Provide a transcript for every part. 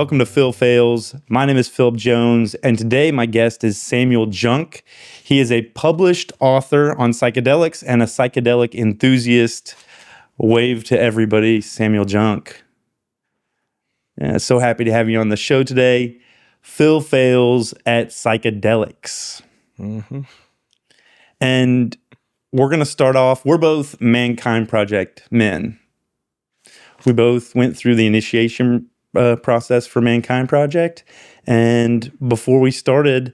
Welcome to Phil Phails. My name is Philip Jones, and today my guest is Samuel Junk. He is a published author on psychedelics and a psychedelic enthusiast. Wave to everybody, Samuel Junk. Yeah, so happy to have you on the show today. Phil Phails at Psychedelics. Mm-hmm. And we're going to start off, we're both Mankind Project men. We both went through the initiation process for Mankind Project. And before we started,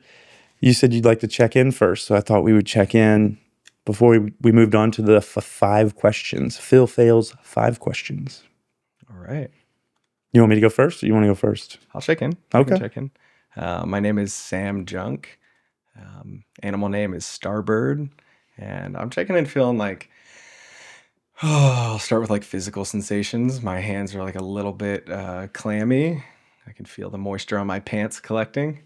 you said you'd like to check in first. So I thought we would check in before we moved on to the 5 questions. Phil Phails 5 questions. All right. You want me to go first or you want to go first? I'll check in. Okay. I can check in. My name is Sam Junk. Animal name is Starbird. And I'm checking in feeling like, I'll start with like physical sensations. My hands are like a little bit clammy. I can feel the moisture on my pants collecting.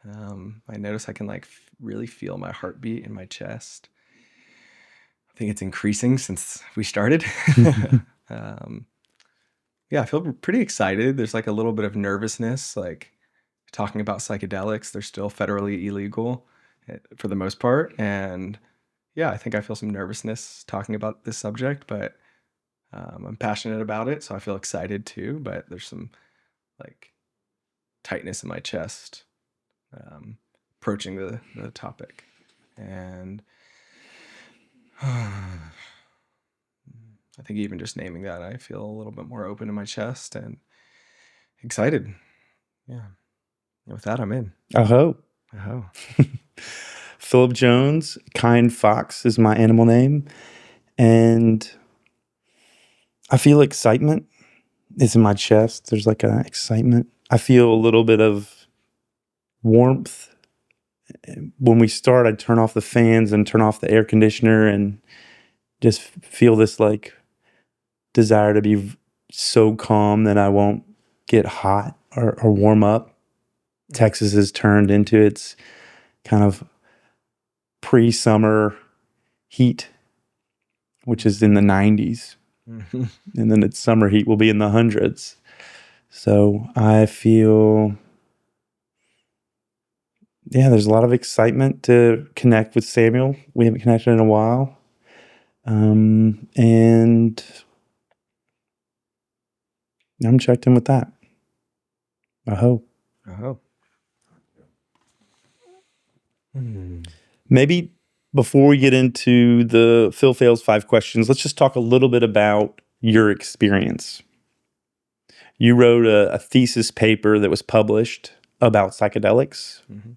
I notice I can like really feel my heartbeat in my chest. I think it's increasing since we started. Yeah, I feel pretty excited. There's like a little bit of nervousness, like talking about psychedelics. They're still federally illegal for the most part. And yeah, I think I feel some nervousness talking about this subject, but I'm passionate about it. So I feel excited too, but there's some like tightness in my chest approaching the topic. And I think even just naming that, I feel a little bit more open in my chest and excited. Yeah. And with that, I'm in. Oh. Philip Jones, Kind Fox is my animal name. And I feel excitement. It's in my chest. There's like an excitement. I feel a little bit of warmth. When we start, I turn off the fans and turn off the air conditioner and just feel this like desire to be so calm that I won't get hot or warm up. Texas has turned into its kind of pre-summer heat, which is in the 90s. Mm-hmm. And then its summer heat will be in the hundreds. So I feel, there's a lot of excitement to connect with Samuel. We haven't connected in a while. And I'm checked in with that. I hope. Maybe before we get into the Phil Phails 5 questions, let's just talk a little bit about your experience. You wrote a thesis paper that was published about psychedelics. Mm-hmm.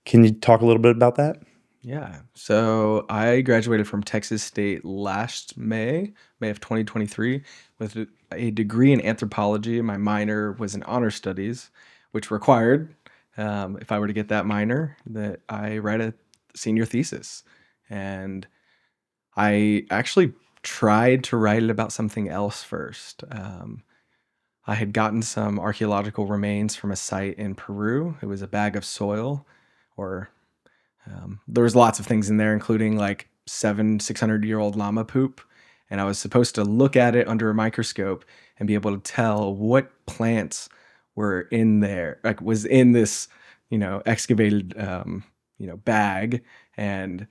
Can you talk a little bit about that? Yeah. So I graduated from Texas State last May of 2023, with a degree in anthropology. My minor was in honor studies, which required, if I were to get that minor, that I write a senior thesis. And I actually tried to write it about something else first. I had gotten some archaeological remains from a site in Peru. It was a bag of soil, or there was lots of things in there, including like 600-year-old llama poop. And I was supposed to look at it under a microscope and be able to tell what plants were in there, like was in this, excavated, bag. And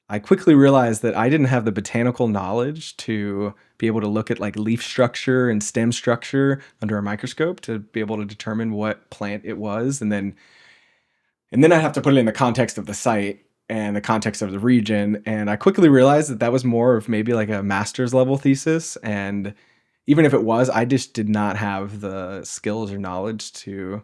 I quickly realized that I didn't have the botanical knowledge to be able to look at like leaf structure and stem structure under a microscope to be able to determine what plant it was. And then I have to put it in the context of the site and the context of the region. And I quickly realized that was more of maybe like a master's level thesis. And even if it was, I just did not have the skills or knowledge to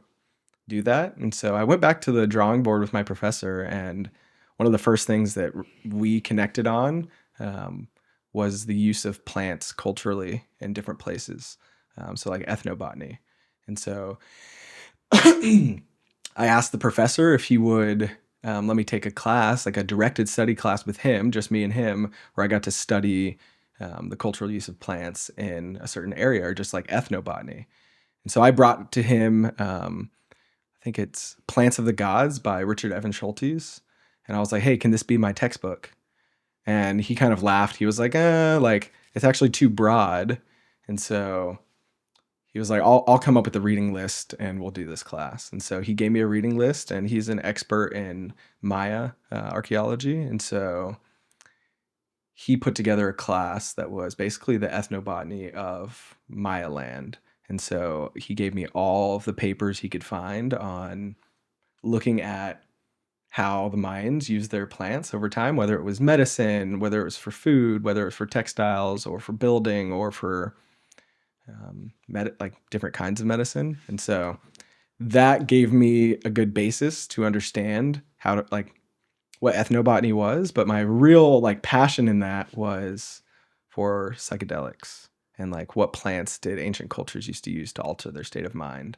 do that. And so I went back to the drawing board with my professor, and one of the first things that we connected on was the use of plants culturally in different places. So like ethnobotany. And so I asked the professor if he would let me take a class, like a directed study class with him, just me and him, where I got to study the cultural use of plants in a certain area, or just like ethnobotany. And so I brought to him, I think it's Plants of the Gods by Richard Evan Schultes. And I was like, hey, can this be my textbook? And he kind of laughed. He was like, it's actually too broad. And so he was like, I'll come up with a reading list and we'll do this class. And so he gave me a reading list, and he's an expert in Maya archaeology. And so he put together a class that was basically the ethnobotany of Maya land. And so he gave me all of the papers he could find on looking at how the Mayans used their plants over time, whether it was medicine, whether it was for food, whether it was for textiles or for building or for like different kinds of medicine. And so that gave me a good basis to understand how to like what ethnobotany was. But my real like passion in that was for psychedelics and like what plants did ancient cultures used to use to alter their state of mind.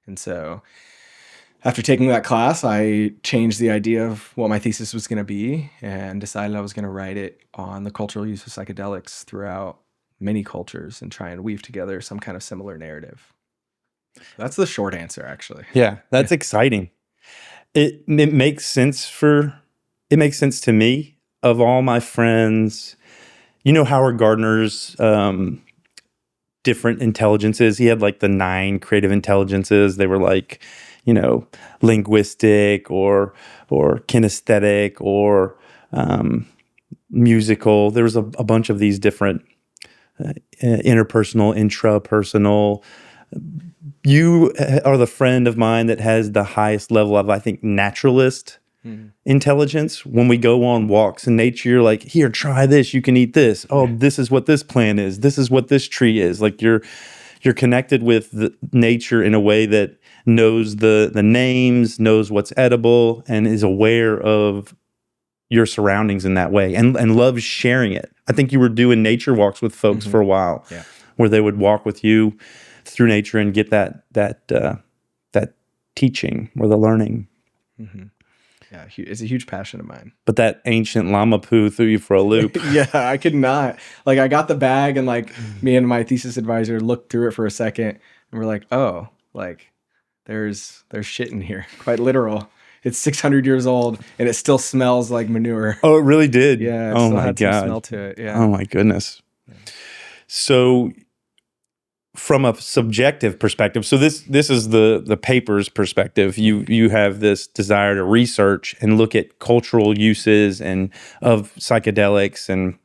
And so after taking that class, I changed the idea of what my thesis was going to be and decided I was going to write it on the cultural use of psychedelics throughout many cultures and try and weave together some kind of similar narrative. That's the short answer, actually. Yeah, that's exciting. It makes sense to me. Of all my friends, Howard Gardner's different intelligences. He had like the 9 creative intelligences. They were like, linguistic or kinesthetic or musical. There was a bunch of these different interpersonal, intrapersonal. You are the friend of mine that has the highest level of, I think, naturalist intelligence. When we go on walks in nature, you're like, here, try this. You can eat this. Oh, this is what this plant is. This is what this tree is. Like you're connected with the nature in a way that knows the names, knows what's edible, and is aware of your surroundings in that way and loves sharing it. I think you were doing nature walks with folks for a while where they would walk with you through nature and get that teaching or the learning. Mm-hmm. Yeah, it's a huge passion of mine. But that ancient llama poo threw you for a loop. Yeah, I could not. Like, I got the bag and like me and my thesis advisor looked through it for a second and we're like, oh, like there's shit in here. Quite literal. It's 600 years old and it still smells like manure. Oh, it really did? Yeah. It Oh still my had some God. smell to it. Yeah. Oh my goodness. Yeah. So from a subjective perspective, so this is the paper's perspective. You have this desire to research and look at cultural uses and of psychedelics, and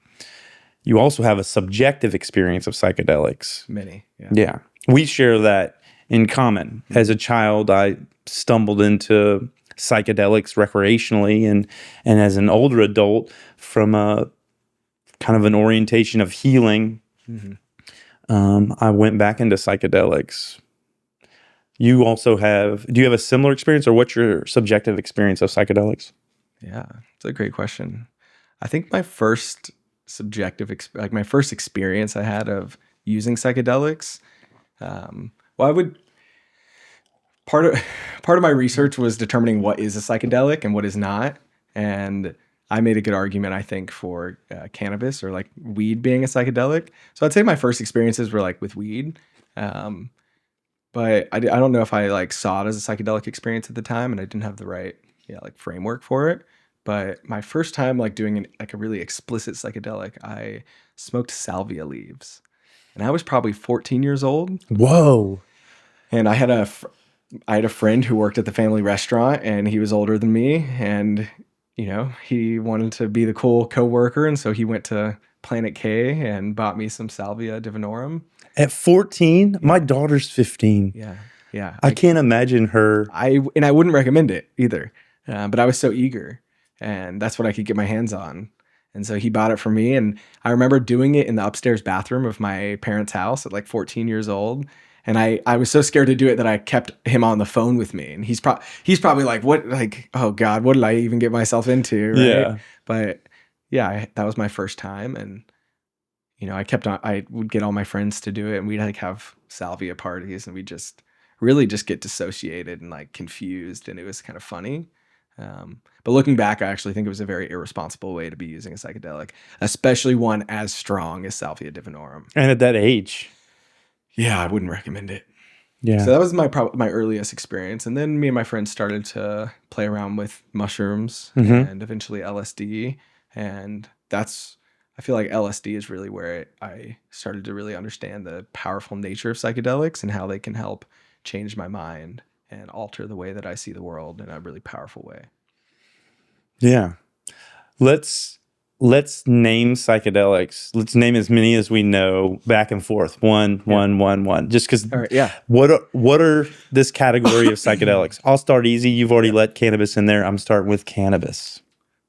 you also have a subjective experience of psychedelics. Many, yeah. Yeah, we share that in common. As a child, I stumbled into psychedelics recreationally, and as an older adult, from a kind of an orientation of healing. Mm-hmm. I went back into psychedelics. Do you have a similar experience, or what's your subjective experience of psychedelics? Yeah, it's a great question. I think my first my first experience I had of using psychedelics, part of my research was determining what is a psychedelic and what is not. And I made a good argument, I think, for cannabis or like weed being a psychedelic. So I'd say my first experiences were like with weed. But I don't know if I like saw it as a psychedelic experience at the time, and I didn't have the right framework for it. But my first time like doing a really explicit psychedelic, I smoked salvia leaves. And I was probably 14 years old. Whoa. And I had a friend who worked at the family restaurant, and he was older than me, and he wanted to be the cool coworker, and so he went to Planet K and bought me some Salvia divinorum. At 14? My daughter's 15. Yeah. I can't imagine her. I wouldn't recommend it either, but I was so eager, and that's what I could get my hands on. And so he bought it for me, and I remember doing it in the upstairs bathroom of my parents' house at like 14 years old. And I was so scared to do it that I kept him on the phone with me. And he's probably like, what, like, oh God, what did I even get myself into? Right? Yeah. But yeah, that was my first time. And, I would get all my friends to do it, and we'd like have salvia parties, and we'd just really just get dissociated and like confused. And it was kind of funny. But looking back, I actually think it was a very irresponsible way to be using a psychedelic, especially one as strong as Salvia divinorum. And at that age. Yeah, I wouldn't recommend it. Yeah. So that was my earliest experience. And then me and my friends started to play around with mushrooms and eventually LSD. And that's, I feel like LSD is really where I started to really understand the powerful nature of psychedelics and how they can help change my mind and alter the way that I see the world in a really powerful way. Yeah. Let's name psychedelics. Let's name as many as we know, back and forth. One. Just because. All right, yeah. What are this category of psychedelics? I'll start easy. You've already let cannabis in there. I'm starting with cannabis.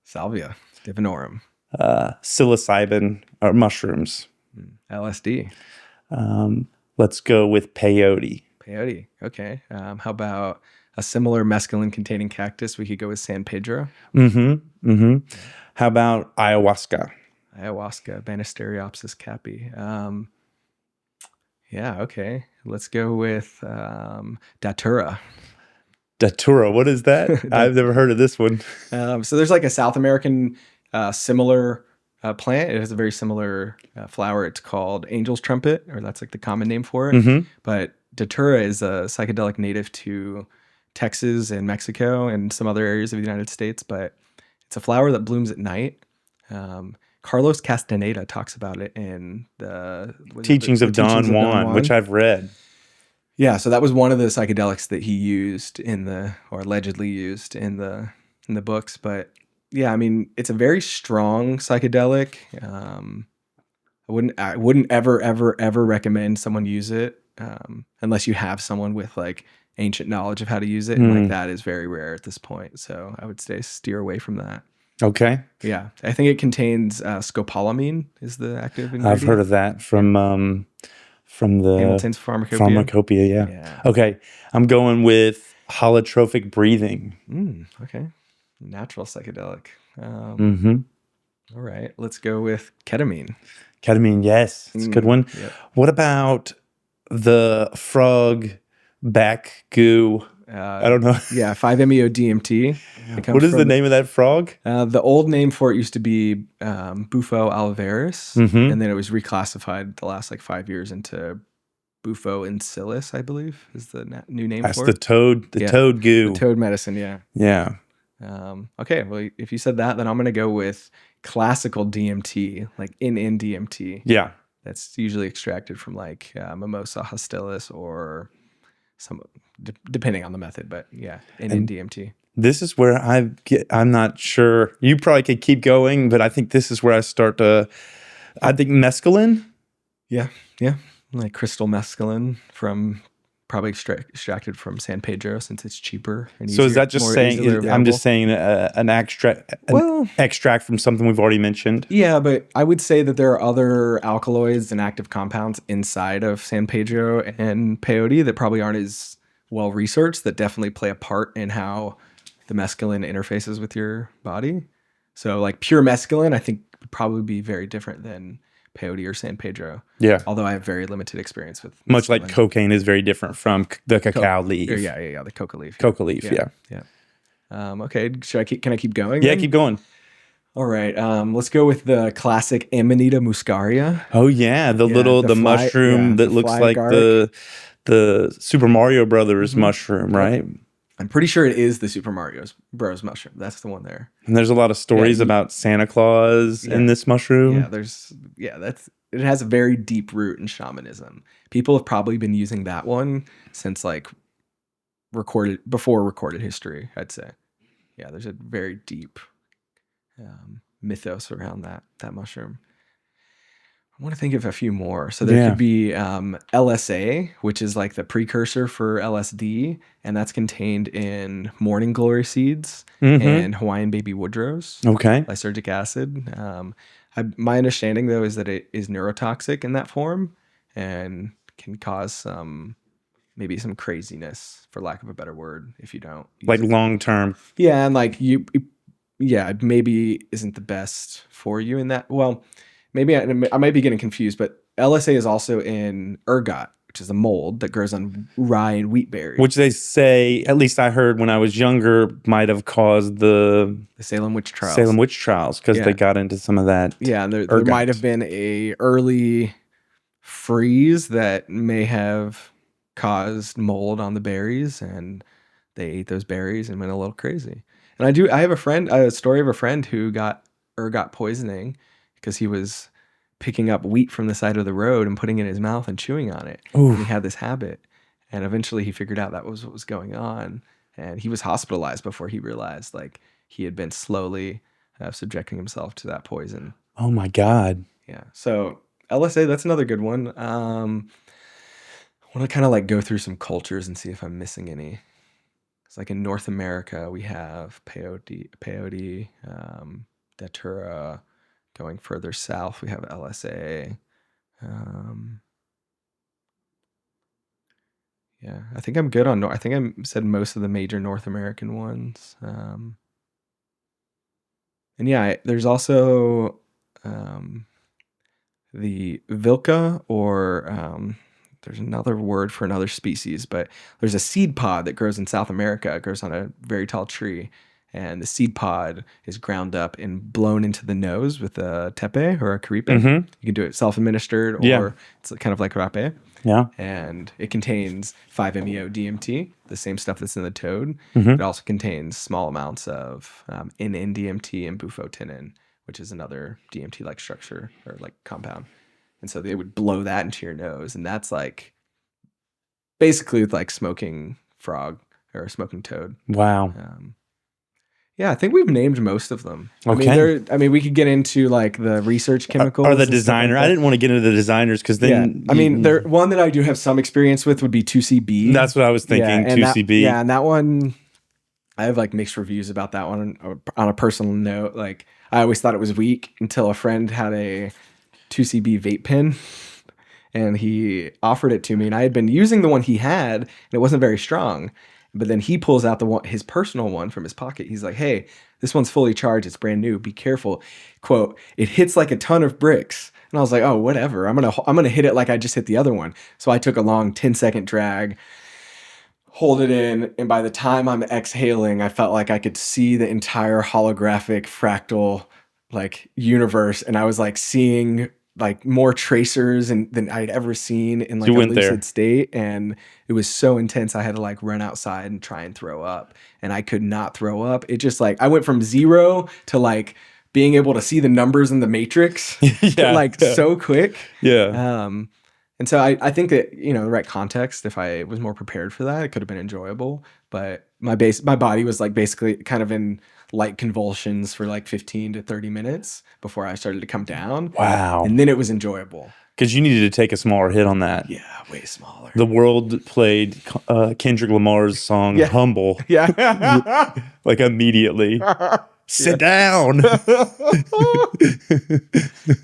Salvia divinorum. Psilocybin or mushrooms. LSD. Let's go with peyote. Peyote. Okay. How about a similar mescaline containing cactus? We could go with San Pedro. How about ayahuasca? Ayahuasca, Banisteriopsis capi. Yeah, okay. Let's go with Datura. Datura, what is that? I've never heard of this one. So there's like a South American similar plant. It has a very similar flower. It's called angel's trumpet, or that's like the common name for it. But Datura is a psychedelic native to Texas and Mexico and some other areas of the United States, but it's a flower that blooms at night. Carlos Castaneda talks about it in the Teachings of Don Juan, which I've read. Yeah, so that was one of the psychedelics that he used or allegedly used in the books. But yeah, I mean, it's a very strong psychedelic. I wouldn't ever recommend someone use it unless you have someone with like ancient knowledge of how to use it, and like that is very rare at this point. So I would steer away from that. Okay. Yeah, I think it contains scopolamine is the active ingredient. I've heard of that from the Hamilton's Pharmacopoeia. Yeah. Okay, I'm going with holotrophic breathing. Okay, natural psychedelic. All right, let's go with ketamine. Ketamine, yes, it's a good one. Yep. What about the frog back goo? I don't know. Yeah, 5-MeO-DMT. What is the name of that frog? The old name for it used to be Bufo alvaris, and then it was reclassified the last like 5 years into Bufo incilis, I believe, is the new name for it. That's the toad goo. The toad medicine, yeah. Yeah. Okay, well, if you said that, then I'm going to go with classical DMT, like in DMT. Yeah. That's usually extracted from like Mimosa hostilis or some, depending on the method, but yeah, in DMT. This is where I'm not sure. You probably could keep going, but I think this is where I think mescaline. Yeah. Like crystal mescaline from probably extracted from San Pedro since it's cheaper. And so is that just saying, I'm just saying an extract from something we've already mentioned? Yeah, but I would say that there are other alkaloids and active compounds inside of San Pedro and peyote that probably aren't as well researched, that definitely play a part in how the mescaline interfaces with your body. So like pure mescaline, I think would probably be very different than peyote or San Pedro. Yeah. Although I have very limited experience with mescaline. Much like cocaine is very different from the cacao leaf. Yeah, the coca leaf. Coca leaf, yeah. Okay, can I keep going? Yeah, then? keep going. All right, let's go with the classic Amanita muscaria. Oh yeah, the mushroom that looks like the Super Mario Brothers mushroom, right? I'm pretty sure it is the Super Mario Bros mushroom. That's the one there. And there's a lot of stories about Santa Claus in this mushroom. It has a very deep root in shamanism. People have probably been using that one since like before recorded history, I'd say. Yeah, there's a very deep mythos around that mushroom. I want to think of a few more. So there could be LSA, which is like the precursor for LSD, and that's contained in morning glory seeds and Hawaiian baby woodrose. Okay. Lysergic acid. My understanding, though, is that it is neurotoxic in that form and can cause maybe some craziness, for lack of a better word, if you don't. Like long term. Yeah, and like maybe isn't the best for you in that. Well, maybe I might be getting confused, but LSA is also in ergot, which is a mold that grows on rye and wheat berries. Which they say, at least I heard when I was younger, might have caused the Salem witch trials. Because they got into some of that. Yeah, and there might have been a early freeze that may have caused mold on the berries, and they ate those berries and went a little crazy. And I have a story of a friend who got ergot poisoning because he was picking up wheat from the side of the road and putting it in his mouth and chewing on it. Oof. And he had this habit. And eventually he figured out that was what was going on. And he was hospitalized before he realized like he had been slowly subjecting himself to that poison. Oh my God. Yeah. So LSA, that's another good one. I want to kind of like go through some cultures and see if I'm missing any. It's like in North America, we have peyote, datura. Going further south, we have LSA. Yeah, I think I'm good on. I think I said most of the major North American ones. And yeah, there's also the vilca, or there's another word for another species, but there's a seed pod that grows in South America. It grows on a very tall tree. And the seed pod is ground up and blown into the nose with a tepe or a caripe. You can do it self-administered, or it's kind of like rape. Yeah. And it contains 5-MeO-DMT, the same stuff that's in the toad. It also contains small amounts of N,N-DMT and bufotenin, which is another DMT-like structure or like compound. And so they would blow that into your nose, and that's like basically like smoking frog or smoking toad. Wow. Yeah, I think we've named most of them. Okay. I mean, we could get into like the research chemicals. Or the and stuff designer. like that. I didn't want to get into the designers because then. Yeah. I mean, one that I do have some experience with would be 2CB. That's what I was thinking, 2CB. And that one, I have like mixed reviews about that one on a personal note. Like, I always thought it was weak until a friend had a 2CB vape pen. And he offered it to me, and I had been using the one he had, and it wasn't very strong. But then he pulls out his personal one from his pocket. He's like, "Hey, this one's fully charged. It's brand new. Be careful." Quote, "It hits like a ton of bricks." And I was like, "Oh, whatever. I'm gonna hit it like I just hit the other one." So I took a long 10-second drag, hold it in, and by the time I'm exhaling, I felt like I could see the entire holographic fractal like universe, and I was like seeing like more tracers than I'd ever seen in like a lucid state. And it was so intense. I had to like run outside and try and throw up, and I could not throw up. It just like, I went from 0 to like being able to see the numbers in the matrix so quick. Yeah. And so I think that, the right context, if I was more prepared for that, it could have been enjoyable. But my body was like basically kind of in light convulsions for like 15 to 30 minutes before I started to come down. Wow. And then it was enjoyable. Because you needed to take a smaller hit on that. Yeah, way smaller. The world played Kendrick Lamar's song Humble. Yeah. Like immediately. Sit down.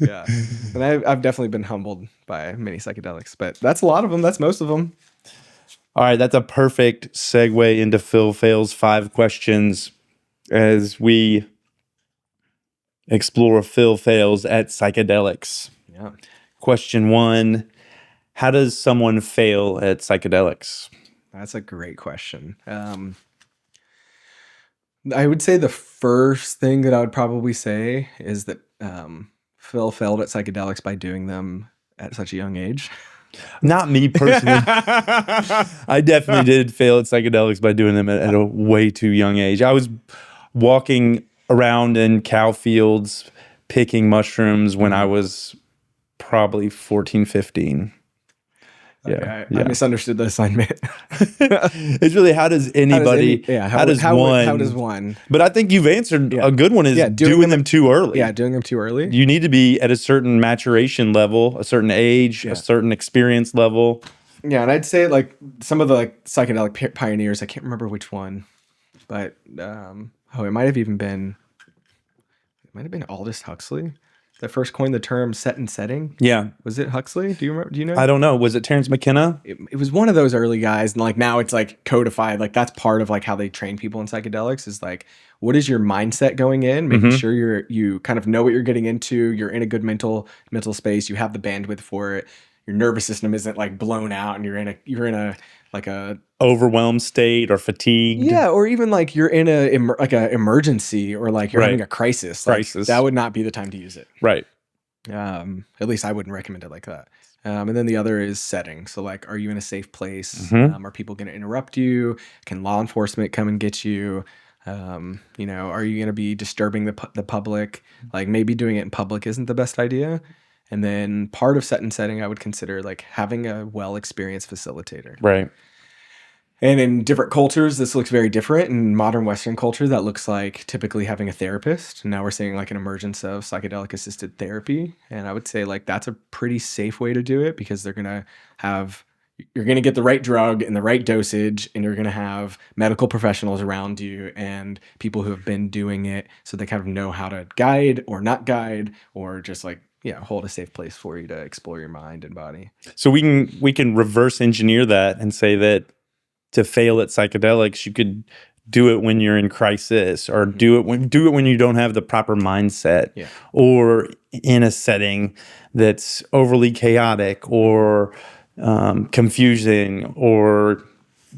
Yeah. And I've definitely been humbled by many psychedelics, but that's a lot of them. That's most of them. All right. That's a perfect segue into Phil Phails' 5 questions as we explore Phil Phails at psychedelics. Yeah. Question 1, how does someone fail at psychedelics? That's a great question. I would say the first thing that I would probably say is that Phil failed at psychedelics by doing them at such a young age. Not me personally. I definitely did fail at psychedelics by doing them at a way too young age. I was walking around in cow fields picking mushrooms when I was probably 14, 15. Okay, I misunderstood the assignment. It's really how does one? But I think you've answered a good one is doing them too early. Yeah, doing them too early. You need to be at a certain maturation level, a certain age, a certain experience level. Yeah, and I'd say like some of the like psychedelic pioneers, I can't remember which one, but it might have been Aldous Huxley that first coined the term set and setting. Yeah. Was it Huxley? Do you remember? Do you know? I don't know. Was it Terrence McKenna? It was one of those early guys. And like now it's like codified. Like that's part of like how they train people in psychedelics is like, what is your mindset going in? Making sure you kind of know what you're getting into. You're in a good mental space. You have the bandwidth for it. Your nervous system isn't like blown out and you're in a like a overwhelmed state or fatigued. Yeah, or even like you're in a emergency or like you're having a crisis. Like, that would not be the time to use it. Right. At least I wouldn't recommend it like that. And then the other is setting. So like, are you in a safe place? Are people going to interrupt you? Can law enforcement come and get you? You know, are you going to be disturbing the public? Like maybe doing it in public isn't the best idea. And then part of set and setting, I would consider like having a well-experienced facilitator. Right. And in different cultures, this looks very different. In modern Western culture, that looks like typically having a therapist. And now we're seeing like an emergence of psychedelic assisted therapy. And I would say like that's a pretty safe way to do it because you're going to get the right drug and the right dosage, and you're going to have medical professionals around you and people who have been doing it. So they kind of know how to guide or not guide or just like, hold a safe place for you to explore your mind and body. So we can reverse engineer that and say that to fail at psychedelics, you could do it when you're in crisis, or do it when you don't have the proper mindset, or in a setting that's overly chaotic or confusing, or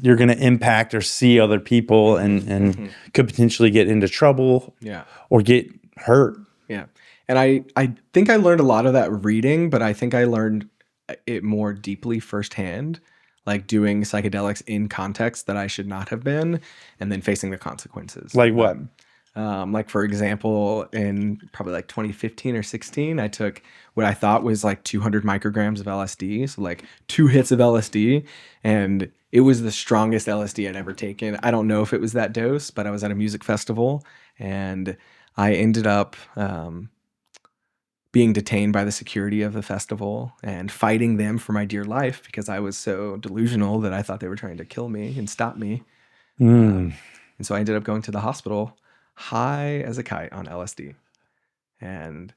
you're going to impact or see other people and could potentially get into trouble, or get hurt. Yeah. And I think I learned a lot of that reading, but I think I learned it more deeply firsthand, like doing psychedelics in context that I should not have been, and then facing the consequences. Like what? Like for example, in probably like 2015 or 16, I took what I thought was like 200 micrograms of LSD. So like 2 hits of LSD, and it was the strongest LSD I'd ever taken. I don't know if it was that dose, but I was at a music festival and I ended up being detained by the security of the festival and fighting them for my dear life because I was so delusional that I thought they were trying to kill me and stop me. And so I ended up going to the hospital high as a kite on LSD. And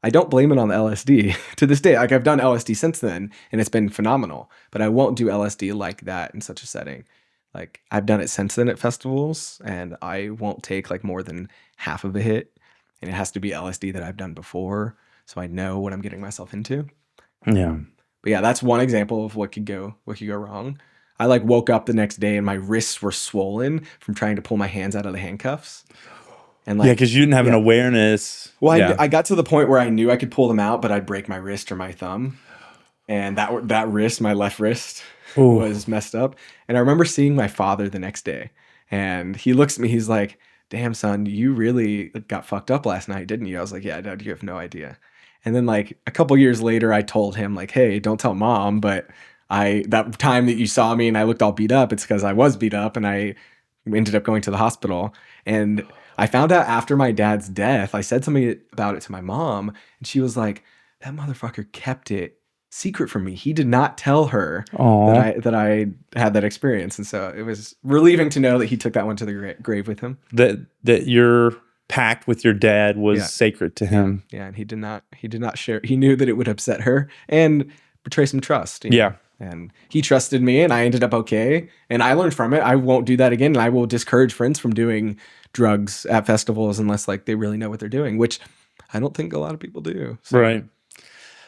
I don't blame it on the LSD to this day. Like I've done LSD since then and it's been phenomenal, but I won't do LSD like that in such a setting. Like I've done it since then at festivals, and I won't take like more than half of a hit, and it has to be LSD that I've done before, so I know what I'm getting myself into. Yeah. But yeah, that's one example of what could go wrong. I like woke up the next day and my wrists were swollen from trying to pull my hands out of the handcuffs. And like, because you didn't have an awareness. Well, I got to the point where I knew I could pull them out, but I'd break my wrist or my thumb. And that wrist, my left wrist, was messed up. And I remember seeing my father the next day, and he looks at me, he's like, "Damn, son, you really got fucked up last night, didn't you?" I was like, "Yeah, Dad, you have no idea." And then like a couple years later, I told him like, "Hey, don't tell Mom, but that time that you saw me and I looked all beat up, it's because I was beat up and I ended up going to the hospital." And I found out after my dad's death, I said something about it to my mom, and she was like, "That motherfucker kept it secret from me. He did not tell her that I had that experience." And so it was relieving to know that he took that one to the grave with him. That your pact with your dad was sacred to him. Yeah, and he did not share. He knew that it would upset her and betray some trust. You know? And he trusted me, and I ended up okay. And I learned from it. I won't do that again, and I will discourage friends from doing drugs at festivals unless like they really know what they're doing, which I don't think a lot of people do. So. Right.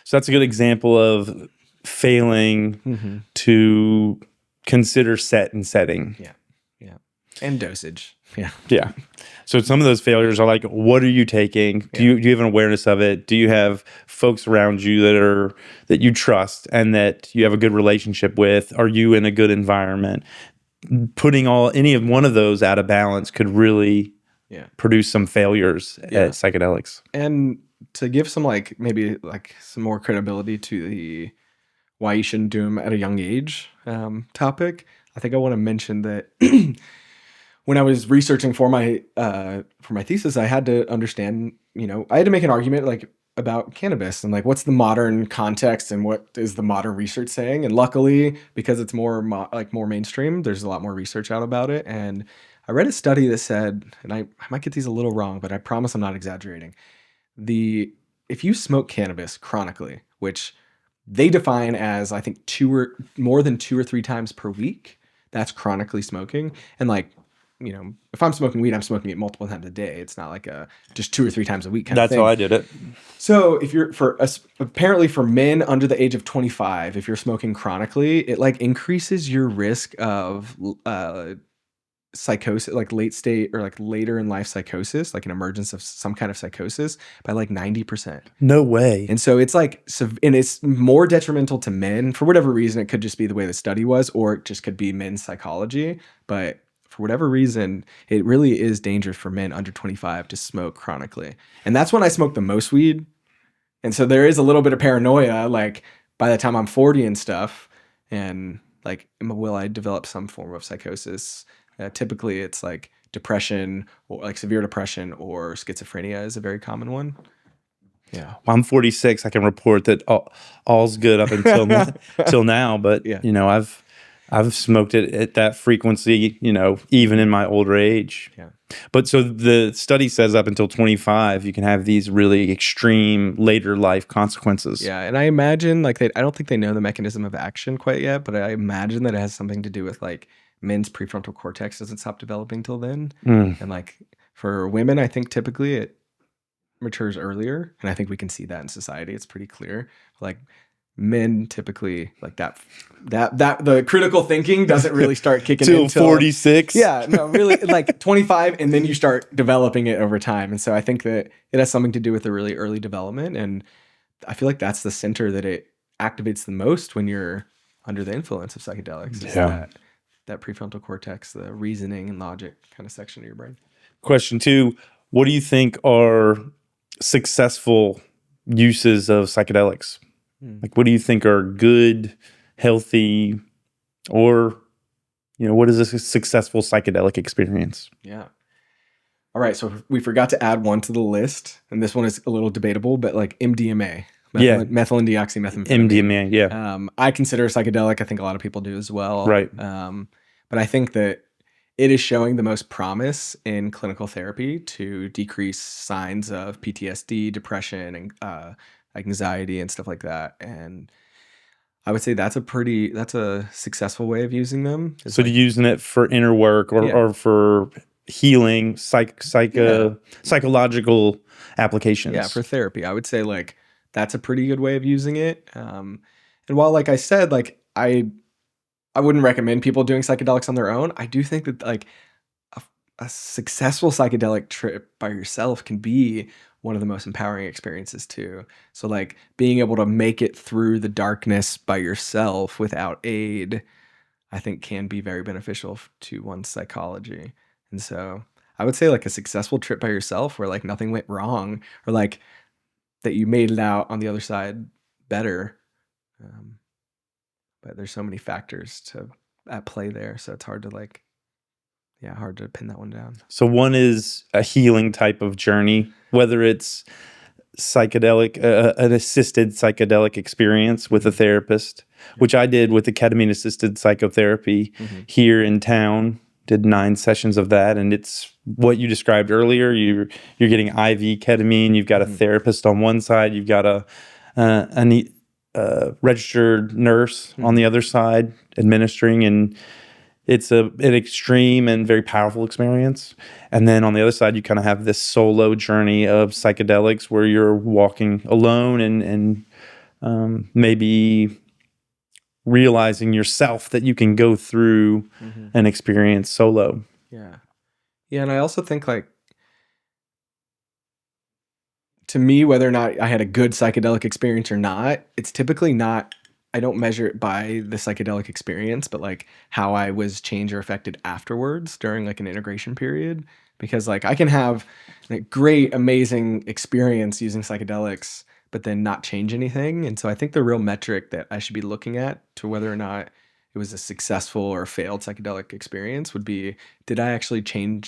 So that's a good example of failing to consider set and setting. Yeah. Yeah. And dosage. Yeah. Yeah. So some of those failures are like, what are you taking? Do you have an awareness of it? Do you have folks around you that you trust and that you have a good relationship with? Are you in a good environment? Putting any of one of those out of balance could really produce some failures at psychedelics. And to give some like maybe like some more credibility to the why you shouldn't do them at a young age topic, I think I want to mention that when I was researching for my thesis, I had to understand, I had to make an argument like about cannabis and like what's the modern context and what is the modern research saying. And luckily, because it's more mainstream, there's a lot more research out about it. And I read a study that said, and I might get these a little wrong, but I promise I'm not exaggerating. If you smoke cannabis chronically, which they define as I think more than 2 or 3 times per week, that's chronically smoking. And like, if I'm smoking weed, I'm smoking it multiple times a day. It's not like just 2 or 3 times a week kind of thing. That's how I did it. So if you're apparently for men under the age of 25, if you're smoking chronically, it like increases your risk of psychosis, like late state or like later in life psychosis, like an emergence of some kind of psychosis by like 90%. No way. And so it's like, and it's more detrimental to men for whatever reason. It could just be the way the study was, or it just could be men's psychology. But for whatever reason, it really is dangerous for men under 25 to smoke chronically. And that's when I smoke the most weed. And so there is a little bit of paranoia, like by the time I'm 40 and stuff, and like, will I develop some form of psychosis? Typically it's like depression, or like severe depression, or schizophrenia is a very common one. Yeah. Well, I'm 46. I can report that all's good up until till now. But Yeah. you know, I've smoked it at that frequency, you know, even in my older age. Yeah. But so the study says up until 25, you can have these really extreme later life consequences. Yeah, and I imagine like I don't think they know the mechanism of action quite yet, but I imagine that it has something to do with like men's prefrontal cortex doesn't stop developing till then, and like for women, I think typically it matures earlier, and I think we can see that in society. It's pretty clear. Like men typically like that the critical thinking doesn't really start kicking in until 46. Yeah, no, really like 25, and then you start developing it over time. And so I think that it has something to do with the really early development, and I feel like that's the center that it activates the most when you're under the influence of psychedelics. Is that prefrontal cortex, the reasoning and logic kind of section of your brain. Question 2, what do you think are successful uses of psychedelics? Like, what do you think are good, healthy, or, you know, what is a successful psychedelic experience? Yeah. All right. So we forgot to add one to the list, and this one is a little debatable, but like MDMA, methylindioxymethamphetamine. MDMA, yeah. I consider a psychedelic. I think a lot of people do as well. Right. But I think that it is showing the most promise in clinical therapy to decrease signs of PTSD, depression, and anxiety and stuff like that. And I would say that's a successful way of using them. So like, using it for inner work or for healing, psychological applications. Yeah, for therapy. I would say like that's a pretty good way of using it. And while like I said, like I wouldn't recommend people doing psychedelics on their own, I do think that like a successful psychedelic trip by yourself can be one of the most empowering experiences too. So like being able to make it through the darkness by yourself without aid, I think can be very beneficial to one's psychology. And so I would say like a successful trip by yourself where like nothing went wrong, or like that you made it out on the other side better. But there's so many factors at play there. So it's hard to pin that one down. So one is a healing type of journey, whether it's psychedelic, an assisted psychedelic experience with a therapist, which I did with the ketamine-assisted psychotherapy here in town. Did 9 sessions of that, and it's what you described earlier. You're getting IV ketamine. You've got a therapist on one side. You've got a registered nurse on the other side administering, and it's an extreme and very powerful experience. And then on the other side, you kind of have this solo journey of psychedelics where you're walking alone and maybe realizing yourself that you can go through an experience solo. Yeah. Yeah. And I also think like, to me, whether or not I had a good psychedelic experience or not, it's typically not, I don't measure it by the psychedelic experience, but like how I was changed or affected afterwards during like an integration period. Because like I can have a great, amazing experience using psychedelics, but then not change anything. And so I think the real metric that I should be looking at to whether or not it was a successful or failed psychedelic experience would be, did I actually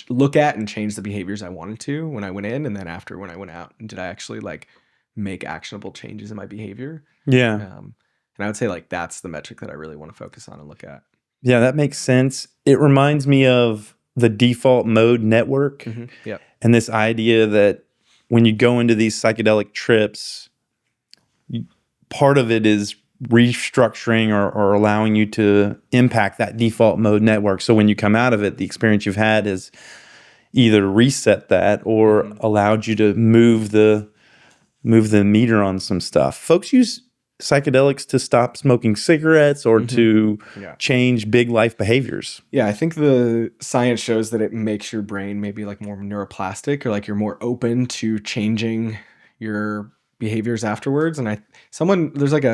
look at and change the behaviors I wanted to when I went in, and then after when I went out? And did I actually like make actionable changes in my behavior? Yeah. And I would say like that's the metric that I really want to focus on and look at. Yeah, that makes sense. It reminds me of the default mode network. Yep. And this idea that when you go into these psychedelic trips, part of it is restructuring or allowing you to impact that default mode network. So when you come out of it, the experience you've had is either reset that or allowed you to move the meter on some stuff. Folks use psychedelics to stop smoking cigarettes or to change big life behaviors. Yeah, I think the science shows that it makes your brain maybe like more neuroplastic, or like you're more open to changing your behaviors afterwards. And there's like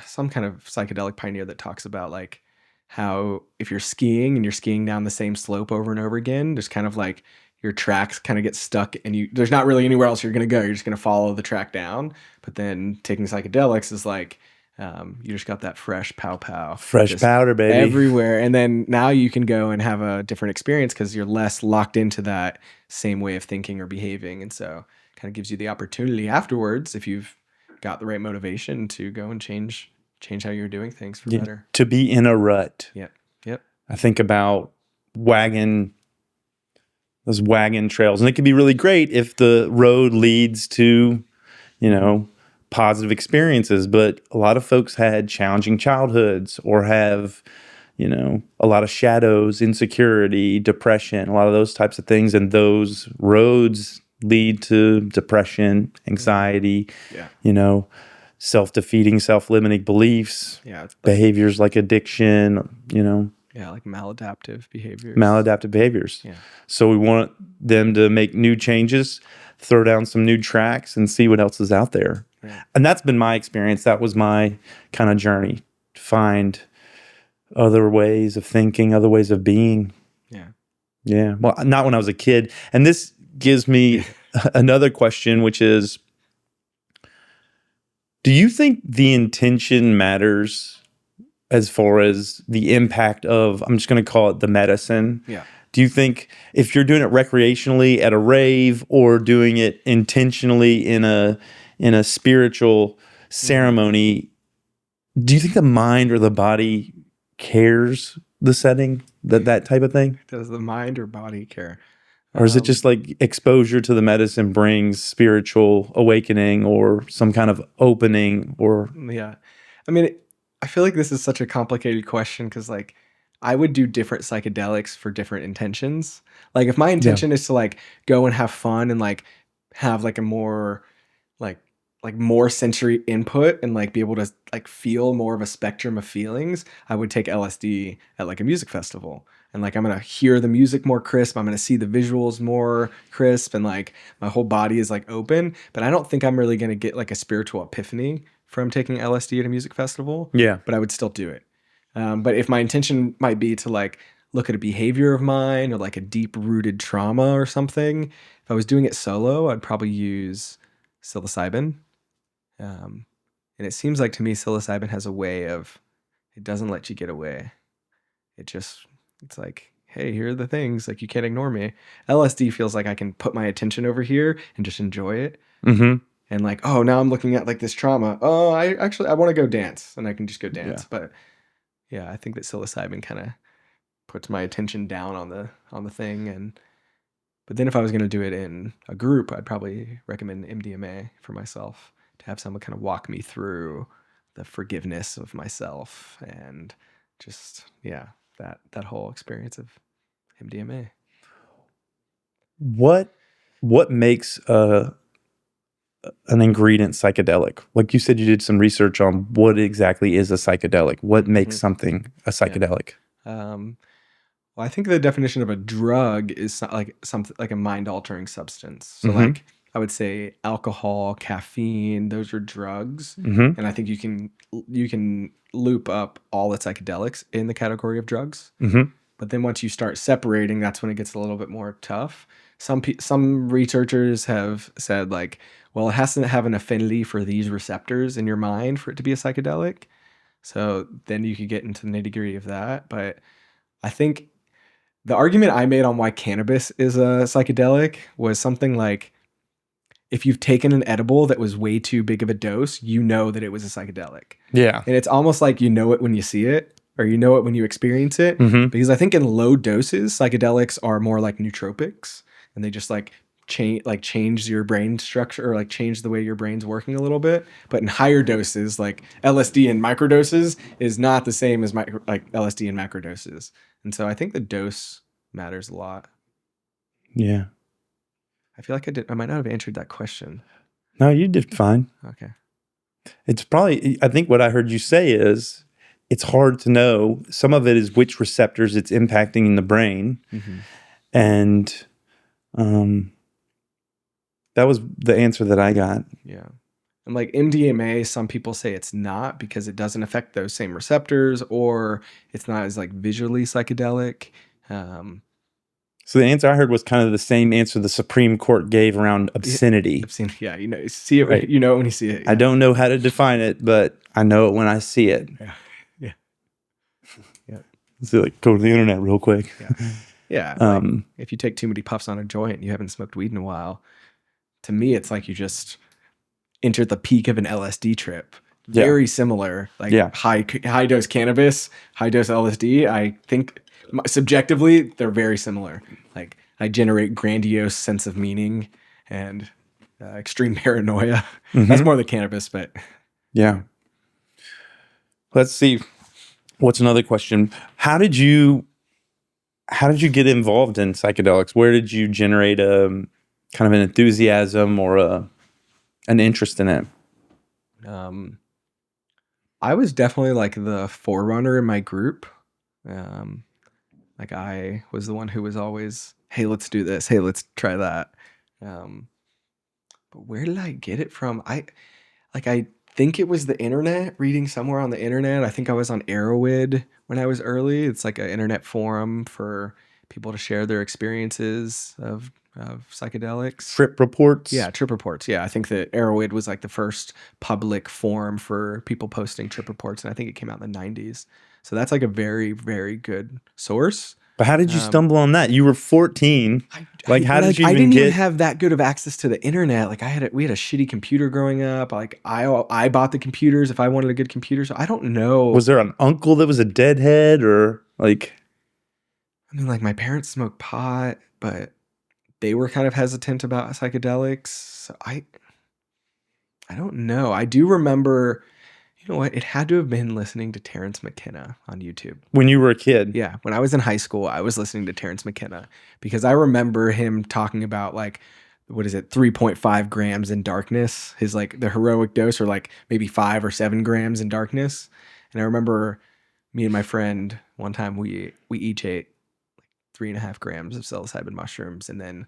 some kind of psychedelic pioneer that talks about like how if you're skiing and you're skiing down the same slope over and over again, there's kind of like your tracks kind of get stuck and there's not really anywhere else you're going to go. You're just going to follow the track down. But then taking psychedelics is like, you just got that fresh pow Fresh powder, baby. everywhere. And then now you can go and have a different experience because you're less locked into that same way of thinking or behaving. And so it kind of gives you the opportunity afterwards, if you've got the right motivation, to go and change how you're doing things for better. To be in a rut. Yep. I think about those wagon trails. And it can be really great if the road leads to, positive experiences. But a lot of folks had challenging childhoods or have, a lot of shadows, insecurity, depression, a lot of those types of things. And those roads lead to depression, anxiety, self-defeating, self-limiting beliefs, behaviors like addiction, Yeah, like maladaptive behaviors. Yeah. So we want them to make new changes, throw down some new tracks, and see what else is out there. Right. And that's been my experience. That was my kind of journey, to find other ways of thinking, other ways of being. Yeah. Yeah. Well, not when I was a kid. And this gives me another question, which is, do you think the intention matters as far as the impact of, I'm just going to call it the medicine? Yeah. Do you think if you're doing it recreationally at a rave or doing it intentionally in a spiritual ceremony, do you think the mind or the body cares the setting, that type of thing? Does the mind or body care? Or is it just like exposure to the medicine brings spiritual awakening or some kind of opening? Or Yeah. I mean, I feel like this is such a complicated question because, like, I would do different psychedelics for different intentions. Like, if my intention is to like go and have fun and like have like a more like more sensory input and like be able to like feel more of a spectrum of feelings, I would take LSD at like a music festival. And like I'm gonna hear the music more crisp. I'm gonna see the visuals more crisp, and like my whole body is like open. But I don't think I'm really gonna get like a spiritual epiphany from taking LSD at a music festival. Yeah. But I would still do it. But if my intention might be to like look at a behavior of mine or like a deep rooted trauma or something, if I was doing it solo, I'd probably use psilocybin. And it seems like to me psilocybin has a way of, it doesn't let you get away. It's like, hey, here are the things, like you can't ignore me. LSD feels like I can put my attention over here and just enjoy it. Mm-hmm. And like, oh, now I'm looking at like this trauma. Oh, I want to go dance, and I can just go dance. Yeah. But yeah, I think that psilocybin kind of puts my attention down on the thing. But then if I was going to do it in a group, I'd probably recommend MDMA for myself, to have someone kind of walk me through the forgiveness of myself and just, that whole experience of MDMA. What makes an ingredient psychedelic? Like you said, you did some research on what exactly is a psychedelic. What makes something a psychedelic? Well, I think the definition of a drug is something like a mind-altering substance. So like I would say alcohol, caffeine, those are drugs. And I think you can loop up all the psychedelics in the category of drugs. But then once you start separating, that's when it gets a little bit more tough. Some researchers have said like, well, it has to have an affinity for these receptors in your mind for it to be a psychedelic. So then you could get into the nitty-gritty of that. But I think the argument I made on why cannabis is a psychedelic was something like, if you've taken an edible that was way too big of a dose, you know that it was a psychedelic. Yeah. And it's almost like you know it when you see it, or you know it when you experience it. Because I think in low doses, psychedelics are more like nootropics, and they just like change your brain structure, or like change the way your brain's working a little bit. But in higher doses, like LSD in microdoses is not the same as like LSD in macrodoses. And so I think the dose matters a lot. Yeah. I feel like I might not have answered that question. No, you did fine. Okay. It's probably, I think what I heard you say is, it's hard to know. Some of it is which receptors it's impacting in the brain. And that was the answer that I got. Yeah. And like MDMA, some people say it's not because it doesn't affect those same receptors, or it's not as like visually psychedelic. So the answer I heard was kind of the same answer the Supreme Court gave around obscenity. Obscenity, yeah, you see it, right? You know it when you see it. Yeah. I don't know how to define it, but I know it when I see it. Yeah. So like go to the internet real quick. Yeah. Like, if you take too many puffs on a joint and you haven't smoked weed in a while, to me, it's like you just entered the peak of an LSD trip. Very similar, like high dose cannabis, high dose LSD. I think subjectively they're very similar. Like I generate grandiose sense of meaning and extreme paranoia. That's more the cannabis, but yeah. Let's see. What's another question? How did you get involved in psychedelics? Where did you generate a kind of an enthusiasm or an interest in it? I was definitely like the forerunner in my group. Like I was the one who was always, hey, let's do this. Hey, let's try that. But where did I get it from? I think it was the internet, reading somewhere on the internet. I think I was on Arrowid when I was early. It's like an internet forum for people to share their experiences of psychedelics. Trip reports? Yeah, trip reports. Yeah, I think that Arrowid was like the first public forum for people posting trip reports, and I think it came out in the 90s. So that's like a very, very good source. But how did you stumble on that? You were 14. How did you I didn't even have that good of access to the internet. Like we had a shitty computer growing up. Like I bought the computers if I wanted a good computer. So I don't know. Was there an uncle that was a deadhead or like? I mean, like my parents smoked pot, but they were kind of hesitant about psychedelics. So I don't know. I do remember, you know what? It had to have been listening to Terrence McKenna on YouTube. When you were a kid? Yeah. When I was in high school, I was listening to Terrence McKenna because I remember him talking about like, 3.5 grams in darkness, his like the heroic dose, or like maybe 5 or 7 grams in darkness. And I remember me and my friend one time we each ate 3.5 grams of psilocybin mushrooms and then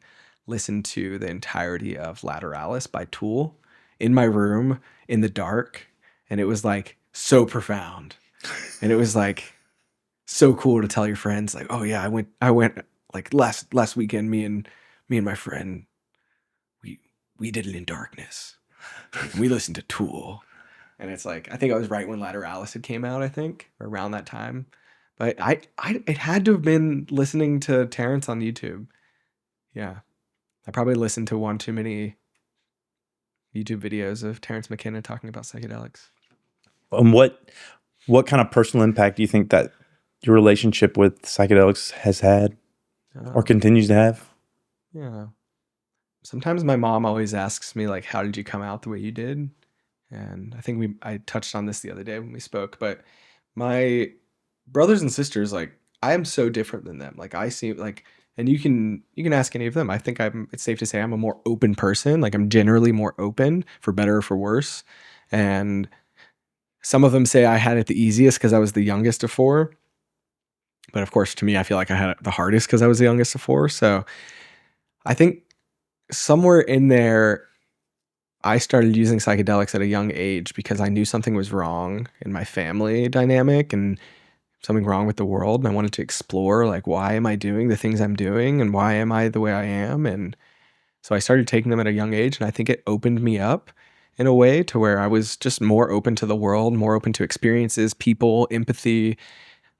listened to the entirety of Lateralis by Tool in my room in the dark. And it was like so profound. And it was like so cool to tell your friends like, oh yeah, I went like last weekend, me and my friend, we did it in darkness. We listened to Tool. And it's like, I think I was right when Lateralis had came out, I think, or around that time. But it had to have been listening to Terrence on YouTube. Yeah. I probably listened to one too many YouTube videos of Terrence McKenna talking about psychedelics. What kind of personal impact do you think that your relationship with psychedelics has had or continues to have? Yeah. Sometimes my mom always asks me like, how did you come out the way you did? And I think I touched on this the other day when we spoke, but my brothers and sisters, like I am so different than them. Like I seem like, and you can ask any of them. I think it's safe to say I'm a more open person. Like I'm generally more open, for better or for worse. And some of them say I had it the easiest because I was the youngest of 4. But of course, to me, I feel like I had it the hardest because I was the youngest of 4. So I think somewhere in there, I started using psychedelics at a young age because I knew something was wrong in my family dynamic and something wrong with the world. And I wanted to explore, like, why am I doing the things I'm doing and why am I the way I am? And so I started taking them at a young age. And I think it opened me up in a way to where I was just more open to the world, more open to experiences, people, empathy.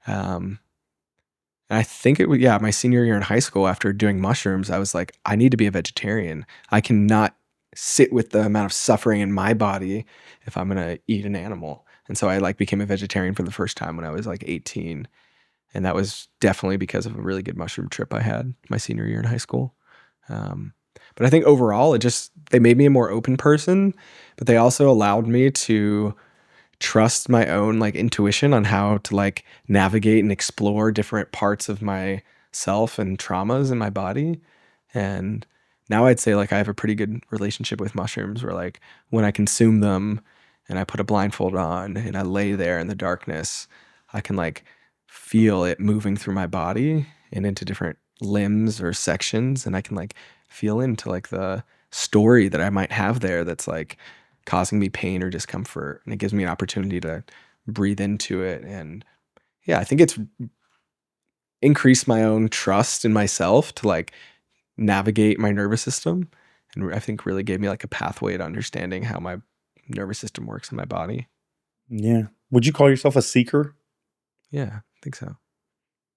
And I think it was, my senior year in high school after doing mushrooms, I was like, I need to be a vegetarian. I cannot sit with the amount of suffering in my body if I'm going to eat an animal. And so I like became a vegetarian for the first time when I was like 18. And that was definitely because of a really good mushroom trip I had my senior year in high school. But I think overall, they made me a more open person, but they also allowed me to trust my own like intuition on how to like navigate and explore different parts of myself and traumas in my body. And now I'd say like I have a pretty good relationship with mushrooms where like when I consume them and I put a blindfold on and I lay there in the darkness, I can like feel it moving through my body and into different limbs or sections. And I can like feel into like the story that I might have there that's like causing me pain or discomfort. And it gives me an opportunity to breathe into it. And yeah, I think it's increased my own trust in myself to like navigate my nervous system. And I think really gave me like a pathway to understanding how my nervous system works in my body. Yeah. Would you call yourself a seeker? Yeah, I think so.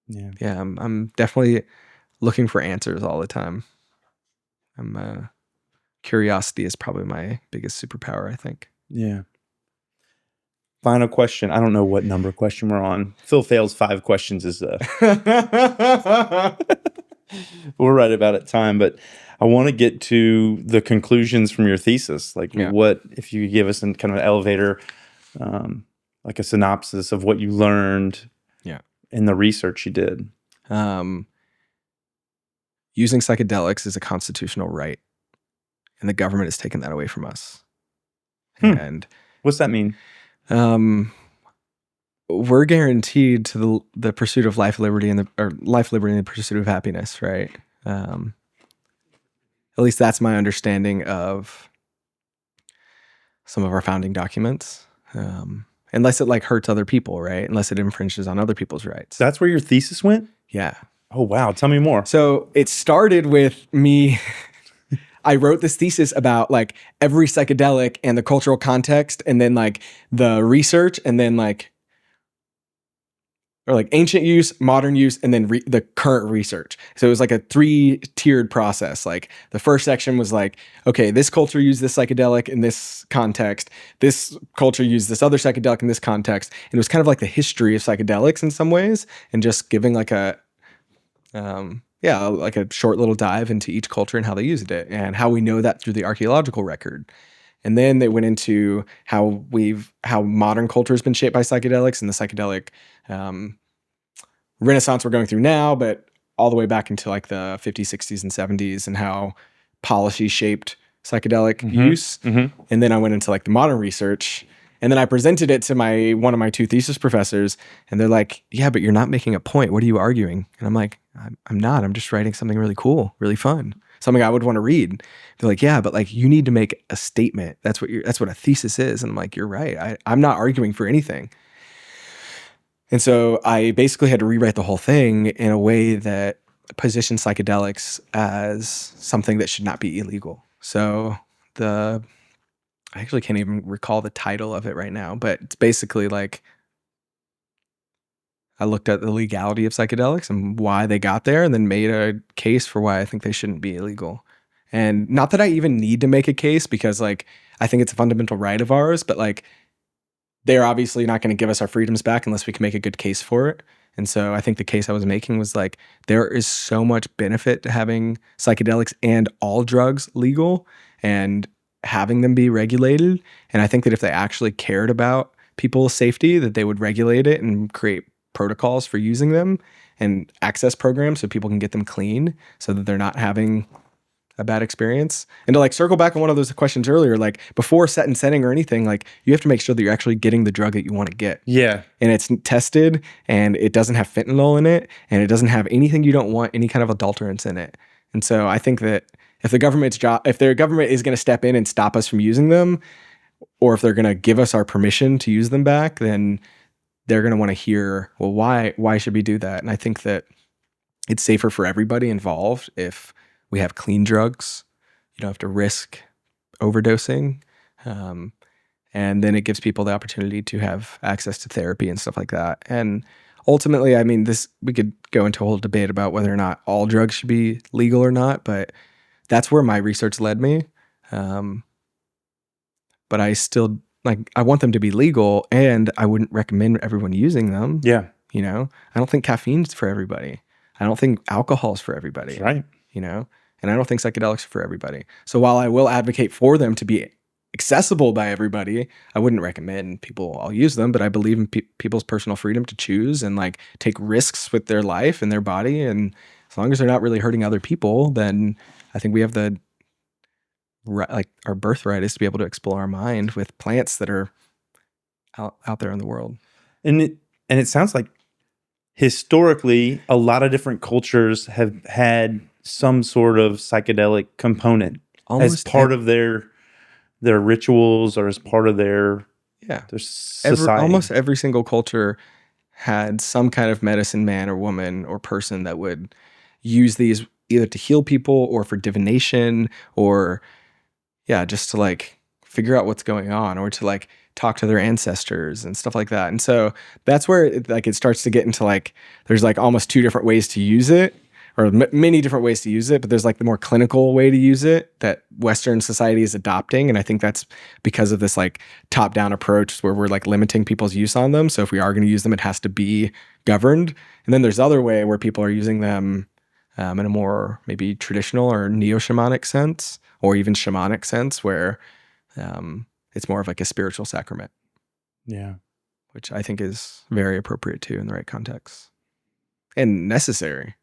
Yeah. Yeah, I'm definitely looking for answers all the time. Curiosity is probably my biggest superpower, I think. Yeah. Final question. I don't know what number question we're on. Phil Phails 5 questions is we're right about at time, but I want to get to the conclusions from your thesis. Like what, if you could give us kind of an elevator, like a synopsis of what you learned in the research you did. Using psychedelics is a constitutional right, and the government has taken that away from us. And what's that mean? We're guaranteed to the pursuit of life, liberty, and the pursuit of happiness, right? At least that's my understanding of some of our founding documents. Unless it like hurts other people, right? Unless it infringes on other people's rights. That's where your thesis went? Yeah. Oh, wow. Tell me more. So it started with me. I wrote this thesis about like every psychedelic and the cultural context, and then like the research, and then like, or like ancient use, modern use, and then the current research. So it was like a 3-tiered process. Like the first section was like, okay, this culture used this psychedelic in this context. This culture used this other psychedelic in this context. And it was kind of like the history of psychedelics in some ways, and just giving like a, like a short little dive into each culture and how they used it, and how we know that through the archaeological record. And then they went into how modern culture has been shaped by psychedelics and the psychedelic renaissance we're going through now, but all the way back into like the 50s, 60s, and 70s, and how policy shaped psychedelic use. And then I went into like the modern research, and then I presented it to one of my 2 thesis professors, and they're like, yeah, but you're not making a point. What are you arguing? And I'm like, I'm not. I'm just writing something really cool, really fun, something I would want to read. They're like, yeah, but like you need to make a statement. That's what a thesis is. And I'm like, you're right. I'm not arguing for anything. And so I basically had to rewrite the whole thing in a way that positioned psychedelics as something that should not be illegal. So I actually can't even recall the title of it right now, but it's basically like I looked at the legality of psychedelics and why they got there, and then made a case for why I think they shouldn't be illegal. And not that I even need to make a case, because like I think it's a fundamental right of ours, but like they're obviously not going to give us our freedoms back unless we can make a good case for it. And so I think the case I was making was like, there is so much benefit to having psychedelics and all drugs legal and having them be regulated. And I think that if they actually cared about people's safety, that they would regulate it and create protocols for using them and access programs so people can get them clean, so that they're not having a bad experience. And to like circle back on one of those questions earlier, like before set and setting or anything, like you have to make sure that you're actually getting the drug that you want to get. Yeah. And it's tested, and it doesn't have fentanyl in it, and it doesn't have anything you don't want, any kind of adulterants in it. And so I think that if their government is going to step in and stop us from using them, or if they're going to give us our permission to use them back, then they're going to want to hear, well, why should we do that? And I think that it's safer for everybody involved if we have clean drugs. You don't have to risk overdosing. And then it gives people the opportunity to have access to therapy and stuff like that. And ultimately, I mean, we could go into a whole debate about whether or not all drugs should be legal or not, but that's where my research led me. But I still, I want them to be legal, and I wouldn't recommend everyone using them. Yeah. You know, I don't think caffeine's for everybody. I don't think alcohol's for everybody. That's right. You know, and I don't think psychedelics are for everybody. So while I will advocate for them to be accessible by everybody, I wouldn't recommend people all use them, but I believe in people's personal freedom to choose and like take risks with their life and their body. And as long as they're not really hurting other people, then I think we have our birthright is to be able to explore our mind with plants that are out there in the world. And it sounds like historically a lot of different cultures have had some sort of psychedelic component as part of their their rituals or as part of their Yeah. society. Almost every single culture had some kind of medicine man or woman or person that would use these either to heal people or for divination or just to like figure out what's going on or to like talk to their ancestors and stuff like that. And so that's where it starts to get into like there's like almost two different ways to use it, or many different ways to use it, but there's like the more clinical way to use it that Western society is adopting. And I think that's because of this like top-down approach where we're like limiting people's use on them. So if we are going to use them, it has to be governed. And then there's other way where people are using them in a more maybe traditional or neo-shamanic sense, or even shamanic sense, where it's more of like a spiritual sacrament. Yeah. Which I think is very appropriate too in the right context and necessary.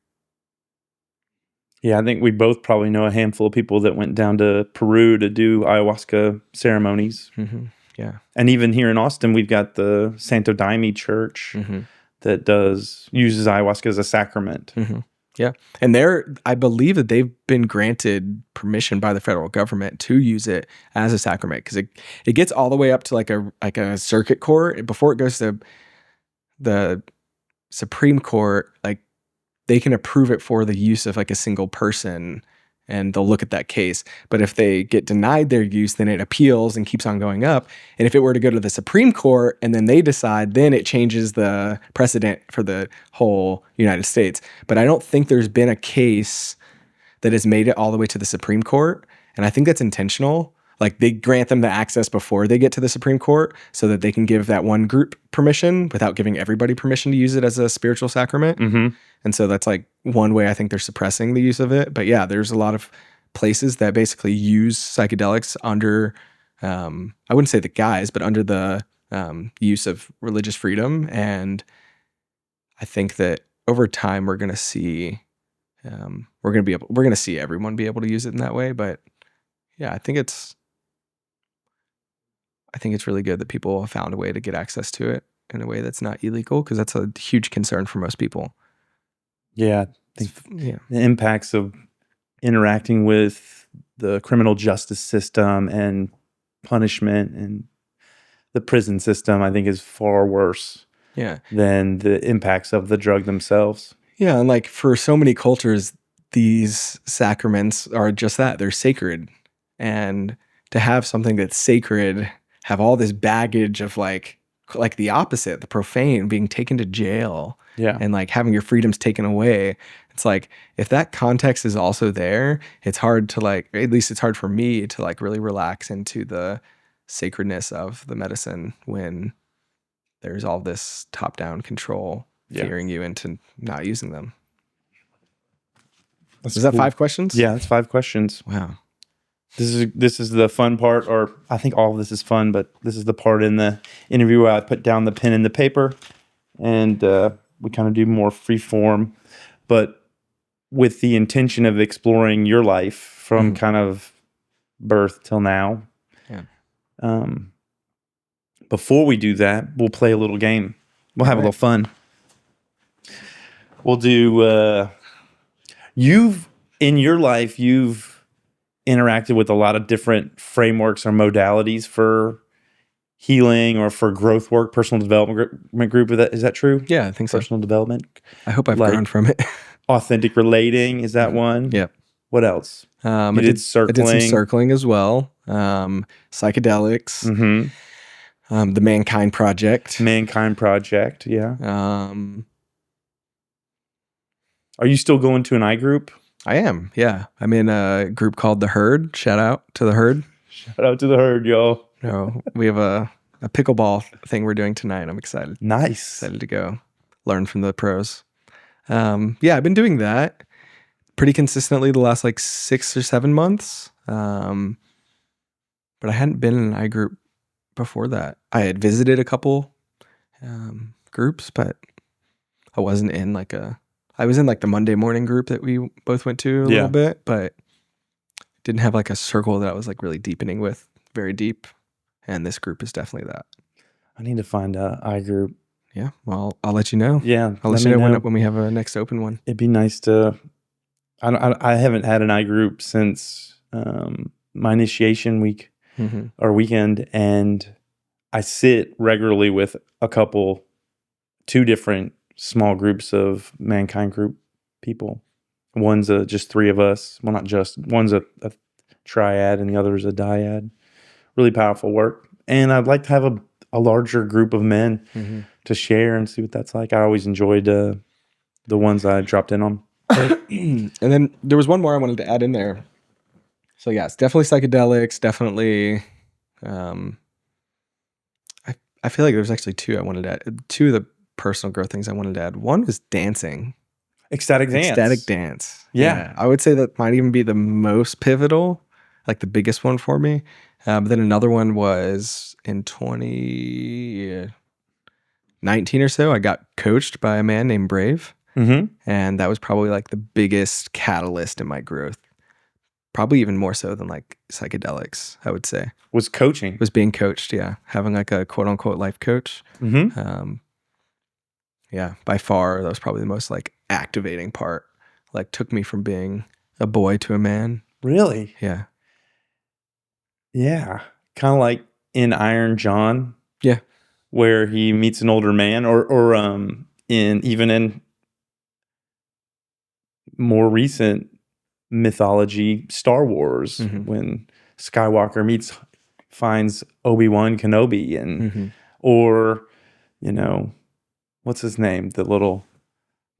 Yeah, I think we both probably know a handful of people that went down to Peru to do ayahuasca ceremonies. Mm-hmm. Yeah. And even here in Austin, we've got the Santo Daime Church that uses ayahuasca as a sacrament. Mm-hmm. Yeah. And I believe that they've been granted permission by the federal government to use it as a sacrament, because it gets all the way up to like a circuit court before it goes to the Supreme Court. Like, they can approve it for the use of like a single person and they'll look at that case. But if they get denied their use, then it appeals and keeps on going up. And if it were to go to the Supreme Court and then they decide, then it changes the precedent for the whole United States. But I don't think there's been a case that has made it all the way to the Supreme Court. And I think that's intentional. Like, they grant them the access before they get to the Supreme Court so that they can give that one group permission without giving everybody permission to use it as a spiritual sacrament. Mm-hmm. And so that's like one way I think they're suppressing the use of it. But yeah, there's a lot of places that basically use psychedelics under, I wouldn't say the guise, but under the use of religious freedom. And I think that over time we're going to see, we're going to see everyone be able to use it in that way. But yeah, I think it's really good that people have found a way to get access to it in a way that's not illegal, because that's a huge concern for most people. Yeah, I think the impacts of interacting with the criminal justice system and punishment and the prison system, I think, is far worse than the impacts of the drug themselves. Yeah, and like for so many cultures, these sacraments are just that. They're sacred. And to have something that's sacred have all this baggage of like the opposite, the profane, being taken to jail, and like having your freedoms taken away. It's like, if that context is also there, it's hard to like, at least it's hard for me to like really relax into the sacredness of the medicine when there's all this top-down control fearing you into not using them. Is that 5 questions? Yeah, that's 5 questions. Wow. This is the fun part, or I think all of this is fun, but this is the part in the interview where I put down the pen and the paper, and we kind of do more free form, but with the intention of exploring your life from kind of birth till now. Yeah. Before we do that, we'll play a little game. We'll have a little fun. We'll do. In your life, you've interacted with a lot of different frameworks or modalities for healing or for growth work, personal development group. Is that true? Yeah, I think so. Personal development. I hope I've grown from it. Authentic relating, is that one? Yeah. What else? I did circling. I did some circling as well. Psychedelics. Mm-hmm. The Mankind Project. Yeah. Are you still going to an I group? I am, yeah. I'm in a group called The Herd. Shout out to The Herd. Shout out to The Herd, y'all. No, we have a pickleball thing we're doing tonight. I'm excited. Nice. Excited to go learn from the pros. I've been doing that pretty consistently the last like 6 or 7 months. But I hadn't been in an I group before that. I had visited a couple groups, but I wasn't in I was in like the Monday morning group that we both went to a little bit, but didn't have like a circle that I was like really deepening with, very deep. And this group is definitely that. I need to find a I group. Yeah, well, I'll let you know. Yeah, I'll let you know when we have a next open one. It'd be nice to. I haven't had an I group since my initiation week. or weekend, and I sit regularly with two different small groups of mankind group people. One's just three of us. Well, not just. One's a triad and the other is a dyad. Really powerful work. And I'd like to have a larger group of men to share and see what that's like. I always enjoyed the ones I dropped in on. And then there was one more I wanted to add in there. So yeah, it's definitely psychedelics, definitely. I feel like there's actually two I wanted to add. Two of the personal growth things I wanted to add. One was dancing. Ecstatic dance. Ecstatic dance. Yeah. I would say that might even be the most pivotal, like the biggest one for me. But then another one was in 2019 or so, I got coached by a man named Brave. And that was probably like the biggest catalyst in my growth. Probably even more so than like psychedelics, I would say. Was coaching. Was being coached, yeah. Having like a quote unquote life coach. Yeah, by far, that was probably the most like activating part. Like took me from being a boy to a man. Really? Yeah. Yeah. Kind of like in Iron John. Yeah. Where he meets an older man, or in more recent mythology, Star Wars, when Skywalker finds Obi-Wan Kenobi, and or what's his name, the little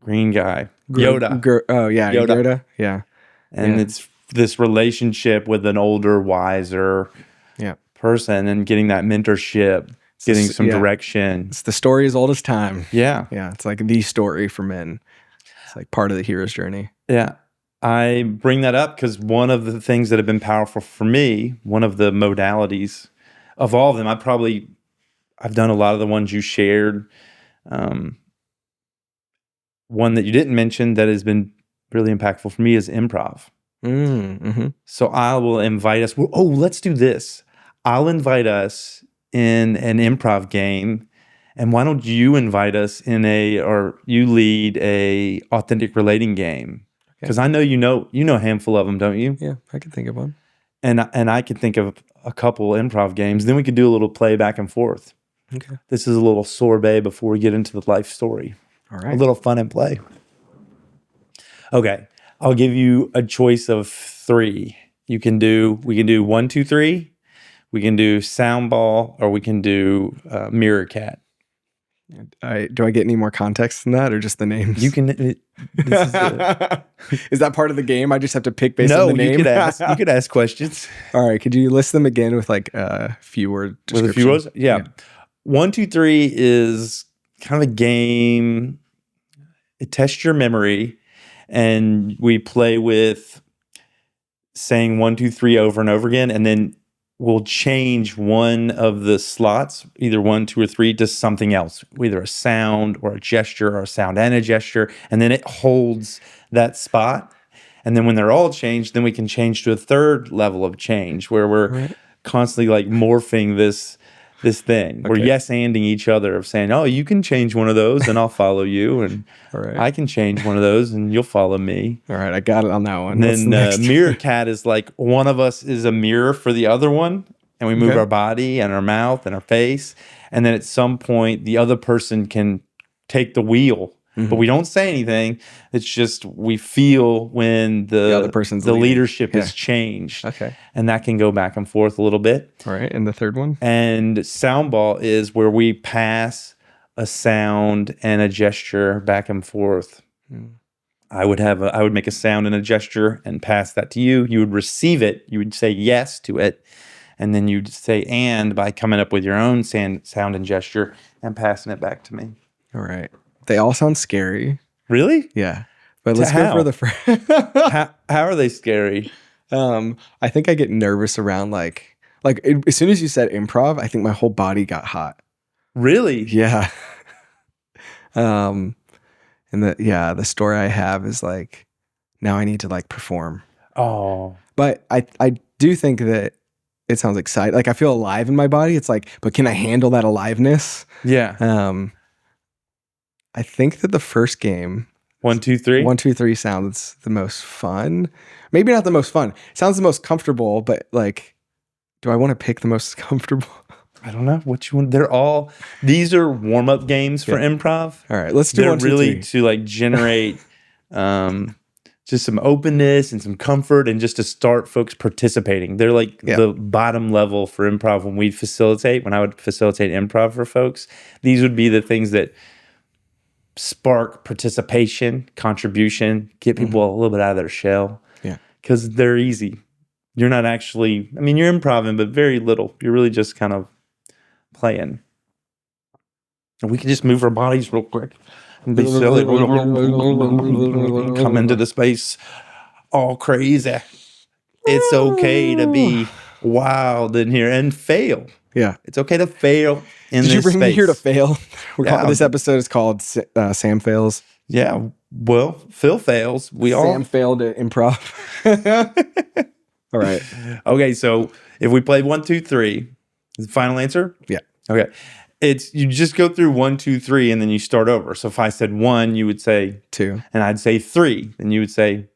green guy, Yoda. Yoda. Yeah. And it's this relationship with an older, wiser person, and getting that mentorship, getting some direction. It's the story as old as time. Yeah. It's like the story for men. It's like part of the hero's journey. Yeah. I bring that up because one of the things that have been powerful for me, one of the modalities of all of them, I've done a lot of the ones you shared. One that you didn't mention that has been really impactful for me is improv. So I will invite us. Let's do this. I'll invite us in an improv game. And why don't you invite us or you lead a authentic relating game? Because I know you know a handful of them, don't you? Yeah, I can think of one. And I could think of a couple improv games. Then we could do a little play back and forth. Okay. This is a little sorbet before we get into the life story. All right. A little fun and play. Okay. I'll give you a choice of three. We can do 1, 2, 3. We can do sound ball, or we can do mirror cat. Do I get any more context than that, or just the names? You can. Is that part of the game? I just have to pick based on the name? You could ask questions. All right. Could you list them again with like a few word description? With a few words? Yeah. 1, 2, 3 is kind of a game. It tests your memory, and we play with saying 1, 2, 3 over and over again, and then we'll change one of the slots, either 1, 2, or 3, to something else, either a sound or a gesture, or a sound and a gesture, and then it holds that spot. And then when they're all changed, then we can change to a third level of change, where we're constantly like morphing this thing. We're yes-anding each other, of saying, oh, you can change one of those and I'll follow you, and I can change one of those and you'll follow me. All right, I got it on that one. And then mirror cat is like one of us is a mirror for the other one, and we move our body and our mouth and our face, and then at some point the other person can take the wheel. But we don't say anything. It's just we feel when the other person's leadership has changed. Okay. And that can go back and forth a little bit. All right. And the third one? And sound ball is where we pass a sound and a gesture back and forth. I would make a sound and a gesture and pass that to you. You would receive it. You would say yes to it. And then you'd say and by coming up with your own sound and gesture and passing it back to me. All right. They all sound scary. Really? Yeah. But let's go for the first. How are they scary? I think I get nervous around like as soon as you said improv, I think my whole body got hot. Really? Yeah. And the story I have is like, now I need to like perform. Oh. But I do think that it sounds exciting. Like I feel alive in my body. It's like, but can I handle that aliveness? Yeah. I think that the first game, 1, 2, 3. 1, 2, 3 sounds the most fun. Maybe not the most fun. It sounds the most comfortable, but like Do I want to pick the most comfortable? I don't know what you want. These are warm-up games for improv. All right, let's do They're 1, 2, really 3. to like generate just some openness and some comfort and just to start folks participating. They're like the bottom level for improv when I would facilitate improv for folks. These would be the things that spark participation, contribution, get people a little bit out of their shell. Yeah. Because they're easy. You're not actually, you're improvising, but very little. You're really just kind of playing. And we can just move our bodies real quick and be silly. Come into the space all crazy. It's okay to be wild in here and fail. Yeah. It's okay to fail in this space. Did you bring me here to fail? This episode is called Sam Fails. Yeah. Well, Phil fails. Sam failed at improv. All right. Okay, so if we play 1, 2, 3, is the final answer? Yeah. Okay. You just go through 1, 2, 3, and then you start over. So if I said 1, you would say 2, and I'd say 3. Then you would say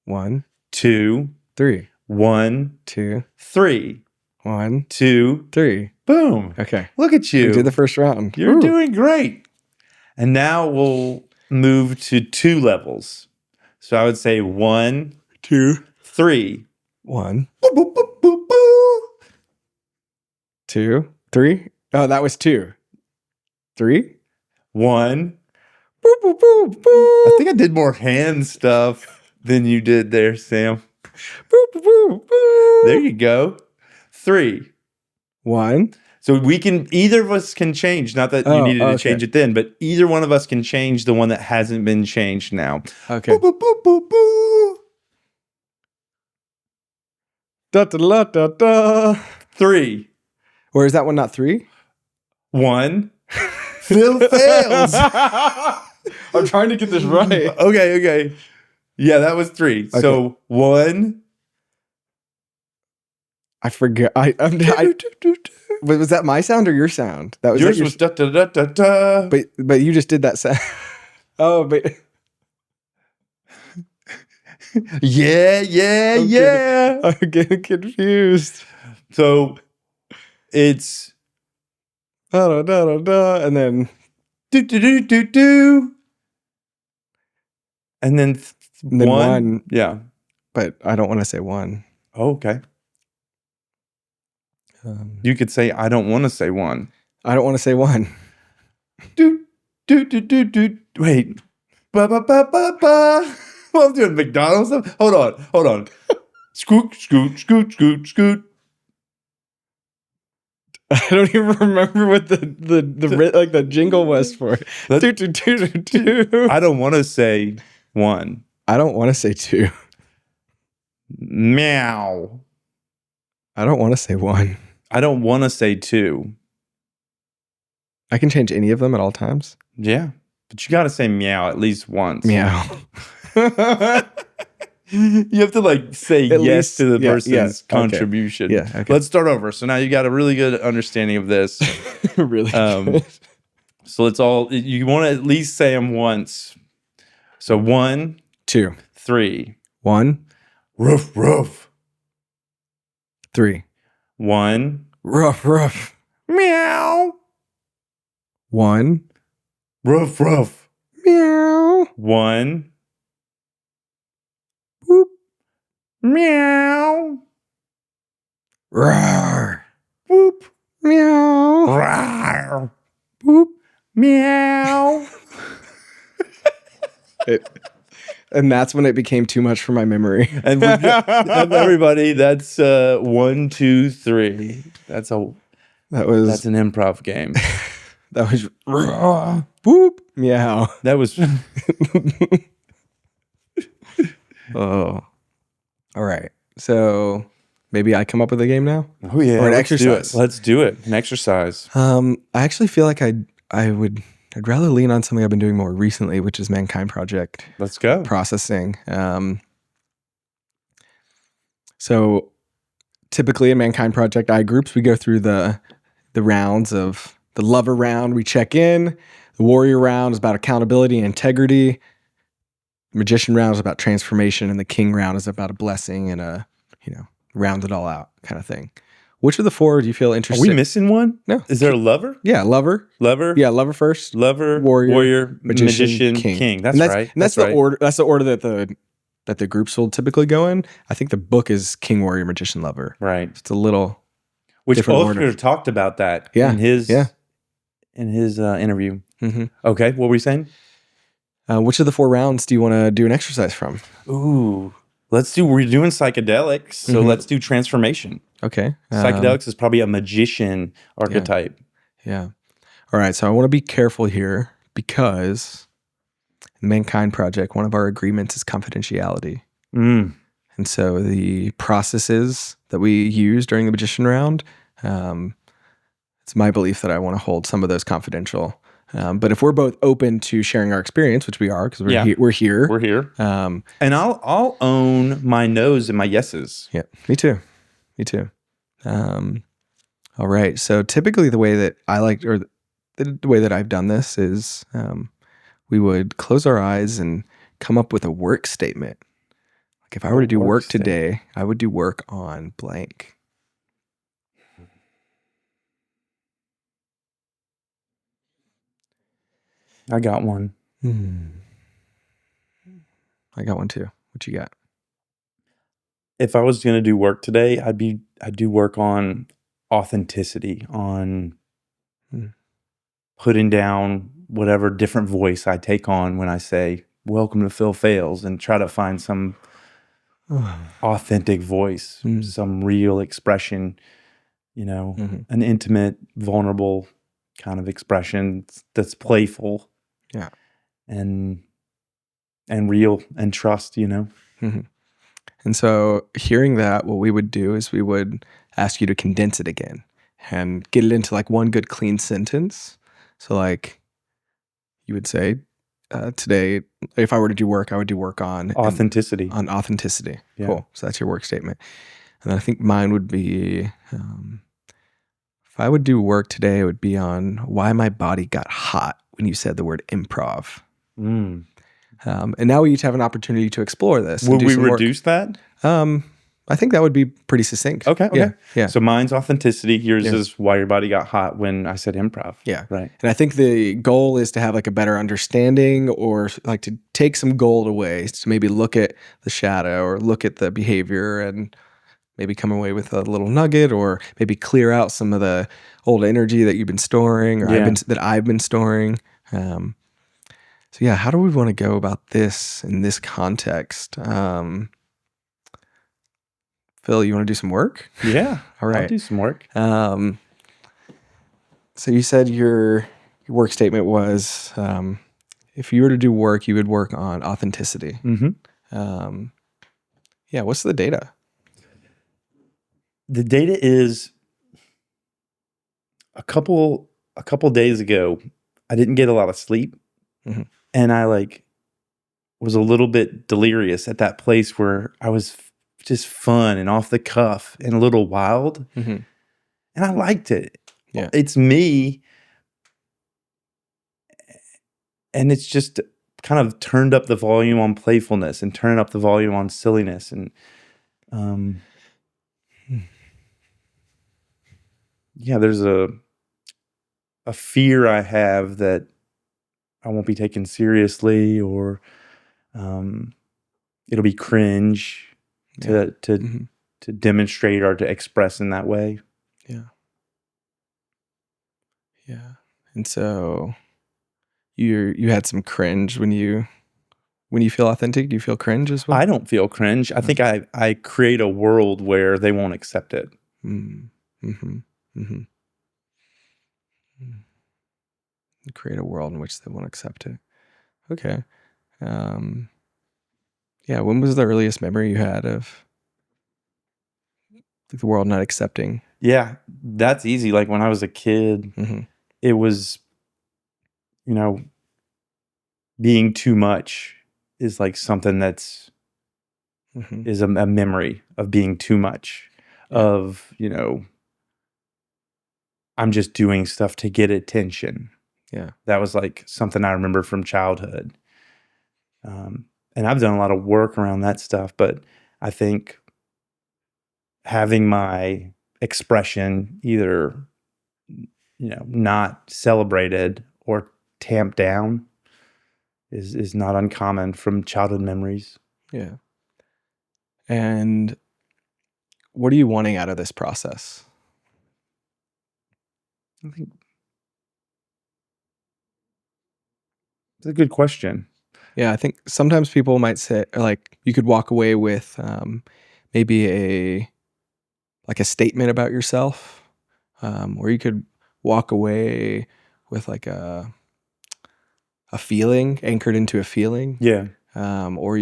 1, 2, 3, 1, 2, 3, 1, 2, 3. Boom. Okay. Look at you. We did the first round. You're doing great. And now we'll move to 2 levels. So I would say 1, 2, 3. 1, Boop, boop, boop, boop, boop. 2, 3. Oh, that was 2. 3. 1. Boop, boop, boop, boop. I think I did more hand stuff than you did there, Sam. Boop, boop, boop, boop. There you go. 3. 1. So either of us can change. Not that you needed to change it then, but either one of us can change the one that hasn't been changed now. Okay. Boop, boop, boop, boop, boop. Da, da, da, da, da. 3. Or is that one not 3? 1. Phil fails. I'm trying to get this right. Okay. Yeah, that was 3. Okay. So 1. I forget. Was that my sound or your sound? That was yours was da da da da da. But you just did that sound. Oh, but yeah. I'm getting confused. So it's da da da da, and then do do do do do, and then one. Yeah, but I don't want to say 1. Oh, okay. You could say I don't want to say 1. I don't want to say 1. Do do do do do. Wait. Ba ba ba ba ba. Well, I'm doing McDonald's stuff. Hold on. Scoot, scoot, scoot, scoot, scoot. I don't even remember what the jingle was for. Do, do, do, do, do. I don't want to say 1. I don't want to say 2. Meow. I don't want to say 1. I don't want to say 2. I can change any of them at all times. Yeah, but you got to say meow at least once. Meow. You have to like say at yes least, to the person's contribution. Okay. Yeah. Okay. Let's start over. So now you got a really good understanding of this. Really good. So you want to at least say them once. So 1, 2, 3. 1. Ruff, ruff. 3. 1. Ruff, ruff. Meow. 1. Ruff, ruff. Meow. 1. Boop. Meow. Rawr. Boop. Meow. Rawr. Boop. Meow. And that's when it became too much for my memory. And everybody, that's 1, 2, 3. That's an improv game. That was raw. Boop. Meow. That was Oh. All right. So maybe I come up with a game now? Oh yeah. Or an exercise. Let's do it. An exercise. I actually feel like I'd rather lean on something I've been doing more recently, which is Mankind Project. Let's go. Processing. So typically in Mankind Project I groups, we go through the rounds of the lover round. We check in. The warrior round is about accountability and integrity. The magician round is about transformation, and the king round is about a blessing and round it all out kind of thing. which of the four do you feel Are interested? we missing one? No. Is there a lover? Yeah, lover. Lover? Yeah, lover first. Lover, Warrior, warrior, magician, magician, king. That's and that's right. And that's, right. the order. That's the order that the groups will typically go in. I think the book is king, warrior, magician, lover. Right. It's a little Which different Oscar order. talked about that Yeah, in his yeah. interview. Mm-hmm. Okay, what were we saying? Which of the 4 rounds do you want to do an exercise from? Ooh, we're doing psychedelics, so let's do transformation. Okay. Psychedelics is probably a magician archetype. Yeah. All right. So I want to be careful here because in the Mankind Project, one of our agreements is confidentiality. Mm. And so the processes that we use during the magician round, it's my belief that I want to hold some of those confidential. But if we're both open to sharing our experience, which we are, because we're here. We're here. And I'll own my no's and my yeses. Yeah, me too. All right. So typically the way that I like, or the way that I've done this is we would close our eyes and come up with a work statement. Like if I were to do work today, I would do work on blank. I got one. I got one too. What you got? If I was going to do work today, I'd do work on authenticity, on putting down whatever different voice I take on when I say, welcome to Phil Phails, and try to find some authentic voice, some real expression, an intimate, vulnerable kind of expression that's playful. Yeah. And real and trust, Mm-hmm. And so hearing that, what we would do is we would ask you to condense it again and get it into like one good clean sentence. So like you would say, today, if I were to do work, I would do work on authenticity. Yeah. Cool. So that's your work statement. And then I think mine would be, if I would do work today, it would be on why my body got hot when you said the word improv. And now we each have an opportunity to explore this. Will we reduce that? I think that would be pretty succinct. Okay. Yeah. So mine's authenticity. Yours is why your body got hot when I said improv. Yeah. Right. And I think the goal is to have like a better understanding, or like to take some gold away, to maybe look at the shadow or look at the behavior and maybe come away with a little nugget, or maybe clear out some of the old energy that you've been storing, or I've been storing. So yeah, how do we want to go about this in this context? Phil, you want to do some work? Yeah. All right. I'll do some work. So you said your work statement was, if you were to do work, you would work on authenticity. Mm-hmm. Yeah. What's the data? The data is a couple days ago, I didn't get a lot of sleep. Mm-hmm. And I was a little bit delirious at that place where I was just fun and off the cuff and a little wild. Mm-hmm. And I liked it. Yeah. It's me. And it's just kind of turned up the volume on playfulness and turned up the volume on silliness. And yeah, there's a fear I have that I won't be taken seriously, or it'll be cringe to demonstrate or to express in that way. Yeah. Yeah. And so you had some cringe when you feel authentic. Do you feel cringe as well? I don't feel cringe. I think I create a world where they won't accept it. Mm-hmm. Mm-hmm. Create a world in which they won't accept it. Okay. Yeah. When was the earliest memory you had of the world not accepting? Yeah, that's easy. Like when I was a kid, it was, being too much is like something that's is a memory of being too much, of, I'm just doing stuff to get attention. Yeah. That was like something I remember from childhood. And I've done a lot of work around that stuff, but I think having my expression either, not celebrated or tamped down is not uncommon from childhood memories. Yeah. And what are you wanting out of this process? I think it's a good question. Yeah, I think sometimes people might say, like, you could walk away with maybe a statement about yourself, or you could walk away with like a feeling, anchored into a feeling. Yeah. Or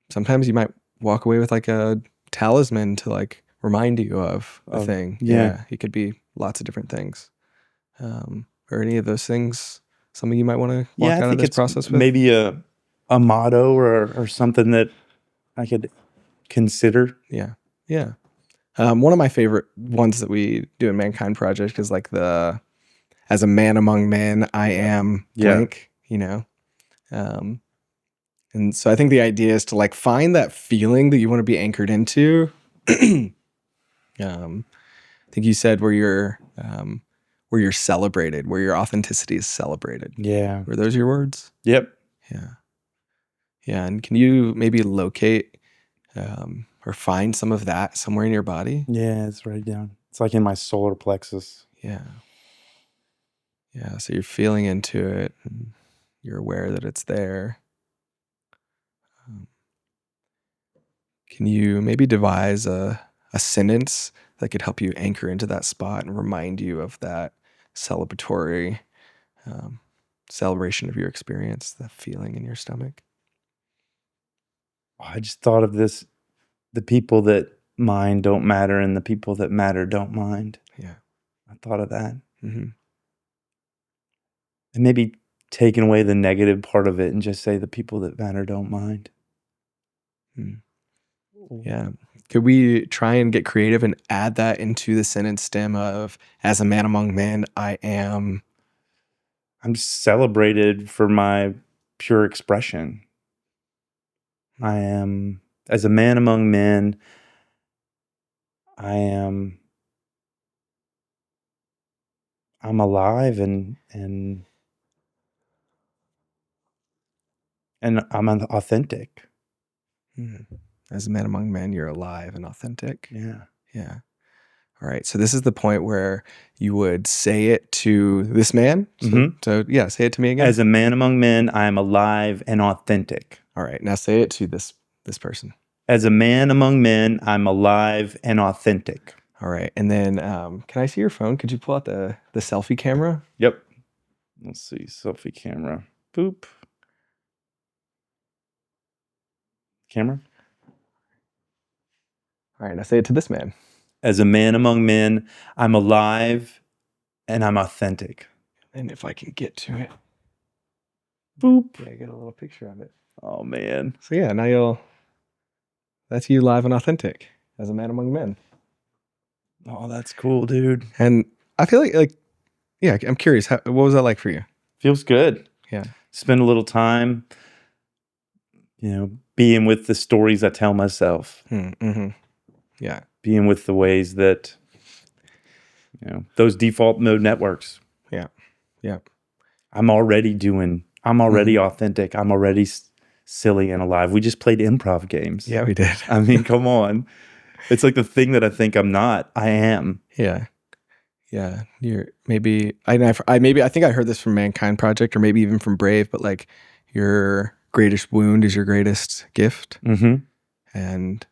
sometimes you might walk away with like a talisman to like remind you of a thing. Yeah. It could be lots of different things. Or any of those things, something you might want to walk out of this process with? Maybe a motto or something that I could consider. Yeah. Yeah. One of my favorite ones that we do in Mankind Project is like as a man among men, I am blank, and so I think the idea is to like find that feeling that you want to be anchored into. I think you said where you're celebrated, where your authenticity is celebrated. Yeah. Were those your words? Yep. Yeah. Yeah. And can you maybe locate or find some of that somewhere in your body? Yeah, it's right down. It's like in my solar plexus. Yeah. Yeah. So you're feeling into it and you're aware that it's there. Can you maybe devise a sentence that could help you anchor into that spot and remind you of that celebratory celebration of your experience, the feeling in your stomach? I just thought of this: the people that mind don't matter, and the people that matter don't mind. Yeah. I thought of that. Mm-hmm. And maybe taking away the negative part of it and just say the people that matter don't mind. Yeah. Could we try and get creative and add that into the sentence stem of, as a man among men, I'm celebrated for my pure expression. I am, as a man among men, I'm alive and I'm authentic. As a man among men, you're alive and authentic. Yeah. Yeah. All right. So this is the point where you would say it to this man. So yeah, say it to me again. As a man among men, I am alive and authentic. All right. Now say it to this person. As a man among men, I'm alive and authentic. All right. And then can I see your phone? Could you pull out the selfie camera? Yep. Let's see. Selfie camera. Boop. Camera. All right. Now say it to this man. As a man among men, I'm alive and I'm authentic. And if I can get to it. Boop. Yeah, get a little picture of it. Oh, man. So yeah, now that's you live and authentic as a man among men. Oh, that's cool, dude. And I feel like yeah, I'm curious, what was that like for you? Feels good. Yeah. Spend a little time, being with the stories I tell myself. Mm-hmm. Yeah. Being with the ways that, those default mode networks. Yeah. Yeah. I'm already authentic. I'm already silly and alive. We just played improv games. Yeah, we did. I mean, come on. It's like the thing that I think I'm not, I am. Yeah. Yeah. I think I heard this from Mankind Project or maybe even from Brave, but like your greatest wound is your greatest gift. Mm-hmm. And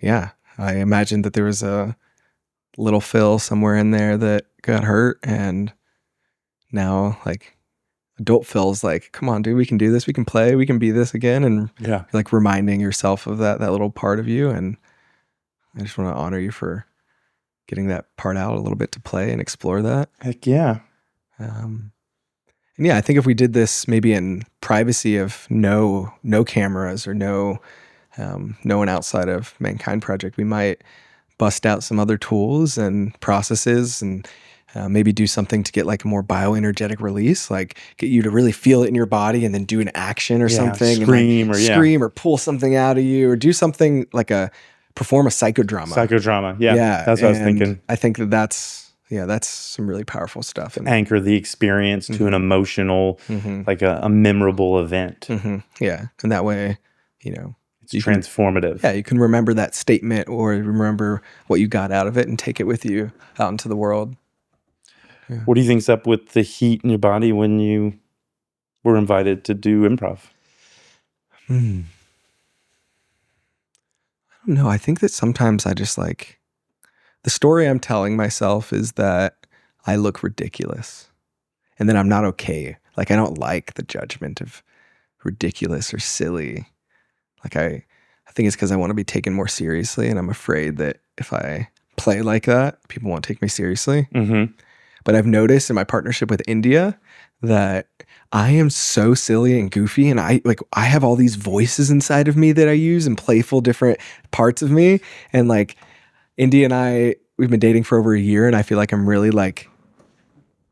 yeah, I imagine that there was a little Phil somewhere in there that got hurt, and now like adult Phil's like, come on, dude, we can do this. We can play. We can be this again. And yeah, like reminding yourself of that little part of you. And I just want to honor you for getting that part out a little bit to play and explore that. Heck yeah. And yeah, I think if we did this maybe in privacy of no cameras or no one outside of Mankind Project, we might bust out some other tools and processes and maybe do something to get like a more bioenergetic release, like get you to really feel it in your body and then do an action or something. Scream or pull something out of you or do something like a perform a psychodrama. Psychodrama. Yeah. Yeah, That's what I was and thinking. I think that's some really powerful stuff. And, Anchor the experience to an emotional, like a memorable event. yeah, and that way, you know, It's transformative. you can remember that statement or remember what you got out of it and take it with you out into the world. Yeah. What do you think's up with the heat in your body when you were invited to do improv? I don't know. I think that sometimes I just like, the story I'm telling myself is that I look ridiculous and then I'm not okay. Like I don't like the judgment of ridiculous or silly. Like I think it's because I want to be taken more seriously, and I'm afraid that if I play like that, people won't take me seriously. But I've noticed in my partnership with India that I am so silly and goofy, and I have all these voices inside of me that I use and playful different parts of me. And like India and we've been dating for over a year, and I feel like I'm really like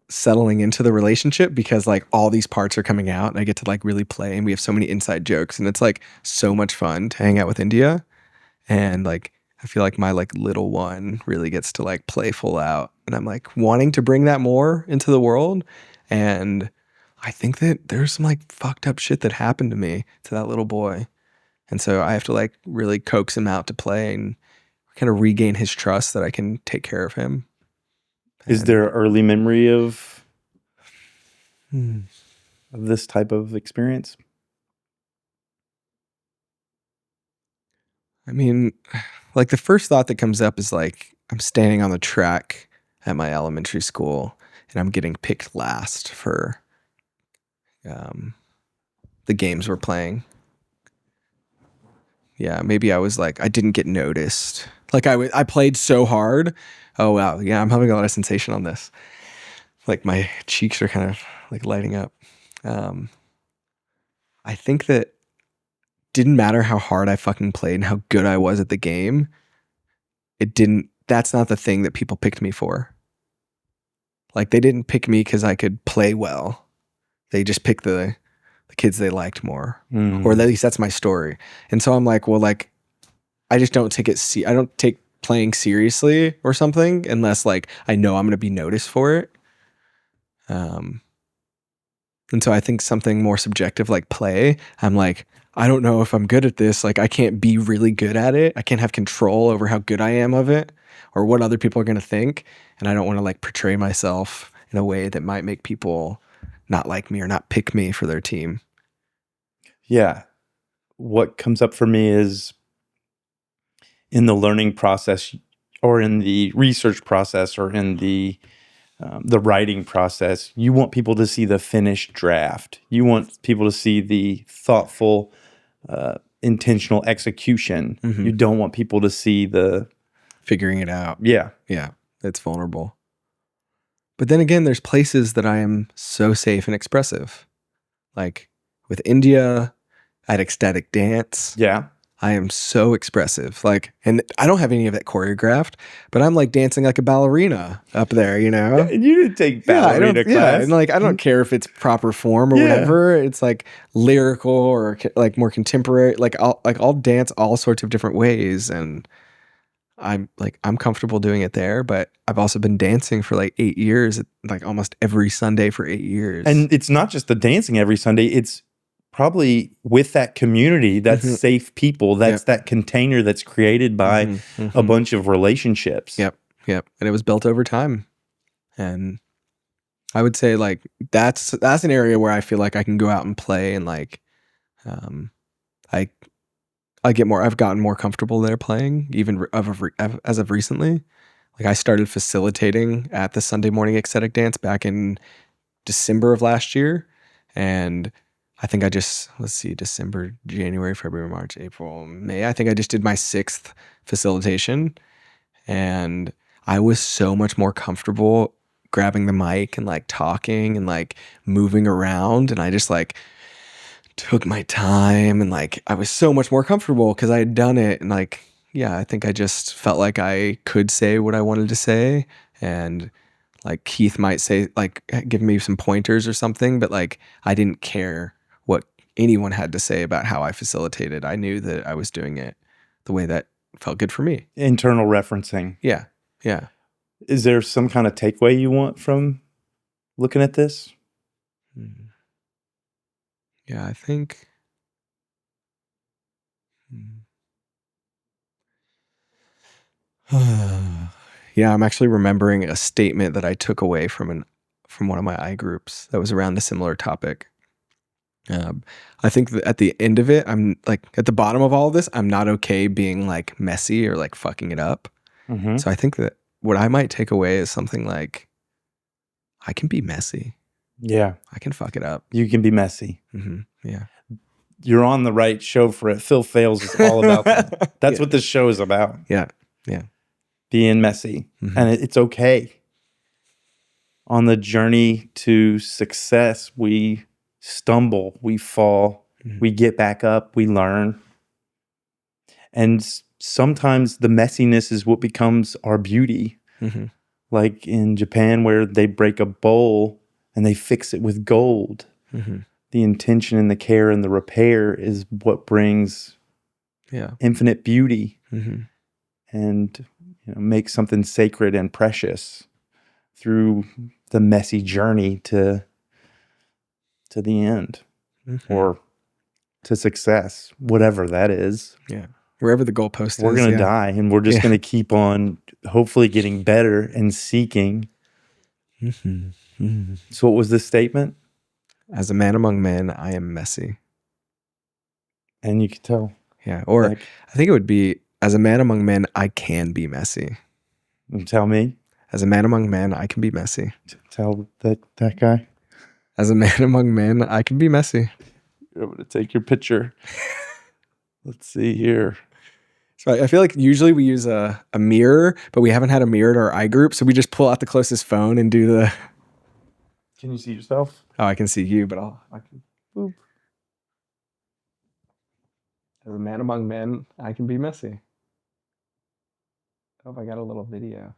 settling into the relationship because like all these parts are coming out and I get to like really play, and we have so many inside jokes, and it's like so much fun to hang out with India. And like I feel like my like little one really gets to like play full out, and I'm like wanting to bring that more into the world. And I think that there's some like fucked up shit that happened to me, to that little boy, and so I have to like really coax him out to play and kind of regain his trust that I can take care of him. Is there an early memory of this type of experience? I mean, like the first thought that comes up is like I'm standing on the track at my elementary school and I'm getting picked last for the games we're playing. Yeah, maybe I was like, I didn't get noticed. Like I played so hard. Oh, wow. Yeah, I'm having a lot of sensation on this. Like my cheeks are kind of like lighting up. I think that didn't matter how hard I fucking played and how good I was at the game. That's not the thing that people picked me for. Like they didn't pick me because I could play well. They just picked the kids they liked more. Or at least that's my story. And so I'm like, well, like I just don't take it. I don't take playing seriously or something unless like I know I'm going to be noticed for it. And so I think something more subjective like play, I'm like, I don't know if I'm good at this. Like I can't be really good at it. I can't have control over how good I am of it or what other people are going to think. And I don't want to like portray myself in a way that might make people not like me or not pick me for their team. Yeah. What comes up for me is in the learning process or in the research process or in the writing process, you want people to see the finished draft. You want people to see the thoughtful, intentional execution. You don't want people to see the figuring it out. Yeah. Yeah. It's vulnerable. But then again, there's places that I am so safe and expressive. Like with India, I had ecstatic dance. Yeah. I am so expressive. Like, and I don't have any of that choreographed, but I'm like dancing like a ballerina up there, you know? And you didn't take ballerina class. Yeah, and like, I don't care if it's proper form or whatever. It's like lyrical or like more contemporary. Like I'll dance all sorts of different ways. And I'm comfortable doing it there, but I've also been dancing for like 8 years, like almost every Sunday for 8 years. And it's not just the dancing every Sunday. It's probably with that community, that's safe people. That's that container that's created by a bunch of relationships. Yep. And it was built over time. And I would say like that's an area where I feel like I can go out and play and like I've gotten more comfortable there playing even as of recently. Like I started facilitating at the Sunday morning ecstatic dance back in December of last year. And I think I just, December, January, February, March, April, May. I think I just did my 6th facilitation. And I was so much more comfortable grabbing the mic and like talking and like moving around. And I just like took my time and like I was so much more comfortable because I had done it. And like, yeah, I think I just felt like I could say what I wanted to say. And like Keith might say, like, give me some pointers or something, but like I didn't care what anyone had to say about how I facilitated. I knew that I was doing it the way that felt good for me. Internal referencing. Yeah. Yeah. Is there some kind of takeaway you want from looking at this? Yeah, I think. Yeah, I'm actually remembering a statement that I took away from one of my I groups that was around a similar topic. I think that at the end of it, I'm like at the bottom of all of this, I'm not okay being like messy or like fucking it up. Mm-hmm. So I think that what I might take away is something like, I can be messy. Yeah. I can fuck it up. You can be messy. Mm-hmm. Yeah. You're on the right show for it. Phil Phails is all about that. That's Yeah. what this show is about. Yeah. Yeah. Being messy. Mm-hmm. And it's okay. On the journey to success, we stumble, we fall, we get back up, we learn. And sometimes the messiness is what becomes our beauty. Mm-hmm. Like in Japan, where they break a bowl and they fix it with gold. Mm-hmm. The intention and the care and the repair is what brings infinite beauty and makes something sacred and precious through the messy journey to the end or to success, whatever that is. Yeah. Wherever the goalpost is. We're going to die, and we're just going to keep on hopefully getting better and seeking. So what was the statement? As a man among men, I am messy. And you could tell. Yeah. Or I think it would be, as a man among men, I can be messy. Tell me. As a man among men, I can be messy. Tell that guy. As a man among men, I can be messy. I'm going to take your picture. Let's see here. So I feel like usually we use a mirror, but we haven't had a mirror to our eye group. So we just pull out the closest phone and do the... Can you see yourself? Oh, I can see you, but I can... Boop. As a man among men, I can be messy. Oh, I got a little video.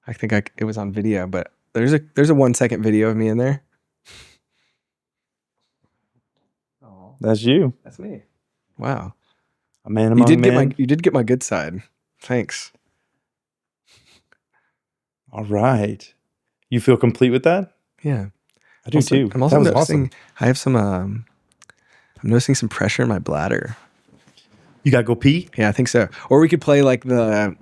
I think it was on video, but there's a 1 second video of me in there. Oh, that's you. That's me. Wow. A man among men. You did get my good side. Thanks. All right. You feel complete with that? Yeah. I do too. I'm also noticing awesome. I have some I'm noticing some pressure in my bladder. You gotta go pee? Yeah, I think so. Or we could play like the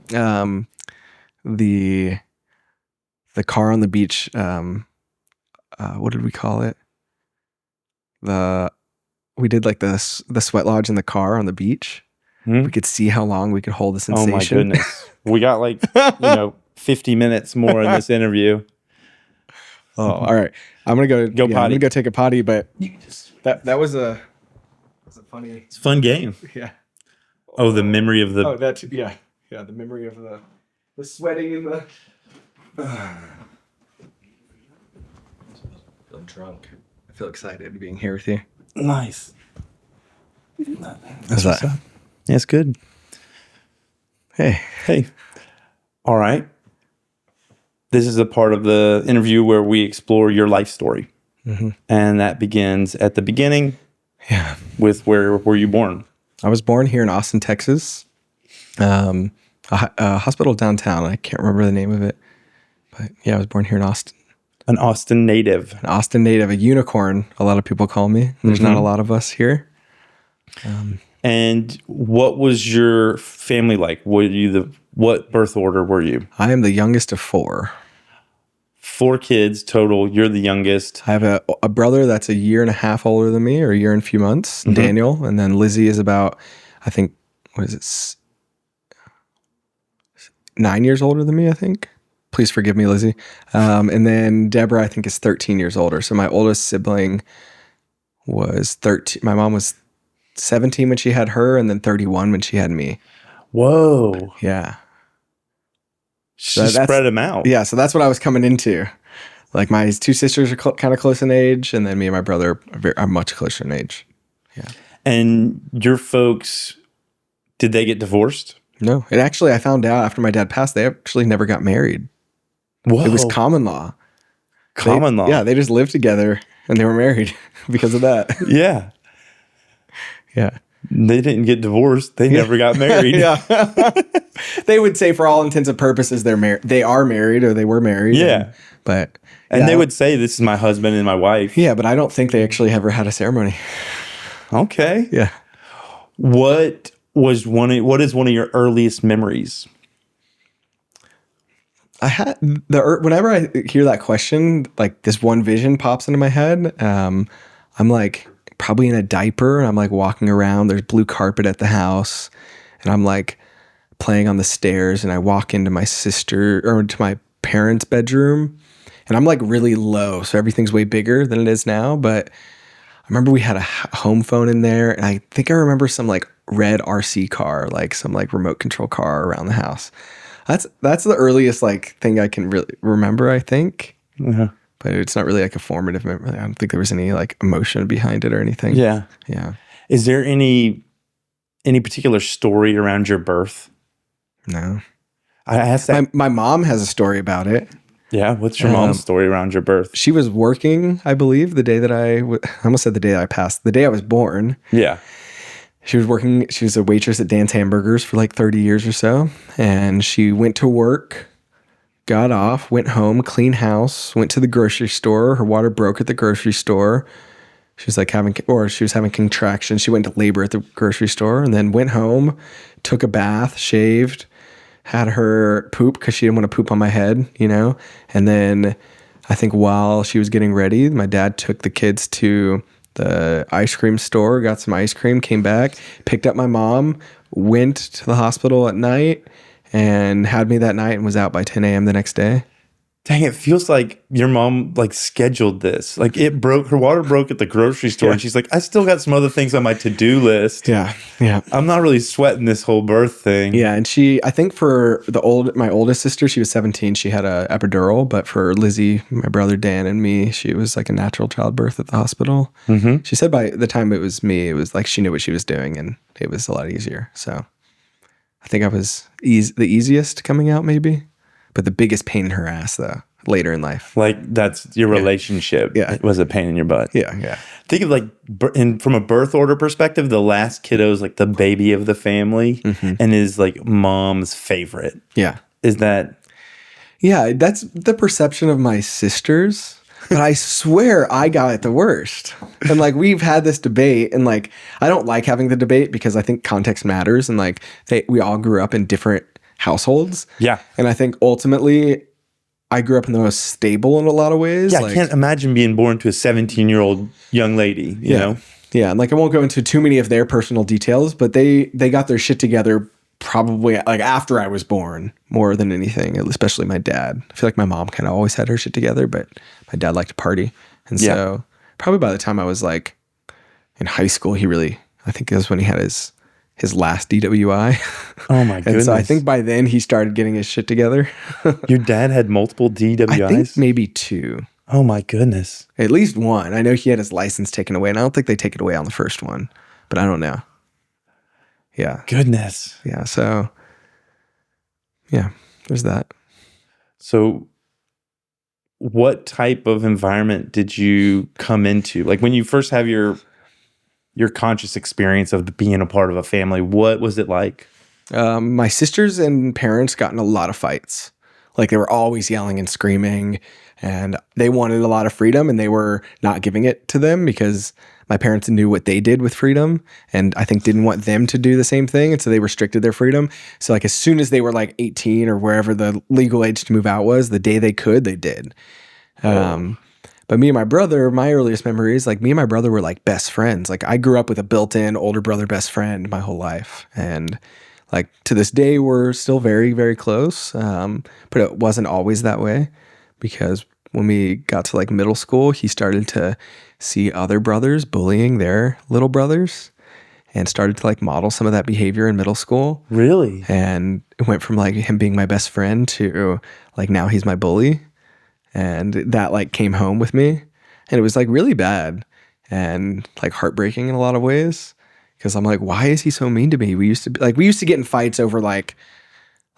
car on the beach. What did we call it? We did like the sweat lodge in the car on the beach. We could see how long we could hold the sensation. Oh my goodness. We got like 50 minutes more in this interview. Oh, all right. I'm gonna go potty. I'm gonna go take a potty, but that was a funny. It's a fun game. Yeah. Oh, the memory of the. Oh, that too. Yeah. Yeah. The memory of the sweating and the. I feel drunk. I feel excited being here with you. Nice. How's that? Yeah, it's good. Hey. All right. This is a part of the interview where we explore your life story. And that begins at the beginning. Yeah. With where were you born? I was born here in Austin, Texas. A hospital downtown. I can't remember the name of it. But yeah, I was born here in Austin. An Austin native. An Austin native, a unicorn, a lot of people call me. There's not a lot of us here. And what was your family like? What birth order were you? I am the youngest of 4. 4 kids total. You're the youngest. I have a brother that's a year and a half older than me, or a year and a few months, Daniel. And then Lizzie is about, I think, 9 years older than me, I think. Please forgive me, Lizzie. And then Deborah, I think, is 13 years older. So my oldest sibling was 13. My mom was 17 when she had her, and then 31 when she had me. Whoa. Yeah. She spread them out. Yeah, so that's what I was coming into. Like my 2 sisters are kind of close in age, and then me and my brother are much closer in age. Yeah. And your folks, did they get divorced? No. And actually, I found out after my dad passed, they actually never got married. Whoa. It was common law. Common law. Yeah, they just lived together and they were married because of that. Yeah. Yeah. They didn't get divorced. They never got married. Yeah. They would say for all intents and purposes they are married or they were married. Yeah. And they would say, this is my husband and my wife. Yeah, but I don't think they actually ever had a ceremony. Okay. Yeah. What is one of your earliest memories? I had whenever I hear that question, like this one vision pops into my head. I'm like probably in a diaper and I'm like walking around. There's blue carpet at the house and I'm like playing on the stairs and I walk into my sister or to my parents' bedroom and I'm like really low. So everything's way bigger than it is now. But I remember we had a home phone in there and I think I remember some like red RC car, like some like remote control car around the house. That's the earliest like thing I can really remember, I think. Yeah. But it's not really like a formative memory. I don't think there was any like emotion behind it or anything. Yeah. Yeah. Is there any particular story around your birth? No. I asked that. My mom has a story about it. Yeah. What's your mom's story around your birth? She was working, I believe, the day that I almost said the day that I passed, the day I was born. Yeah. She was working, she was a waitress at Dan's Hamburgers for like 30 years or so. And she went to work, got off, went home, clean house, went to the grocery store. Her water broke at the grocery store. She was like she was having contractions. She went to labor at the grocery store and then went home, took a bath, shaved, had her poop because she didn't want to poop on my head, you know? And then I think while she was getting ready, my dad took the kids to the ice cream store, got some ice cream, came back, picked up my mom, went to the hospital at night and had me that night and was out by 10 a.m. the next day. Dang, it feels like your mom like scheduled this. Like her water broke at the grocery store and she's like, I still got some other things on my to-do list. Yeah. Yeah. I'm not really sweating this whole birth thing. Yeah. And I think for my oldest sister, she was 17. She had a epidural, but for Lizzie, my brother Dan and me, she was like a natural childbirth at the hospital. Mm-hmm. She said by the time it was me, it was like she knew what she was doing and it was a lot easier. So I think I was the easiest coming out maybe. But the biggest pain in her ass, though, later in life. Like, that's your relationship. Yeah. It was a pain in your butt. Yeah, yeah. Think of like, from a birth order perspective, the last kiddo is like the baby of the family and is like mom's favorite. Yeah. Is that? Yeah, that's the perception of my sisters. But I swear I got it the worst. And like, we've had this debate and like, I don't like having the debate because I think context matters. And like, we all grew up in different households. Yeah. And I think ultimately I grew up in the most stable in a lot of ways. Yeah, like, I can't imagine being born to a 17-year-old young lady, you know? Yeah, and like I won't go into too many of their personal details, but they got their shit together probably like after I was born more than anything, especially my dad. I feel like my mom kind of always had her shit together, but my dad liked to party. And so probably by the time I was like in high school, I think it was when he had his last DWI. Oh my goodness. And so I think by then he started getting his shit together. Your dad had multiple DWIs? I think maybe 2. Oh my goodness. At least 1. I know he had his license taken away and I don't think they take it away on the first one, but I don't know. Yeah. Goodness. Yeah. So yeah, there's that. So what type of environment did you come into? Like when you first have your conscious experience of being a part of a family, what was it like? My sisters and parents got in a lot of fights. Like they were always yelling and screaming and they wanted a lot of freedom and they were not giving it to them because my parents knew what they did with freedom and I think didn't want them to do the same thing. And so they restricted their freedom. So like as soon as they were like 18 or wherever the legal age to move out was, the day they could, they did. But me and my brother, my earliest memories, like me and my brother were like best friends. Like I grew up with a built-in older brother best friend my whole life. And like to this day, we're still very, very close. But it wasn't always that way because when we got to like middle school, he started to see other brothers bullying their little brothers and started to like model some of that behavior in middle school. Really? And it went from like him being my best friend to like now he's my bully. And that like came home with me and it was like really bad and like heartbreaking in a lot of ways. Cause I'm like, why is he so mean to me? We used to get in fights over like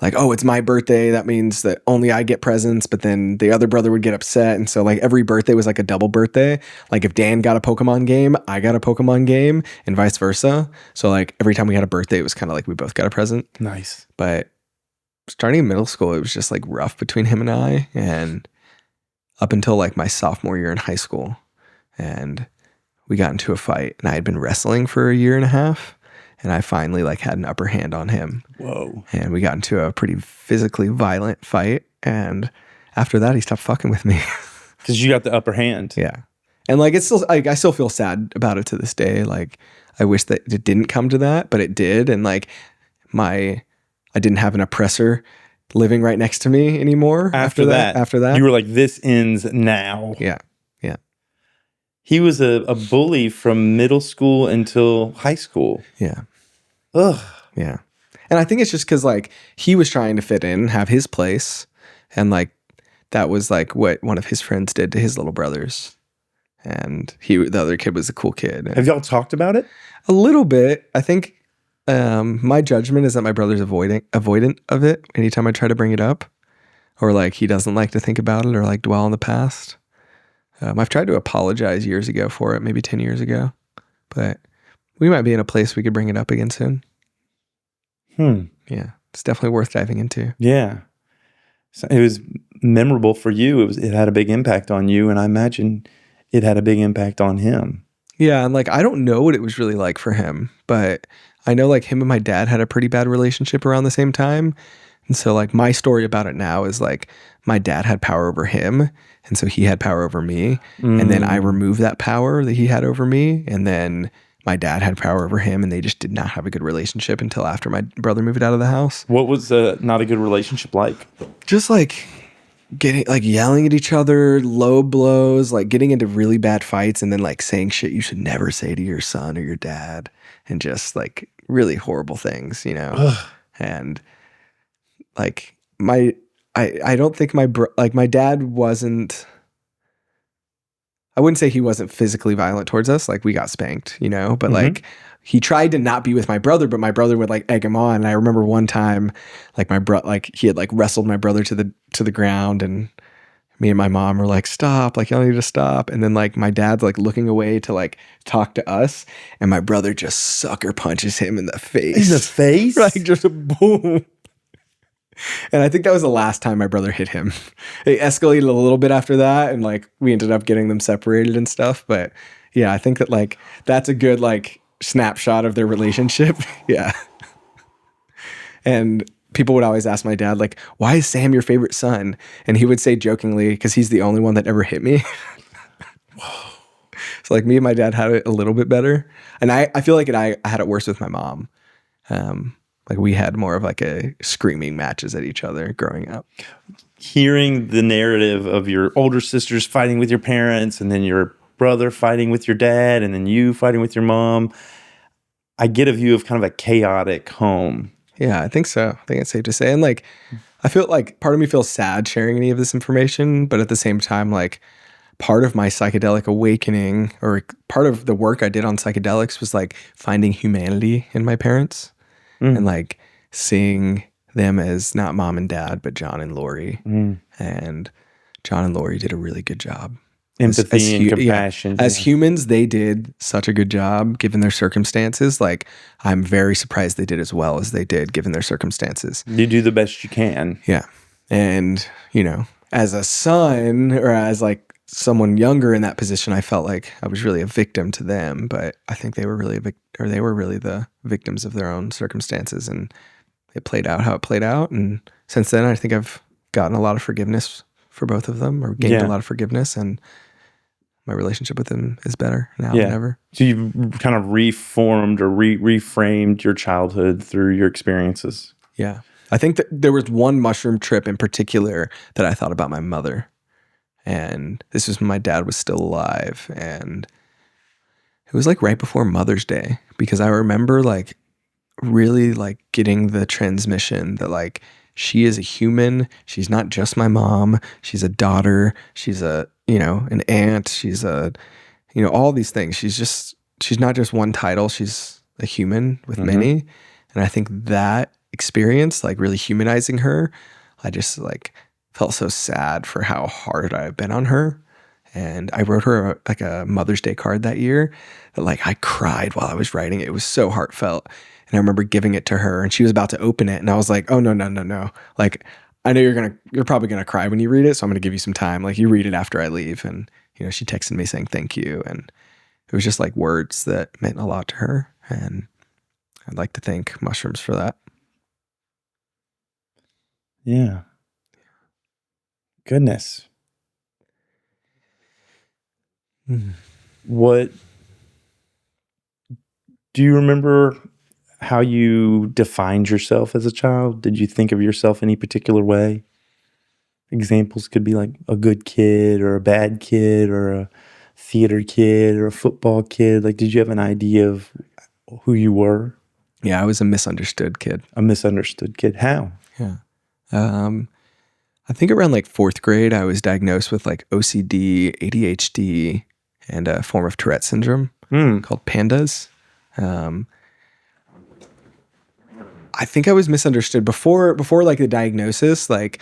like, oh, it's my birthday. That means that only I get presents, but then the other brother would get upset. And so like every birthday was like a double birthday. Like if Dan got a Pokemon game, I got a Pokemon game and vice versa. So like every time we had a birthday, it was kind of like we both got a present. Nice. But starting in middle school, it was just like rough between him and I, and up until like my sophomore year in high school. And we got into a fight, and I had been wrestling for a year and a half, and I finally like had an upper hand on him. Whoa. And we got into a pretty physically violent fight. And after that, he stopped fucking with me. Because you got the upper hand. Yeah. And like, it's still, like, I still feel sad about it to this day. Like, I wish that it didn't come to that, but it did. And like I didn't have an oppressor living right next to me anymore. After that, you were like, this ends now. Yeah. He was a bully from middle school until high school. Yeah. Ugh. Yeah. And I think it's just because like he was trying to fit in, have his place. And like that was like what one of his friends did to his little brothers. And the other kid was a cool kid. Have y'all talked about it? A little bit. I think my judgment is that my brother's avoidant of it anytime I try to bring it up. Or like he doesn't like to think about it or like dwell on the past. I've tried to apologize years ago for it, maybe 10 years ago, but we might be in a place we could bring it up again soon. Yeah, it's definitely worth diving into. Yeah. So it was memorable for you. It had a big impact on you, and I imagine it had a big impact on him. Yeah, and like I don't know what it was really like for him, but I know like him and my dad had a pretty bad relationship around the same time. And so like my story about it now is like my dad had power over him, and so he had power over me. And then I removed that power that he had over me, and then my dad had power over him, and they just did not have a good relationship until after my brother moved out of the house. What was not a good relationship like? Just like getting like yelling at each other, low blows, like getting into really bad fights, and then like saying shit you should never say to your son or your dad, and just like really horrible things, you know. Ugh. And like I don't think my dad wasn't, I wouldn't say he wasn't physically violent towards us. Like we got spanked, you know, but like he tried to not be with my brother, but my brother would like egg him on. And I remember one time like he had like wrestled my brother to the ground, and me and my mom were like, stop, like y'all need to stop. And then like my dad's like looking away to like talk to us, and my brother just sucker punches him in the face. In the face? Like just a boom. And I think that was the last time my brother hit him. It escalated a little bit after that, and like we ended up getting them separated and stuff. But yeah, I think that like that's a good like snapshot of their relationship. Yeah. And people would always ask my dad like, why is Sam your favorite son? And he would say jokingly, because he's the only one that ever hit me. So like me and my dad had it a little bit better. And I feel like I had it worse with my mom. Like we had more of like a screaming matches at each other growing up. Hearing the narrative of your older sisters fighting with your parents, and then your brother fighting with your dad, and then you fighting with your mom, I get a view of kind of a chaotic home. Yeah, I think so. I think it's safe to say. And like, I feel like part of me feels sad sharing any of this information, but at the same time, like part of my psychedelic awakening, or part of the work I did on psychedelics, was like finding humanity in my parents. And like seeing them as not mom and dad, but John and Lori. And John and Lori did a really good job. Empathy and compassion. Yeah. As humans, they did such a good job given their circumstances. Like I'm very surprised they did as well as they did given their circumstances. You do the best you can. Yeah. And, you know, as a son, or as like someone younger in that position, I felt like I was really a victim to them, but I think they were really the victims of their own circumstances, and it played out how it played out. And since then, I think I've gotten a lot of forgiveness for both of them, or gained a lot of forgiveness, and my relationship with them is better now than ever. So you've kind of reformed or reframed your childhood through your experiences. Yeah. I think that there was one mushroom trip in particular that I thought about my mother. And this was when my dad was still alive. And it was like right before Mother's Day, because I remember like really like getting the transmission that like she is a human. She's not just my mom. She's a daughter. She's a, you know, an aunt. She's a, you know, all these things. She's not just one title. She's a human with many. And I think that experience, like really humanizing her. I just like felt so sad for how hard I've been on her. And I wrote her like a Mother's Day card that year that like I cried while I was writing it. It was so heartfelt. And I remember giving it to her and she was about to open it. And I was like, oh, no. Like, I know you're probably going to cry when you read it. So I'm going to give you some time. Like you read it after I leave. And, she texted me saying thank you. And it was just like words that meant a lot to her. And I'd like to thank mushrooms for that. Yeah. Goodness. What do you remember how you defined yourself as a child? Did you think of yourself any particular way? Examples could be like a good kid or a bad kid or a theater kid or a football kid. Like, did you have an idea of who you were? Yeah, I was a misunderstood kid. A misunderstood kid. How? Yeah. I think around like 4th grade, I was diagnosed with like OCD, ADHD, and a form of Tourette syndrome called PANDAS. I think I was misunderstood before like the diagnosis. Like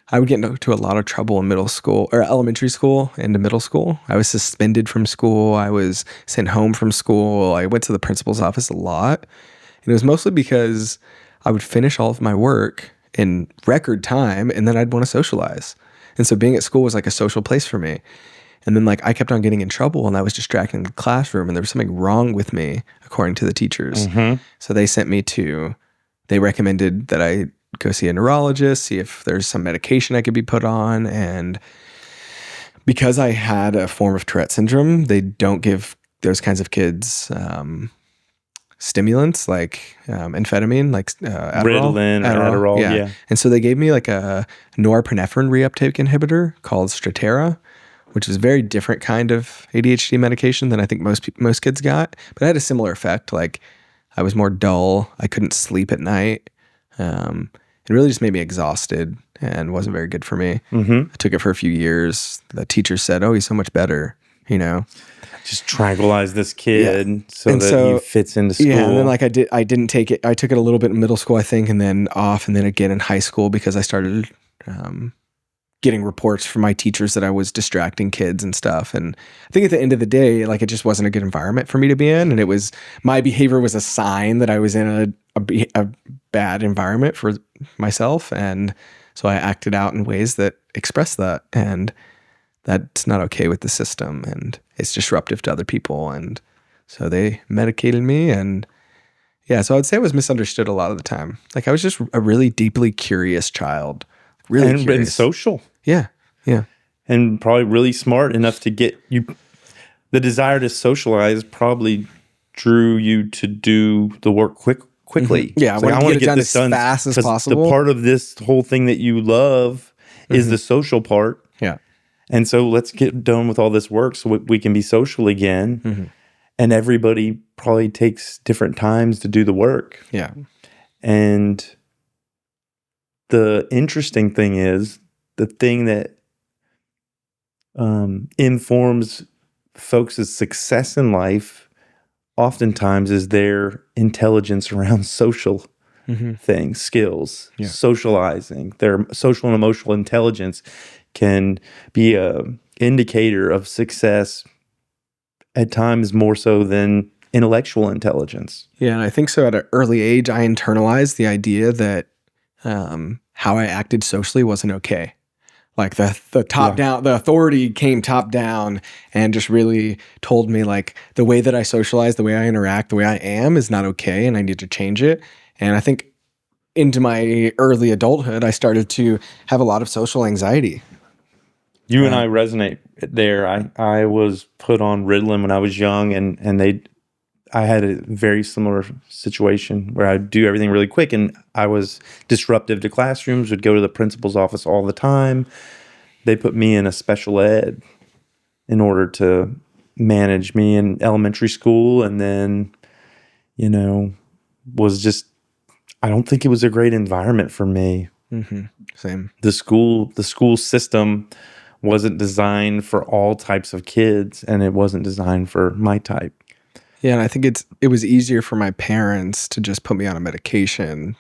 I would get into a lot of trouble in middle school or elementary school into middle school. I was suspended from school. I was sent home from school. I went to the principal's office a lot. And it was mostly because I would finish all of my work in record time and then I'd want to socialize. And so being at school was like a social place for me. And then like I kept on getting in trouble and I was distracting the classroom and there was something wrong with me according to the teachers. So they recommended that I go see a neurologist, see if there's some medication I could be put on. And because I had a form of Tourette syndrome, they don't give those kinds of kids stimulants like amphetamine, like Adderall. Ritalin or Adderall, yeah. And so they gave me like a norepinephrine reuptake inhibitor called Strattera, which is a very different kind of ADHD medication than I think most kids got. But it had a similar effect. Like I was more dull. I couldn't sleep at night. It really just made me exhausted and wasn't very good for me. I took it for a few years. The teacher said, oh, he's so much better, Just tranquilize this kid so he fits into school. Yeah, and then like I didn't take it. I took it a little bit in middle school, I think, and then off, and then again in high school because I started getting reports from my teachers that I was distracting kids and stuff. And I think at the end of the day, like it just wasn't a good environment for me to be in. And my behavior was a sign that I was in a bad environment for myself. And so I acted out in ways that expressed that. And that's not okay with the system. And it's disruptive to other people. And so they medicated me. And yeah, so I'd say I was misunderstood a lot of the time. Like I was just a really deeply curious child. Really curious. And social. Yeah. And probably really smart enough to get you. The desire to socialize probably drew you to do the work quickly. Yeah, I want to get this done as fast as possible. The part of this whole thing that you love is the social part. Yeah. And so let's get done with all this work so we can be social again. And everybody probably takes different times to do the work. Yeah. And the interesting thing is, the thing that informs folks' success in life oftentimes is their intelligence around social things, skills, socializing. Their social and emotional intelligence can be an indicator of success at times more so than intellectual intelligence. Yeah, and I think so at an early age, I internalized the idea that how I acted socially wasn't okay. Like the top down, the authority came top down and just really told me like the way that I socialize, the way I interact, the way I am is not okay and I need to change it. And I think into my early adulthood, I started to have a lot of social anxiety. You and I resonate there. I was put on Ritalin when I was young and I had a very similar situation where I'd do everything really quick and I was disruptive to classrooms, would go to the principal's office all the time. They put me in a special ed in order to manage me in elementary school and then, was just, I don't think it was a great environment for me. Same. The school system wasn't designed for all types of kids and it wasn't designed for my type. Yeah, and I think it was easier for my parents to just put me on a medication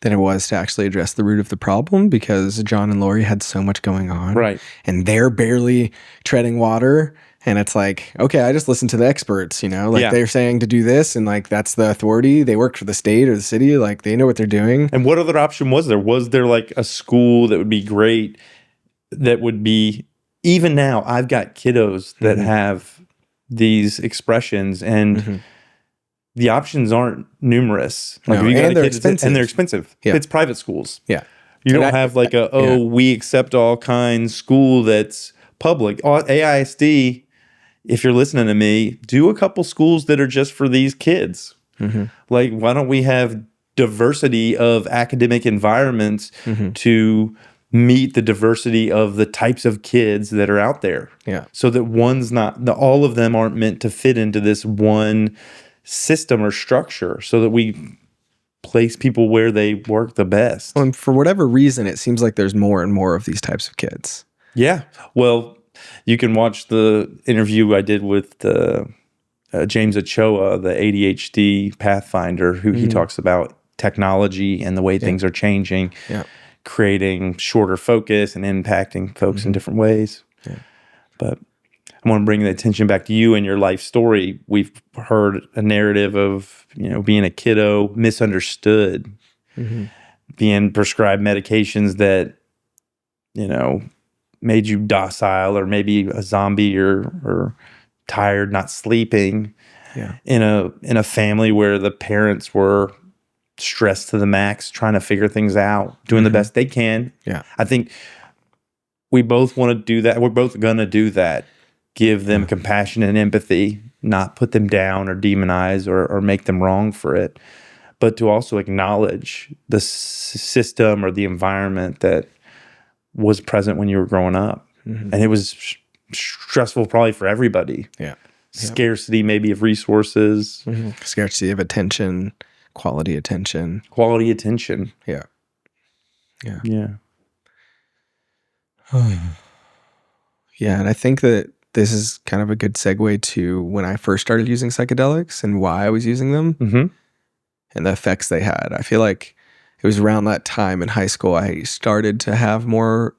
than it was to actually address the root of the problem, because John and Lori had so much going on. Right. And they're barely treading water. And it's like, okay, I just listen to the experts, like Yeah. they're saying to do this, and like that's the authority. They work for the state or the city, like they know what they're doing. And what other option was there? Was there like a school that would be great, that would be, even now, I've got kiddos that have these expressions, and the options aren't numerous. Like, No, if you got and a they're kid, expensive. and they're expensive. Yeah. It's private schools. Yeah. You And don't have like we accept all kinds school that's public. AISD, if you're listening to me, do a couple schools that are just for these kids. Like, why don't we have diversity of academic environments to meet the diversity of the types of kids that are out there? Yeah. So that all of them aren't meant to fit into this one system or structure, so that we place people where they work the best. And for whatever reason, it seems like there's more and more of these types of kids. Yeah. Well, you can watch the interview I did with James Ochoa, the ADHD Pathfinder, who he talks about technology and the way things are changing, creating shorter focus and impacting folks in different ways. Yeah. But I want to bring the attention back to you and your life story. We've heard a narrative of, being a kiddo, misunderstood, being prescribed medications that, made you docile, or maybe a zombie, or tired, not sleeping. Yeah. In a family where the parents were stressed to the max, trying to figure things out, doing the best they can. Yeah. I think we both want to do that. We're both going to do that. Give them compassion and empathy, not put them down or demonize or make them wrong for it, but to also acknowledge the system or the environment that was present when you were growing up. And it was stressful probably for everybody. Yeah. Scarcity maybe of resources. Scarcity of attention, quality attention. Yeah. Yeah. Yeah. Yeah. And I think that this is kind of a good segue to when I first started using psychedelics and why I was using them and the effects they had. I feel like it was around that time in high school I started to have more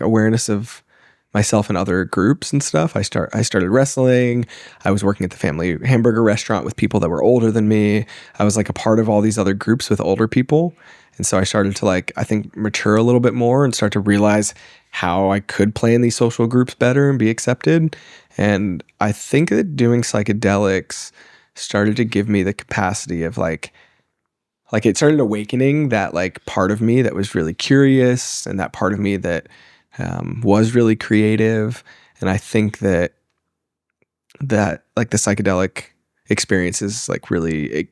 awareness of myself in other groups and stuff. I started wrestling. I was working at the family hamburger restaurant with people that were older than me. I was like a part of all these other groups with older people. And so I started to I think mature a little bit more and start to realize how I could play in these social groups better and be accepted. And I think that doing psychedelics started to give me the capacity of it started awakening that part of me that was really curious, and that part of me that was really creative. And I think that the psychedelic experiences really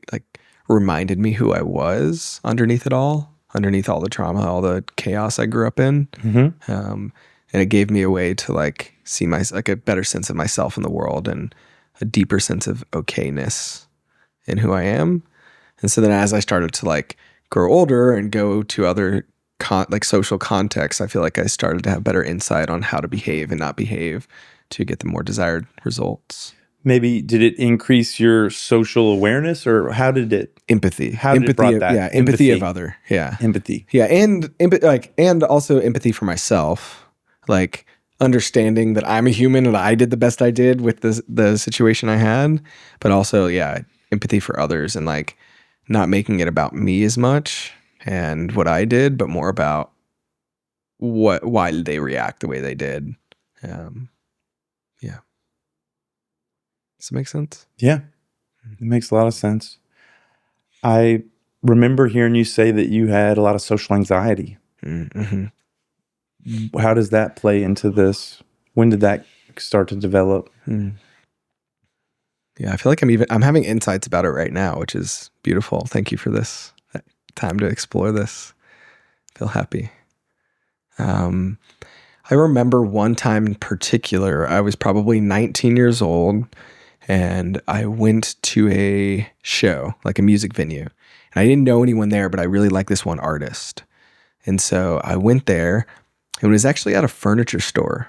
reminded me who I was underneath it all, underneath all the trauma, all the chaos I grew up in. And it gave me a way to see a better sense of myself in the world, and a deeper sense of okayness in who I am. And so then as I started to grow older and go to other social contexts, I feel like I started to have better insight on how to behave and not behave to get the more desired results. Maybe did it increase your social awareness, or how did it? Empathy. How did it brought that? Yeah, empathy of other. Yeah. Empathy. Yeah, and and also empathy for myself. Understanding that I'm a human and I did the best I did with the situation I had, but also empathy for others, and not making it about me as much and what I did, but more about why did they react the way they did. Yeah. Does it make sense? Yeah, it makes a lot of sense. I remember hearing you say that you had a lot of social anxiety. How does that play into this? When did that start to develop? Yeah, I feel like I'm having insights about it right now, which is beautiful. Thank you for this time to explore this. I feel happy. I remember one time in particular, I was probably 19 years old, and I went to a show, a music venue. And I didn't know anyone there, but I really liked this one artist. And so I went there. It was actually at a furniture store.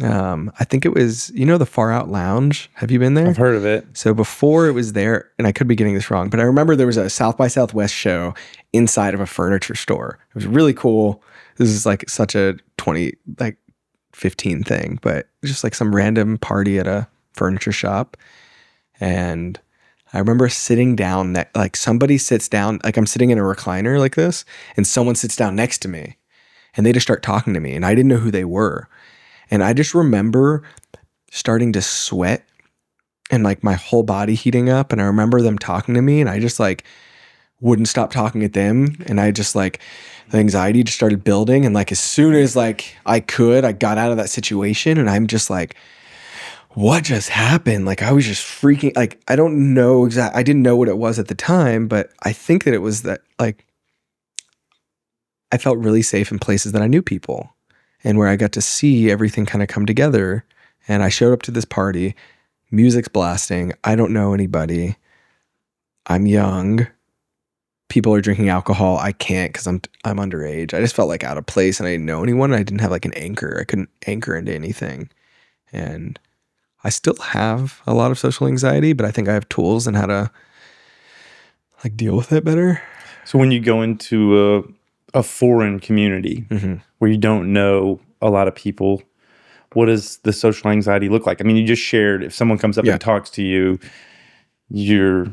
I think it was, the Far Out Lounge. Have you been there? I've heard of it. So before it was there, and I could be getting this wrong, but I remember there was a South by Southwest show inside of a furniture store. It was really cool. This is like such a 2015 thing, but just like some random party at a furniture shop. And I remember sitting down, like somebody sits down, like I'm sitting in a recliner like this, and someone sits down next to me and they just start talking to me, and I didn't know who they were. And I just remember starting to sweat and like my whole body heating up. And I remember them talking to me, and I just like wouldn't stop talking at them. And I just like, the anxiety just started building. And like, as soon as like I got out of that situation, and I'm just like, what just happened? Like, I was just freaking, like, I don't know I didn't know what it was at the time, but I think that it was that like, I felt really safe in places that I knew people, and where I got to see everything kind of come together. And I showed up to this party, music's blasting. I don't know anybody. I'm young. People are drinking alcohol. I can't because I'm underage. I just felt like out of place, and I didn't know anyone. And I didn't have like an anchor. I couldn't anchor into anything. And I still have a lot of social anxiety, but I think I have tools in how to like deal with it better. So when you go into a foreign community where you don't know a lot of people, what does the social anxiety look like? I mean, you just shared, if someone comes up and talks to you, you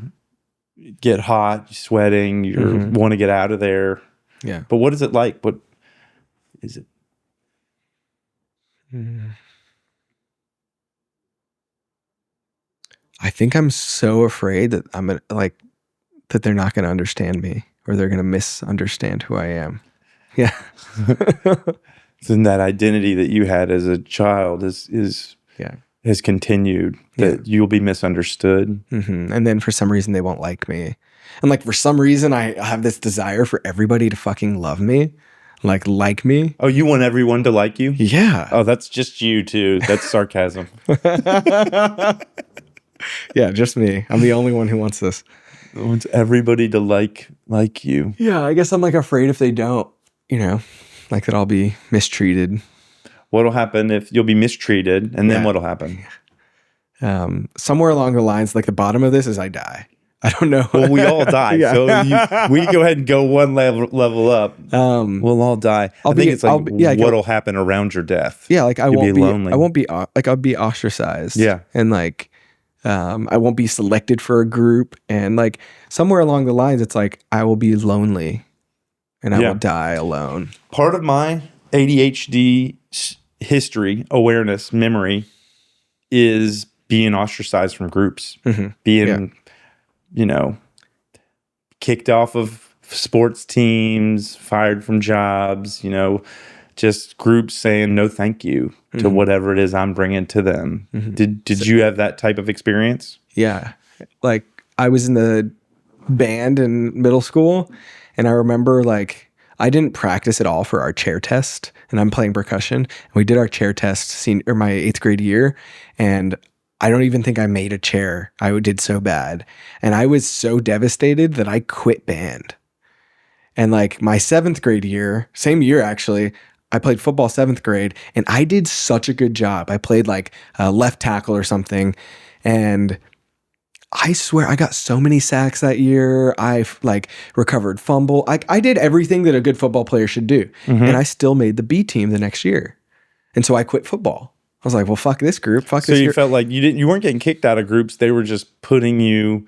get hot, you're sweating, you want to get out of there. Yeah. But what is it like? What is it? I think I'm so afraid that that they're not going to understand me, or they're going to misunderstand who I am. Yeah. So that identity that you had as a child has continued, that you'll be misunderstood. And then for some reason they won't like me. And like for some reason I have this desire for everybody to fucking love me. Like me. Oh, you want everyone to like you? Yeah. Oh, that's just you too. That's sarcasm. Yeah, just me. I'm the only one who wants this. Wants everybody to like you. Yeah, I guess I'm like afraid if they don't, like that I'll be mistreated. What'll happen if you'll be mistreated, and then what'll happen? Somewhere along the lines, like the bottom of this is I die. I don't know. Well, we all die. So we go ahead and go one level up. We'll all die. I think it's like what'll happen around your death. Yeah, like You'll be lonely. I won't be like I'll be ostracized. Yeah, and like I won't be selected for a group, and like somewhere along the lines, it's like I will be lonely, and I will die alone. Part of my ADHD history, awareness, memory is being ostracized from groups, being, kicked off of sports teams, fired from jobs, just groups saying no thank you to whatever it is I'm bringing to them. Did you have that type of experience? Yeah. Like I was in the band in middle school, and I remember like I didn't practice at all for our chair test, and I'm playing percussion. And we did our chair test my 8th grade year, and I don't even think I made a chair. I did so bad. And I was so devastated that I quit band. And like my 7th grade year, same year actually, I played football 7th grade, and I did such a good job. I played like a left tackle or something, and I swear I got so many sacks that year. I like recovered fumble. I did everything that a good football player should do. And I still made the B team the next year. And so I quit football. I was like, well, fuck this group. Fuck this group. So you felt like you weren't getting kicked out of groups. They were just putting you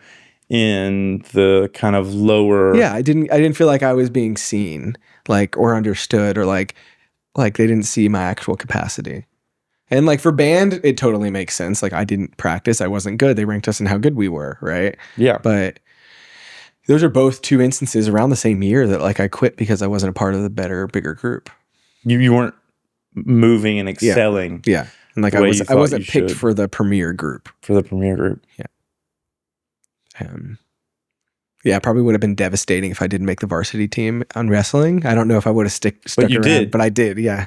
in the kind of lower. Yeah, I didn't feel like I was being seen, like, or understood, or like they didn't see my actual capacity. And like for band, it totally makes sense. Like I didn't practice. I wasn't good. They ranked us in how good we were, right? Yeah. But those are both two instances around the same year that like I quit because I wasn't a part of the bigger group. You weren't moving and excelling. Yeah. And like I wasn't picked for the premier group. For the premier group. Yeah. Yeah, it probably would have been devastating if I didn't make the varsity team on wrestling. I don't know if I would have stuck but you around. Did. But I did, yeah.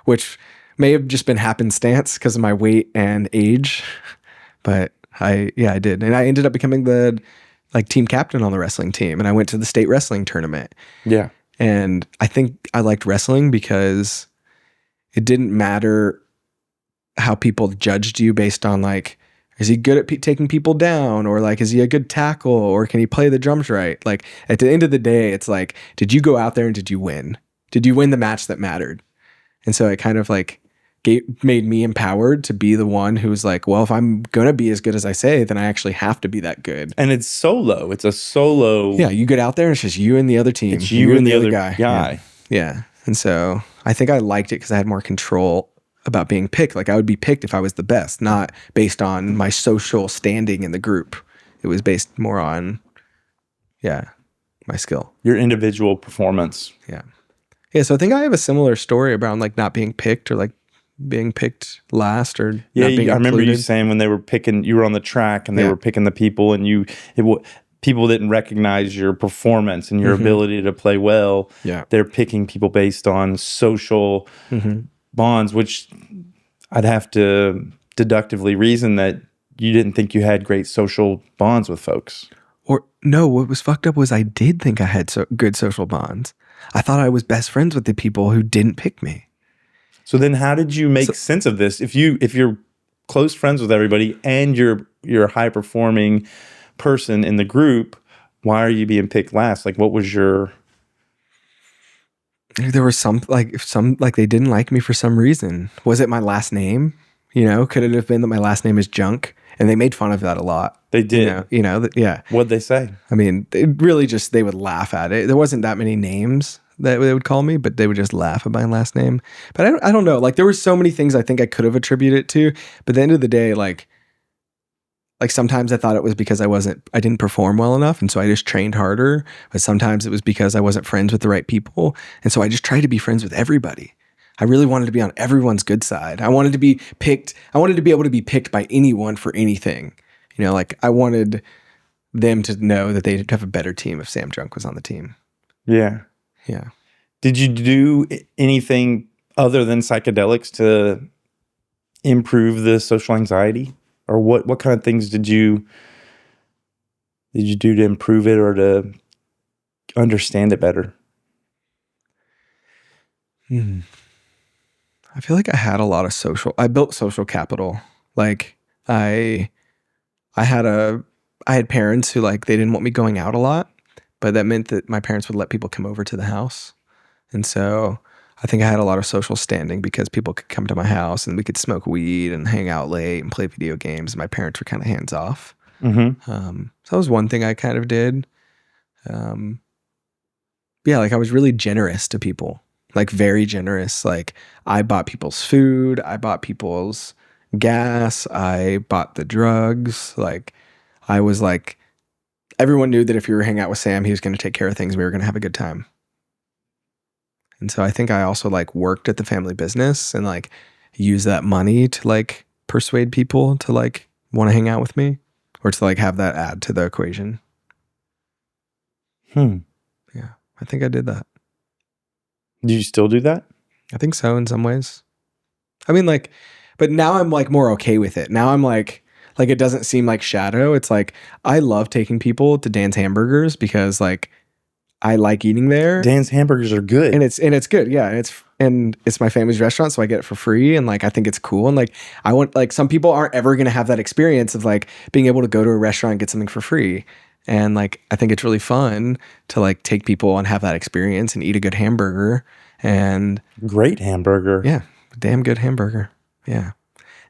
Which may have just been happenstance because of my weight and age. But I did. And I ended up becoming the like team captain on the wrestling team. And I went to the state wrestling tournament. Yeah. And I think I liked wrestling because it didn't matter how people judged you based on like, is he good at taking people down, or like, is he a good tackle, or can he play the drums right? Like at the end of the day, it's like, did you go out there and did you win? Did you win the match that mattered? And so it kind of like made me empowered to be the one who was like, well, if I'm going to be as good as I say, then I actually have to be that good. And it's solo. It's a solo. Yeah, you get out there and it's just you and the other team. It's you and the other guy. Yeah. And so I think I liked it because I had more control about being picked. Like I would be picked if I was the best, not based on my social standing in the group. It was based more on, my skill. Your individual performance. Yeah. Yeah. So I think I have a similar story around like not being picked or like being picked last or not being I remember you included. saying when they were picking, you were on the track and they were picking the people, and people didn't recognize your performance and your ability to play well. Yeah. They're picking people based on social bonds, which I'd have to deductively reason that you didn't think you had great social bonds with folks. Or no, what was fucked up was I did think I had good social bonds. I thought I was best friends with the people who didn't pick me. So then how did you make sense of this? If you're close friends with everybody and you're a high performing person in the group, why are you being picked last? Like what was your... There was some they didn't like me for some reason. Was it my last name? Could it have been that my last name is Junk? And they made fun of that a lot. They did. Yeah. What'd they say? I mean, they would laugh at it. There wasn't that many names that they would call me, but they would just laugh at my last name. But I don't know. Like there were so many things I think I could have attributed it to. But at the end of the day, like sometimes I thought it was because I didn't perform well enough. And so I just trained harder. But sometimes it was because I wasn't friends with the right people. And so I just tried to be friends with everybody. I really wanted to be on everyone's good side. I wanted to be picked. I wanted to be able to be picked by anyone for anything. Like I wanted them to know that they'd have a better team if Sam Junk was on the team. Yeah. Yeah. Did you do anything other than psychedelics to improve the social anxiety? Or what kind of things did you do to improve it or to understand it better? I feel like I had a lot of I built social capital. Like I had parents who like, they didn't want me going out a lot, but that meant that my parents would let people come over to the house. And so I think I had a lot of social standing because people could come to my house and we could smoke weed and hang out late and play video games. And my parents were kind of hands off. So that was one thing I kind of did. Like I was really generous to people, like very generous. Like I bought people's food. I bought people's gas. I bought the drugs. Like I was like, everyone knew that if you were hanging out with Sam, he was going to take care of things. We were going to have a good time. And so I think I also like worked at the family business and like use that money to like persuade people to like want to hang out with me or to like have that add to the equation. Yeah, I think I did that. Do you still do that? I think so in some ways. I mean, like, but now I'm like more okay with it. Now I'm like it doesn't seem like shadow. It's like, I love taking people to Dan's Hamburgers because like I like eating there. Dan's Hamburgers are good. And it's good. Yeah. And it's my family's restaurant. So I get it for free. And like, I think it's cool. And like, I want, like, some people aren't ever going to have that experience of like being able to go to a restaurant and get something for free. And like, I think it's really fun to like take people and have that experience and eat a good hamburger and great hamburger. Yeah. Damn good hamburger. Yeah.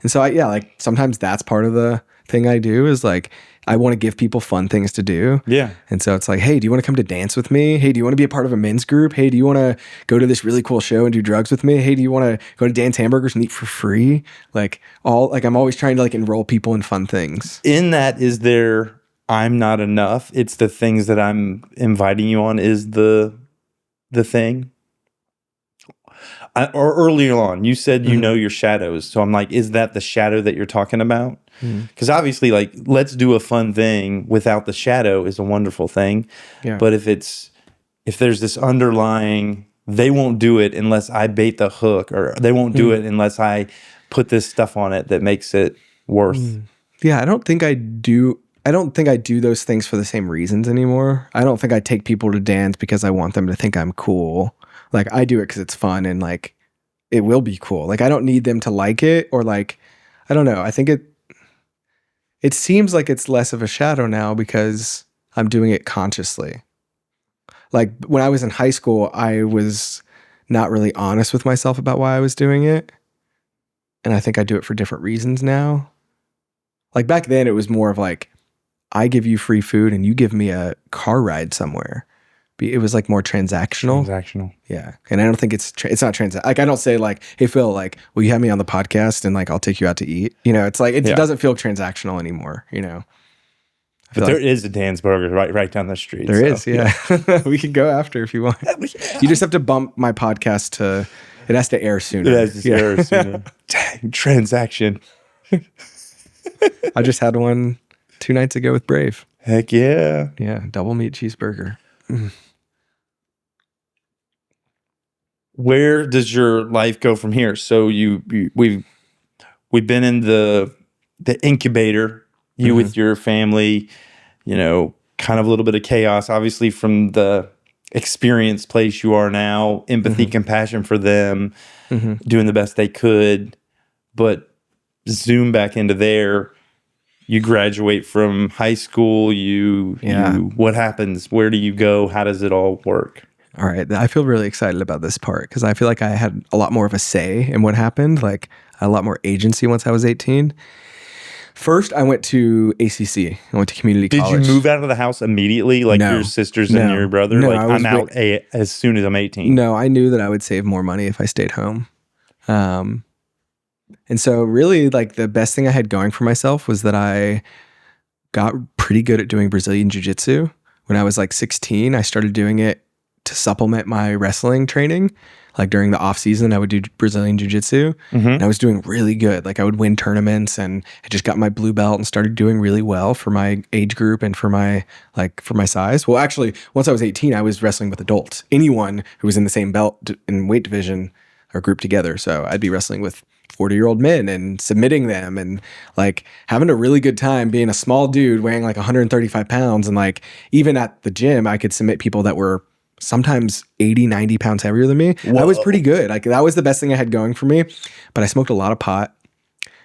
And so like sometimes that's part of the thing I do is like, I want to give people fun things to do. Yeah. And so it's like, hey, do you want to come to dance with me? Hey, do you want to be a part of a men's group? Hey, do you want to go to this really cool show and do drugs with me? Hey, do you want to go to Dan's Hamburgers and eat for free? Like I'm always trying to like enroll people in fun things. In that, is there, I'm not enough. It's the things that I'm inviting you on is the thing. Or earlier on, you said you know your shadows. So I'm like, is that the shadow that you're talking about? Because obviously, like, let's do a fun thing without the shadow is a wonderful thing. Yeah. But if there's this underlying, they won't do it unless I bait the hook, or they won't do it unless I put this stuff on it that makes it worth. Yeah, I don't think I do those things for the same reasons anymore. I don't think I take people to dance because I want them to think I'm cool. Like I do it because it's fun and like it will be cool. Like I don't need them to like it or like, I don't know. I think it seems like it's less of a shadow now because I'm doing it consciously. Like when I was in high school, I was not really honest with myself about why I was doing it. And I think I do it for different reasons now. Like back then it was more of like, I give you free food and you give me a car ride somewhere. It was like more transactional. Yeah. And I don't think it's not like I don't say like, hey Phil, like, will you have me on the podcast and like I'll take you out to eat? You know, it's like it doesn't feel transactional anymore, you know. But there is a Dan's Burgers right down the street. There is, yeah. We can go after if you want. You just have to bump my podcast to it has to air sooner. It has to air sooner. Dang, transaction. I just had one 2 nights ago with Brave. Heck yeah. Yeah, double meat cheeseburger. Where does your life go from here? So we've been in the incubator, you with your family, you know, kind of a little bit of chaos, obviously from the experienced place you are now, empathy, compassion for them, doing the best they could, but zoom back into there. You graduate from high school, you what happens? Where do you go? How does it all work? All right. I feel really excited about this part because I feel like I had a lot more of a say in what happened. Like I had a lot more agency once I was 18. First, I went to ACC. I went to community college. Did you move out of the house immediately like your sisters and your brother? No, like I'm out as soon as I'm 18. No, I knew that I would save more money if I stayed home. And so really like the best thing I had going for myself was that I got pretty good at doing Brazilian jiu-jitsu. When I was like 16, I started doing it to supplement my wrestling training. Like during the off season, I would do Brazilian jiu-jitsu and I was doing really good. Like I would win tournaments and I just got my blue belt and started doing really well for my age group and for my size. Well, actually, once I was 18, I was wrestling with adults. Anyone who was in the same belt and weight division are grouped together. So I'd be wrestling with 40-year-old men and submitting them and like having a really good time being a small dude weighing like 135 pounds. And like even at the gym, I could submit people that were sometimes 80, 90 pounds heavier than me. Whoa. I was pretty good. Like that was the best thing I had going for me. But I smoked a lot of pot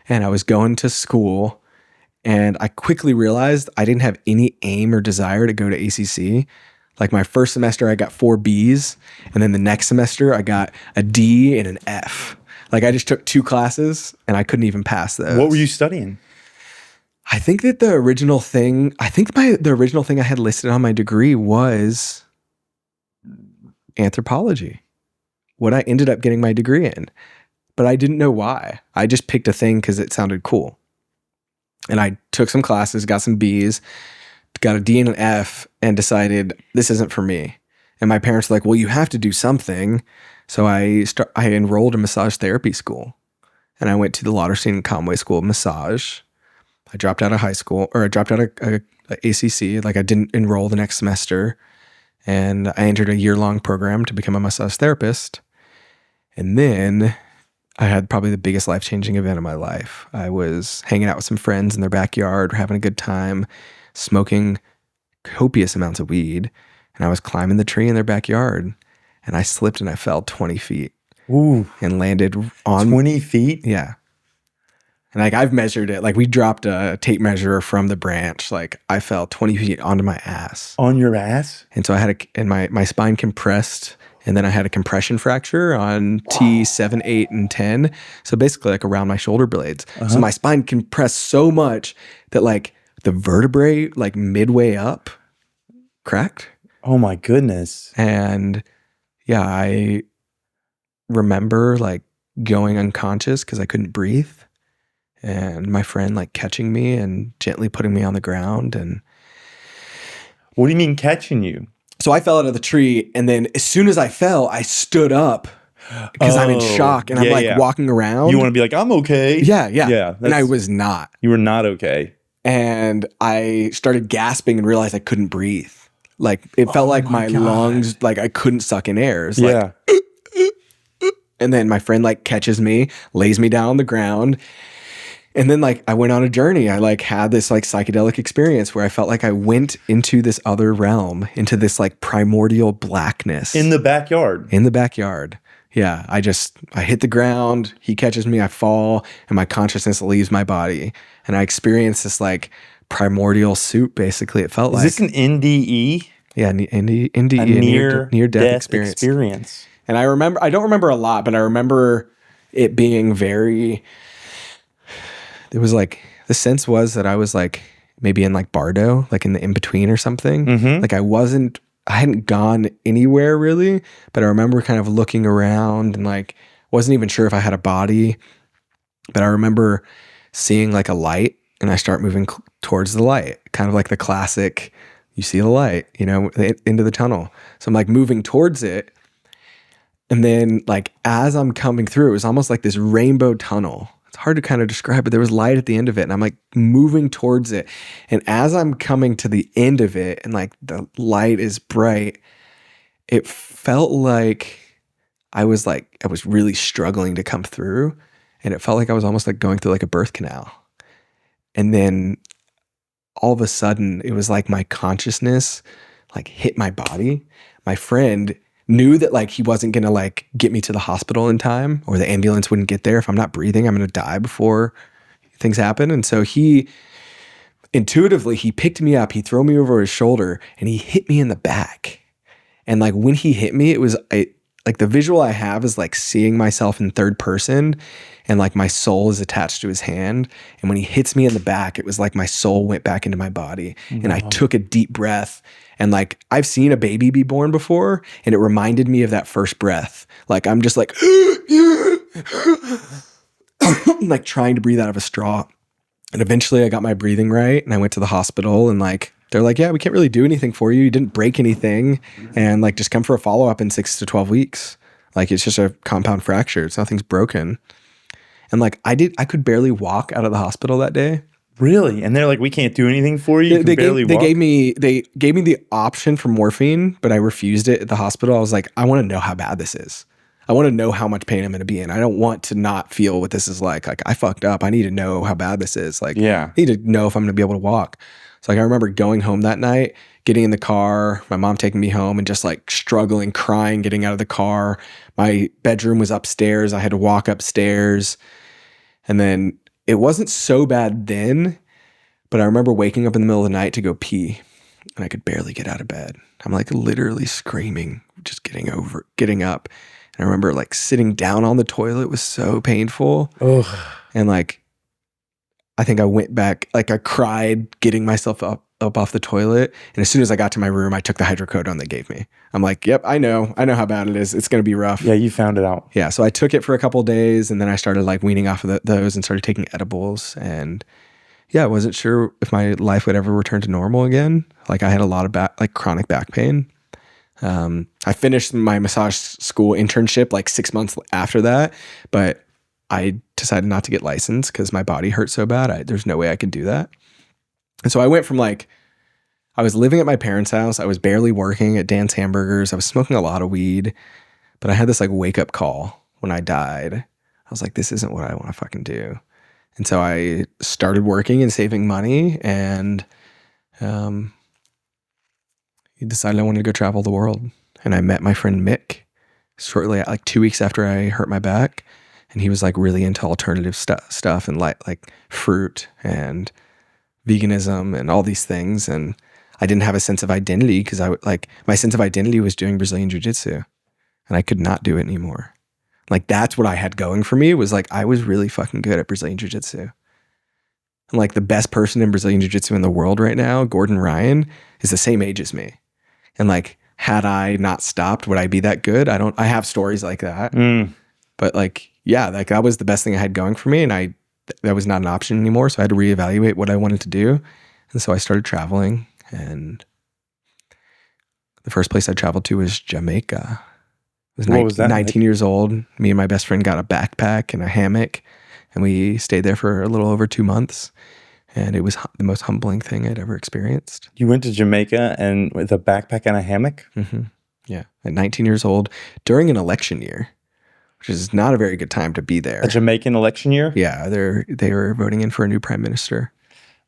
and I was going to school and I quickly realized I didn't have any aim or desire to go to ACC. Like my first semester, I got 4 Bs. And then the next semester, I got a D and an F. Like I just took 2 classes and I couldn't even pass those. What were you studying? I think that the original thing I had listed on my degree was anthropology. What I ended up getting my degree in. But I didn't know why. I just picked a thing because it sounded cool. And I took some classes, got some Bs, got a D and an F, and decided this isn't for me. And my parents were like, well, you have to do something. So I enrolled in massage therapy school and I went to the Lauderstein and Conway School of Massage. I dropped out of high school or I dropped out of ACC. Like I didn't enroll the next semester and I entered a year-long program to become a massage therapist. And then I had probably the biggest life-changing event of my life. I was hanging out with some friends in their backyard, having a good time, smoking copious amounts of weed. And I was climbing the tree in their backyard. And I slipped and I fell 20 feet. Ooh. And landed on 20 feet? Yeah. And like I've measured it. Like we dropped a tape measure from the branch. Like I fell 20 feet onto my ass. On your ass? And so I had my spine compressed. And then I had a compression fracture on T7, 8, and 10. So basically like around my shoulder blades. So my spine compressed so much that like the vertebrae like midway up cracked. Oh my goodness. And yeah, I remember like going unconscious because I couldn't breathe and my friend like catching me and gently putting me on the ground. And what do you mean catching you? So I fell out of the tree and then as soon as I fell, I stood up because I'm in shock and I'm like walking around. You want to be like, I'm okay. Yeah. And I was not. You were not okay. And I started gasping and realized I couldn't breathe. Like it felt like my lungs, like I couldn't suck in air. Yeah. Like, and then my friend like catches me, lays me down on the ground. And then like I went on a journey. I like had this like psychedelic experience where I felt like I went into this other realm, into this like primordial blackness. In the backyard. In the backyard. Yeah, I hit the ground, he catches me, I fall, and my consciousness leaves my body. And I experience this like primordial soup, basically. It felt Is this an NDE? Yeah, NDE, A near death death experience. And I don't remember a lot, but I remember it being it was like, the sense was that I was like maybe in like Bardo, like in the in-between or something. Mm-hmm. Like I hadn't gone anywhere really, but I remember kind of looking around and like, wasn't even sure if I had a body, but I remember seeing like a light and I start moving towards the light, kind of like the classic, you see the light, into the tunnel. So I'm like moving towards it. And then like, as I'm coming through, it was almost like this rainbow tunnel. It's hard to kind of describe, but there was light at the end of it. And I'm like moving towards it. And as I'm coming to the end of it and like the light is bright, it felt like I was really struggling to come through. And it felt like I was almost like going through like a birth canal. And then all of a sudden it was like my consciousness like hit my body. My friend knew that like he wasn't gonna like get me to the hospital in time, or the ambulance wouldn't get there. If I'm not breathing, I'm gonna die before things happen. And so he intuitively, he picked me up, he threw me over his shoulder and he hit me in the back. And like when he hit me, like the visual I have is like seeing myself in third person and like my soul is attached to his hand. And when he hits me in the back, it was like my soul went back into my body. Wow. And I took a deep breath. And like I've seen a baby be born before and it reminded me of that first breath. Like I'm just like, like trying to breathe out of a straw. And eventually I got my breathing right and I went to the hospital and like, they're like, yeah, we can't really do anything for you. You didn't break anything. And like, just come for a follow-up in 6 to 12 weeks. Like, it's just a compound fracture. It's nothing's broken. And like, I could barely walk out of the hospital that day. Really? And they're like, we can't do anything for you. They gave me the option for morphine, but I refused it at the hospital. I was like, I want to know how bad this is. I want to know how much pain I'm going to be in. I don't want to not feel what this is like. Like, I fucked up. I need to know how bad this is. Like, I need to know if I'm going to be able to walk. So like, I remember going home that night, getting in the car, my mom taking me home and just like struggling, crying, getting out of the car. My bedroom was upstairs. I had to walk upstairs. And then it wasn't so bad then, but I remember waking up in the middle of the night to go pee and I could barely get out of bed. I'm like literally screaming, just getting up. And I remember like sitting down on the toilet was so painful. Ugh. And like, I think I went back, like I cried getting myself up off the toilet. And as soon as I got to my room, I took the hydrocodone they gave me. I'm like, yep, I know how bad it is. It's going to be rough. Yeah, you found it out. Yeah. So I took it for a couple of days and then I started like weaning off of those and started taking edibles. And yeah, I wasn't sure if my life would ever return to normal again. Like I had a lot of chronic back pain. I finished my massage school internship like 6 months after that, but I decided not to get licensed because my body hurt so bad. There's no way I could do that. And so I went from like, I was living at my parents' house. I was barely working at Dan's Hamburgers. I was smoking a lot of weed, but I had this like wake up call when I died. I was like, this isn't what I want to fucking do. And so I started working and saving money and, decided I wanted to go travel the world. And I met my friend Mick shortly, like 2 weeks after I hurt my back. And he was like really into alternative stuff and like fruit and veganism and all these things. And I didn't have a sense of identity because my sense of identity was doing Brazilian jiu-jitsu and I could not do it anymore. Like that's what I had going for me was like, I was really fucking good at Brazilian jiu-jitsu. And like the best person in Brazilian jiu-jitsu in the world right now, Gordon Ryan, is the same age as me. And like, had I not stopped, would I be that good? I have stories like that. But like, yeah, like that was the best thing I had going for me. And that was not an option anymore. So I had to reevaluate what I wanted to do. And so I started traveling. And the first place I traveled to was Jamaica. I was 19 years old. Me and my best friend got a backpack and a hammock. And we stayed there for a little over 2 months. And it was the most humbling thing I'd ever experienced. You went to Jamaica and with a backpack and a hammock? Mm-hmm. Yeah. At 19 years old during an election year, which is not a very good time to be there. A Jamaican election year? Yeah. They were voting in for a new prime minister.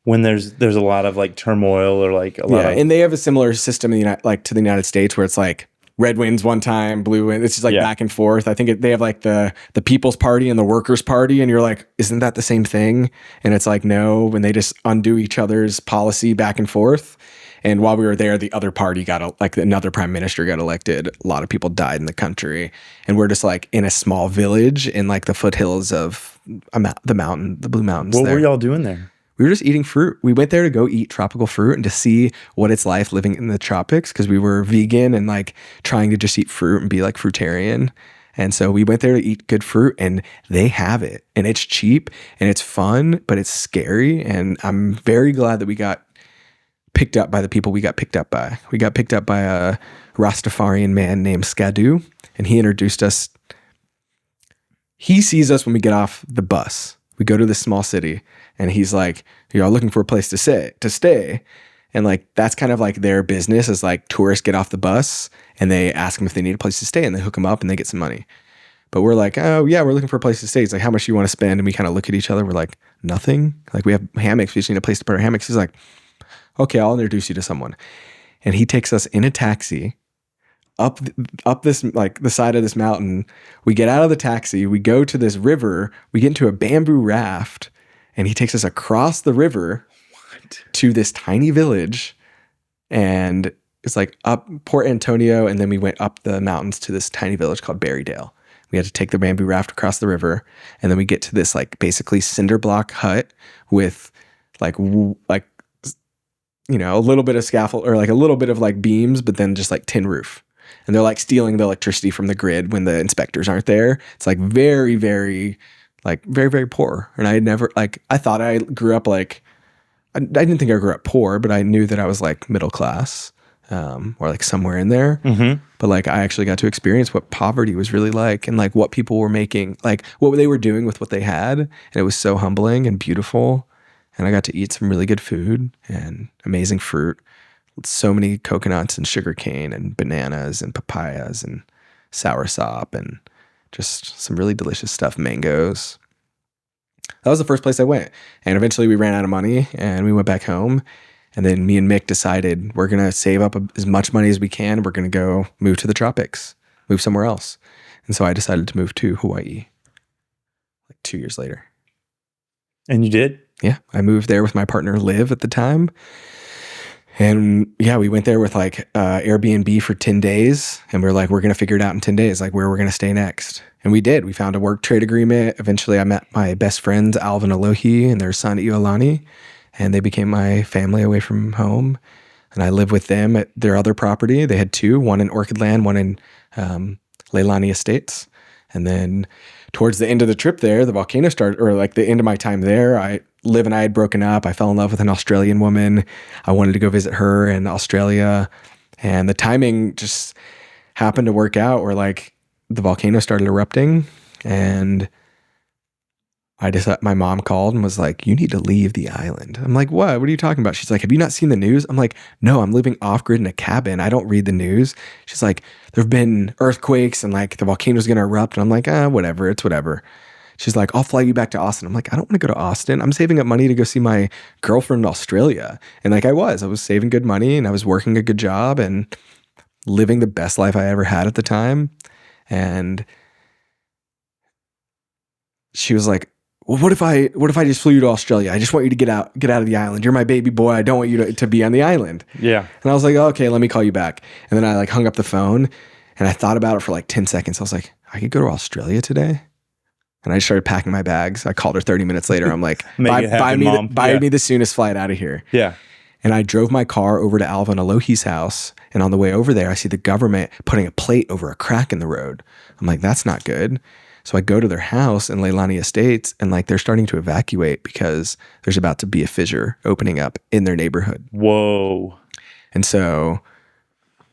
When there's a lot of like turmoil or like a lot of... And they have a similar system to the United States where it's like red winds one time, blue wind. It's just like Yeah. back and forth. I think they have like the People's Party and the Workers' Party, and you're like, isn't that the same thing? And it's like, no, when they just undo each other's policy back and forth. And while we were there, the other party like another prime minister got elected. A lot of people died in the country, and we're just like in a small village in like the foothills of the Blue Mountains. What there. were y'all doing there? We were just eating fruit. We went there to go eat tropical fruit and to see what it's like living in the tropics, because we were vegan and like trying to just eat fruit and be like fruitarian. And so we went there to eat good fruit, and they have it, and it's cheap and it's fun, but it's scary. And I'm very glad that we got picked up by the people we got picked up by. We got picked up by a Rastafarian man named Skadu, and he introduced us. He sees us when we get off the bus. We go to this small city, and he's like, "You're looking for a place to stay." And like, that's kind of like their business is like tourists get off the bus and they ask them if they need a place to stay, and they hook them up and they get some money. But we're like, "Oh yeah, we're looking for a place to stay." He's like, "How much do you want to spend?" And we kind of look at each other. We're like, "Nothing. Like, we have hammocks. We just need a place to put our hammocks." He's like, "Okay, I'll introduce you to someone." And he takes us in a taxi up this, like the side of this mountain. We get out of the taxi, we go to this river, we get into a bamboo raft, and he takes us across the river to this tiny village. And it's like up Port Antonio, and then we went up the mountains to this tiny village called Berrydale. We had to take the bamboo raft across the river, and then we get to this like basically cinder block hut with like you know, a little bit of scaffold or like a little bit of like beams, but then just like tin roof. And they're like stealing the electricity from the grid when the inspectors aren't there. It's like very, very poor. And I had never, like, I thought I grew up like, I didn't think I grew up poor, but I knew that I was like middle class or like somewhere in there. Mm-hmm. But like, I actually got to experience what poverty was really like, and like what people were making, like what they were doing with what they had. And it was so humbling and beautiful. And I got to eat some really good food and amazing fruit. So many coconuts and sugarcane and bananas and papayas and soursop and just some really delicious stuff, mangoes. That was the first place I went. And eventually we ran out of money and we went back home. And then me and Mick decided we're going to save up as much money as we can. We're going to go move to the tropics, move somewhere else. And so I decided to move to Hawaii like 2 years later. And you did? Yeah, I moved there with my partner Liv at the time. And yeah, we went there with like Airbnb for 10 days. And we're like, we're going to figure it out in 10 days, like where we're going to stay next. And we did. We found a work trade agreement. Eventually I met my best friends, Alvin Alohi and their son, Iolani. And they became my family away from home. And I lived with them at their other property. They had two, one in Orchid Land, one in Leilani Estates. And then towards the end of the trip there, the volcano started, or like the end of my time there, Liv and I had broken up. I fell in love with an Australian woman. I wanted to go visit her in Australia. And the timing just happened to work out where like the volcano started erupting. And my mom called and was like, "You need to leave the island." I'm like, "What? What are you talking about?" She's like, "Have you not seen the news?" I'm like, "No, I'm living off grid in a cabin. I don't read the news." She's like, "There've been earthquakes and like the volcano's going to erupt." And I'm like, whatever. It's whatever. She's like, "I'll fly you back to Austin." I'm like, "I don't want to go to Austin. I'm saving up money to go see my girlfriend in Australia." And like I was saving good money and I was working a good job and living the best life I ever had at the time. And she was like, "Well, what if I just flew you to Australia? I just want you to get out of the island. You're my baby boy. I don't want you to be on the island." Yeah. And I was like, "Okay, let me call you back." And then I like hung up the phone and I thought about it for like 10 seconds. I was like, I could go to Australia today. And I just started packing my bags. I called her 30 minutes later. I'm like, buy me the soonest flight out of here. Yeah. And I drove my car over to Alvin Alohi's house. And on the way over there, I see the government putting a plate over a crack in the road. I'm like, that's not good. So I go to their house in Leilani Estates and like they're starting to evacuate because there's about to be a fissure opening up in their neighborhood. Whoa. And so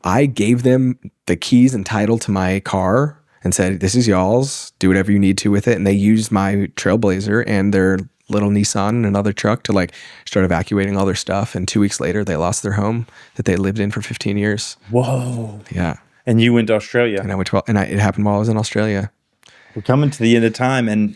I gave them the keys and title to my car and said, "This is y'all's. Do whatever you need to with it." And they used my Trailblazer and their little Nissan and another truck to like start evacuating all their stuff. And 2 weeks later, they lost their home that they lived in for 15 years. Whoa. Yeah. And you went to Australia. And I went it happened while I was in Australia. We're coming to the end of time, and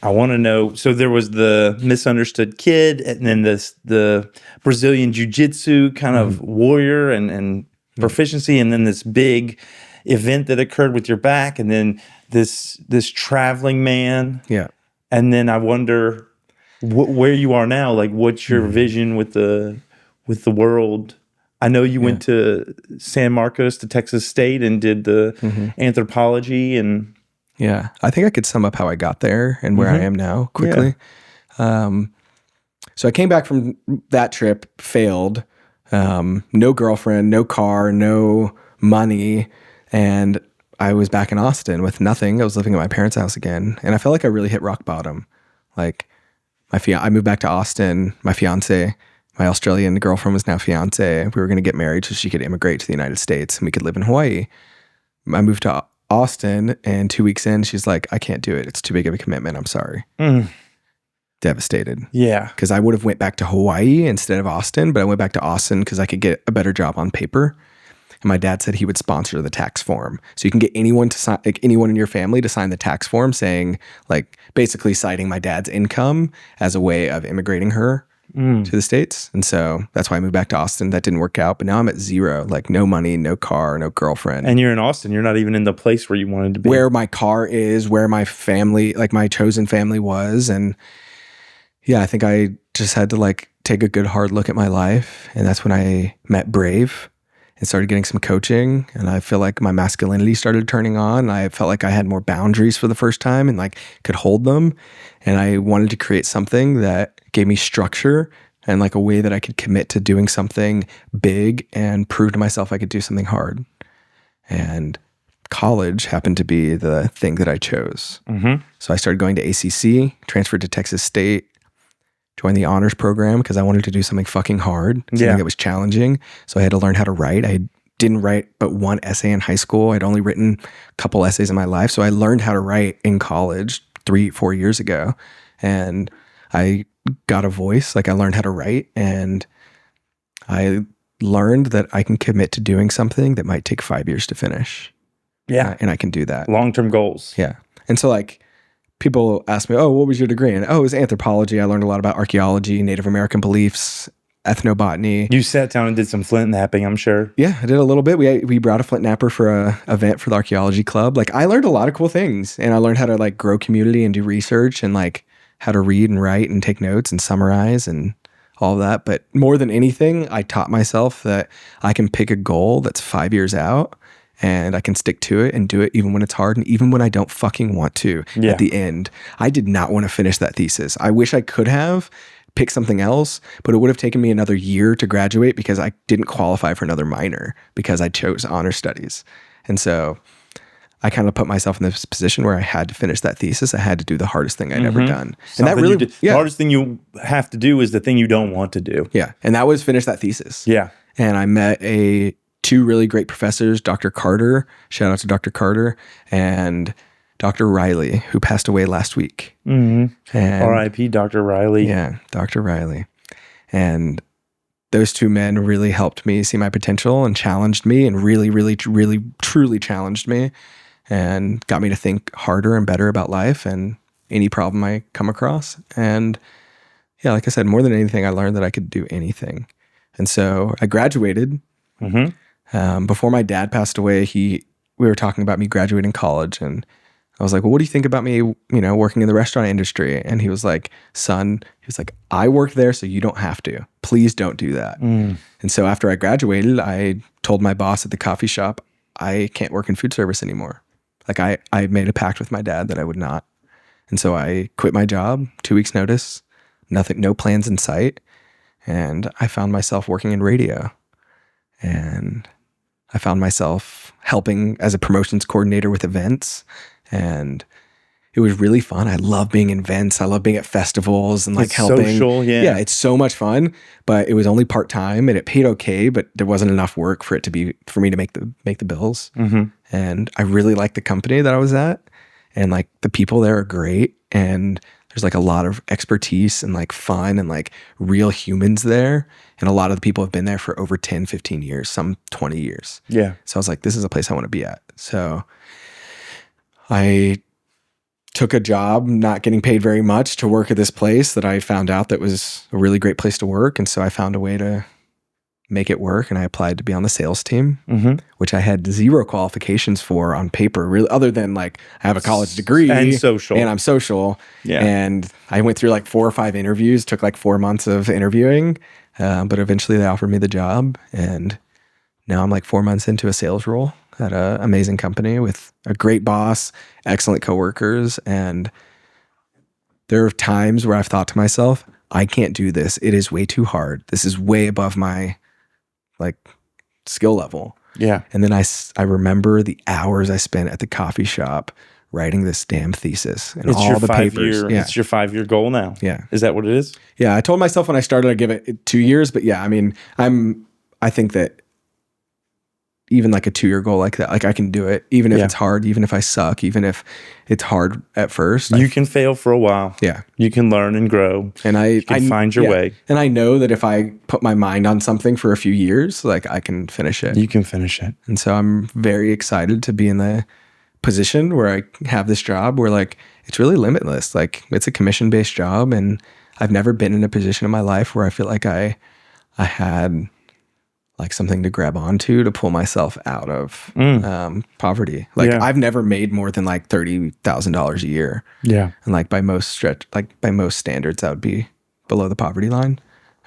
I want to know. So there was the misunderstood kid, and then the Brazilian jiu-jitsu kind of warrior, and proficiency, and then this big event that occurred with your back, and then this traveling man. Yeah. And then I wonder where you are now. Like, what's your vision with the world? I know you went to San Marcos, to Texas State, and did the anthropology. And yeah, I think I could sum up how I got there and where I am now quickly. So I came back from that trip, failed, no girlfriend, no car, no money, and I was back in Austin with nothing. I was living at my parents' house again, and I felt like I really hit rock bottom. Like I moved back to Austin. My fiance, my Australian girlfriend, was now fiance. We were going to get married so she could immigrate to the United States and we could live in Hawaii. I moved to Austin, and 2 weeks in, she's like, I can't do it. It's too big of a commitment. I'm sorry. Devastated. Yeah. Because I would have went back to Hawaii instead of Austin, but I went back to Austin because I could get a better job on paper. And my dad said he would sponsor the tax form. So you can get anyone to sign, like anyone in your family to sign the tax form saying, like, basically citing my dad's income as a way of immigrating her to the States. And so that's why I moved back to Austin. That didn't work out. But now I'm at zero, like no money, no car, no girlfriend. And you're in Austin. You're not even in the place where you wanted to be. Where my car is, where my family, like my chosen family was. And yeah, I think I just had to like take a good hard look at my life. And that's when I met Brave and started getting some coaching. And I feel like my masculinity started turning on. I felt like I had more boundaries for the first time and like could hold them. And I wanted to create something that gave me structure and like a way that I could commit to doing something big and prove to myself I could do something hard. And college happened to be the thing that I chose. So I started going to ACC, transferred to Texas State, joined the honors program because I wanted to do something fucking hard, something that was challenging. So I had to learn how to write. I didn't write but one essay in high school. I'd only written a couple essays in my life. So I learned how to write in college 3-4 years ago. And I got a voice, like I learned how to write, and I learned that I can commit to doing something that might take 5 years to finish. Yeah. And I can do that. Long-term goals. Yeah. And so like people ask me, oh, what was your degree in? Oh, it was anthropology. I learned a lot about archaeology, Native American beliefs, ethnobotany. You sat down and did some flint napping, I'm sure. Yeah, I did a little bit. We brought a flint napper for a event for the archaeology club. Like I learned a lot of cool things, and I learned how to like grow community and do research and like how to read and write and take notes and summarize and all of that. But more than anything, I taught myself that I can pick a goal that's 5 years out and I can stick to it and do it even when it's hard and even when I don't fucking want to. At the end, I did not want to finish that thesis. I wish I could have picked something else, but it would have taken me another year to graduate because I didn't qualify for another minor because I chose honor studies. And so I kind of put myself in this position where I had to finish that thesis. I had to do the hardest thing I'd ever done. And that really, the hardest thing you have to do is the thing you don't want to do. Yeah. And that was finish that thesis. Yeah. And I met two really great professors, Dr. Carter, shout out to Dr. Carter, and Dr. Riley, who passed away last week. And R.I.P. Dr. Riley. Yeah, Dr. Riley. And those two men really helped me see my potential and challenged me and really, really, really, truly challenged me and got me to think harder and better about life and any problem I come across. And yeah, like I said, more than anything, I learned that I could do anything. And so I graduated. Before my dad passed away, we were talking about me graduating college, and I was like, well, what do you think about me, working in the restaurant industry? And he was like, son, I work there so you don't have to. Please don't do that. And so after I graduated, I told my boss at the coffee shop, I can't work in food service anymore. Like I made a pact with my dad that I would not. And so I quit my job, 2 weeks notice, no plans in sight. And I found myself working in radio. And I found myself helping as a promotions coordinator with events. And it was really fun. I love being in events. I love being at festivals and like helping. Social, yeah, it's so much fun. But it was only part-time and it paid okay, but there wasn't enough work for me to make the bills. And I really liked the company that I was at. And like the people there are great. And there's like a lot of expertise and like fun and like real humans there. And a lot of the people have been there for over 10, 15 years, some 20 years. Yeah. So I was like, this is a place I want to be at. So I took a job not getting paid very much to work at this place that I found out that was a really great place to work. And so I found a way to make it work. And I applied to be on the sales team, Mm-hmm. which I had 0 qualifications for on paper, really, other than like I have a college degree And social. and I'm social. Yeah. And I went through like 4 or 5 interviews, took like 4 months of interviewing. But eventually they offered me the job. And now I'm like 4 months into a sales role at an amazing company with a great boss, excellent coworkers. And there are times where I've thought to myself, I can't do this. It is way too hard. This is way above my like skill level. Yeah. And then I remember the hours I spent at the coffee shop writing this damn thesis and It's all your the papers. Yeah. It's your 5-year goal now. Yeah. Is that what it is? Yeah. I told myself when I started, I'd give it 2 years, but yeah, I mean, I think that even like a 2-year goal like that, like I can do it, even if it's hard, even if I suck, even if it's hard at first. You can fail for a while. Yeah. You can learn and grow. And you can find your way. And I know that if I put my mind on something for a few years, like I can finish it. You can finish it. And so I'm very excited to be in the position where I have this job where like it's really limitless. Like it's a commission-based job, and I've never been in a position in my life where I feel like I had like something to grab onto to pull myself out of poverty. Like I've never made more than like $30,000 a year. Yeah. And like by most standards, that would be below the poverty line.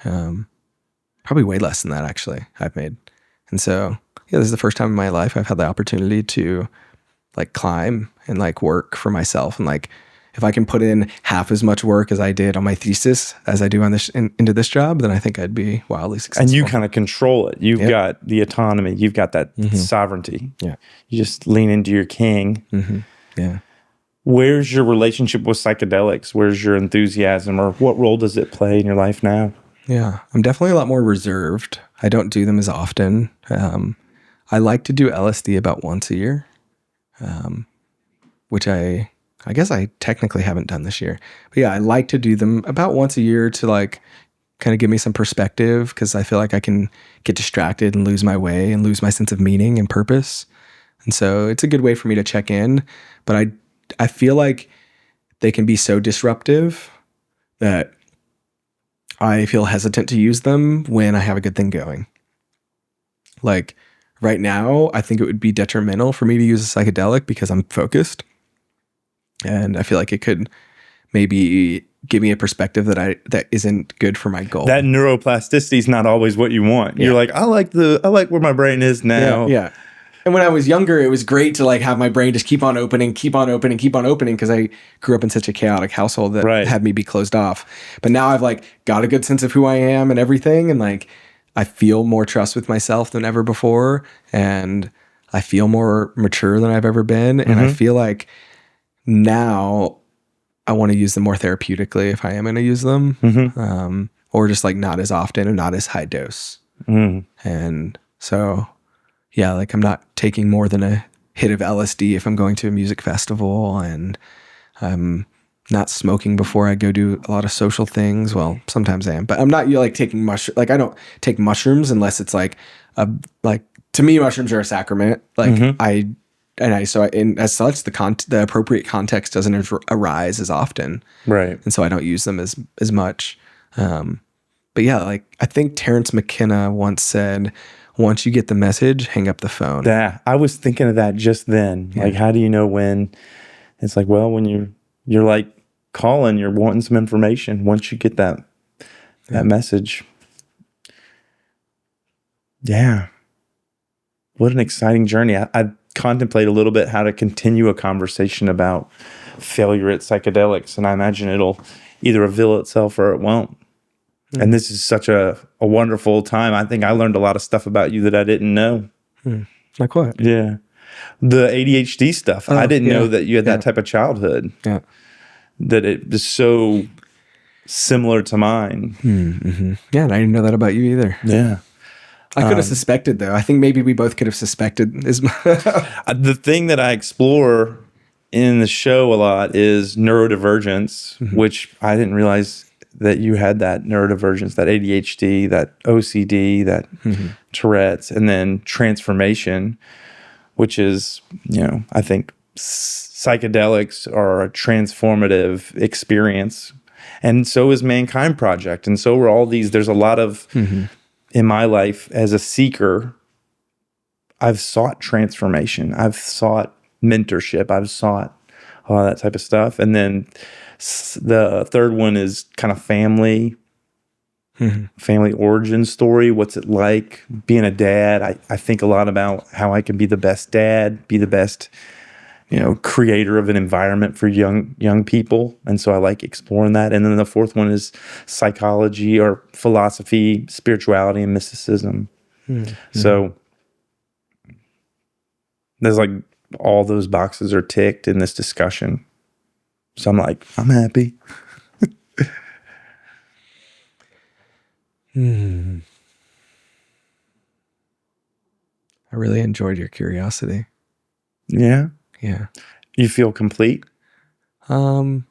Probably way less than that actually I've made. And so, yeah, this is the first time in my life I've had the opportunity to like climb and like work for myself. And like, if I can put in half as much work as I did on my thesis as I do on this into this job, then I think I'd be wildly successful. And you kind of control it. You've got the autonomy. You've got that sovereignty. Yeah. You just lean into your king. Mm-hmm. Yeah. Where's your relationship with psychedelics? Where's your enthusiasm, or what role does it play in your life now? Yeah, I'm definitely a lot more reserved. I don't do them as often. I like to do LSD about once a year, which I guess I technically haven't done this year. But yeah, I like to do them about once a year to like kind of give me some perspective, because I feel like I can get distracted and lose my way and lose my sense of meaning and purpose. And so it's a good way for me to check in. But I feel like they can be so disruptive that I feel hesitant to use them when I have a good thing going. Like right now, I think it would be detrimental for me to use a psychedelic because I'm focused. And I feel like it could maybe give me a perspective that isn't good for my goal. That neuroplasticity is not always what you want. Yeah. You're like, I like where my brain is now. Yeah. And when I was younger, it was great to like have my brain just keep on opening, because I grew up in such a chaotic household that had me be closed off. But now I've like got a good sense of who I am and everything, and like I feel more trust with myself than ever before, and I feel more mature than I've ever been, and I feel like now I want to use them more therapeutically if I am going to use them, or just like not as often and not as high dose. And so, yeah, like I'm not taking more than a hit of LSD if I'm going to a music festival, and I'm not smoking before I go do a lot of social things. Well, sometimes I am, but I'm not like taking I don't take mushrooms unless it's like to me, mushrooms are a sacrament. Like as such, the appropriate context doesn't arise as often. Right. And so I don't use them as much. But yeah, like I think Terrence McKenna once said, once you get the message, hang up the phone. Yeah. I was thinking of that just then. Yeah. Like, how do you know when? It's like, well, when you're like calling, you're wanting some information. Once you get that message. Yeah. What an exciting journey. I contemplate a little bit how to continue a conversation about failure at psychedelics, and I imagine it'll either reveal itself or it won't. And this is such a wonderful time. I think I learned a lot of stuff about you that I didn't know. Like what? Yeah. The ADHD stuff. I didn't know that you had that type of childhood. Yeah. That it was so similar to mine. Yeah, and I didn't know that about you either. Yeah. I could have suspected, though. I think maybe we both could have suspected. The thing that I explore in the show a lot is neurodivergence, which I didn't realize that you had that neurodivergence, that ADHD, that OCD, that Tourette's, and then transformation, which is, I think psychedelics are a transformative experience. And so is Mankind Project. And so are all these, there's a lot of in my life as a seeker, I've sought transformation. I've sought mentorship. I've sought all that type of stuff. And then the third one is kind of family origin story. What's it like being a dad? I think a lot about how I can be the best dad, be the best, creator of an environment for young people. And so I like exploring that. And then the fourth one is psychology or philosophy, spirituality, and mysticism. So there's like all those boxes are ticked in this discussion. So I'm like, I'm happy. I really enjoyed your curiosity. Yeah. Yeah. You feel complete? No,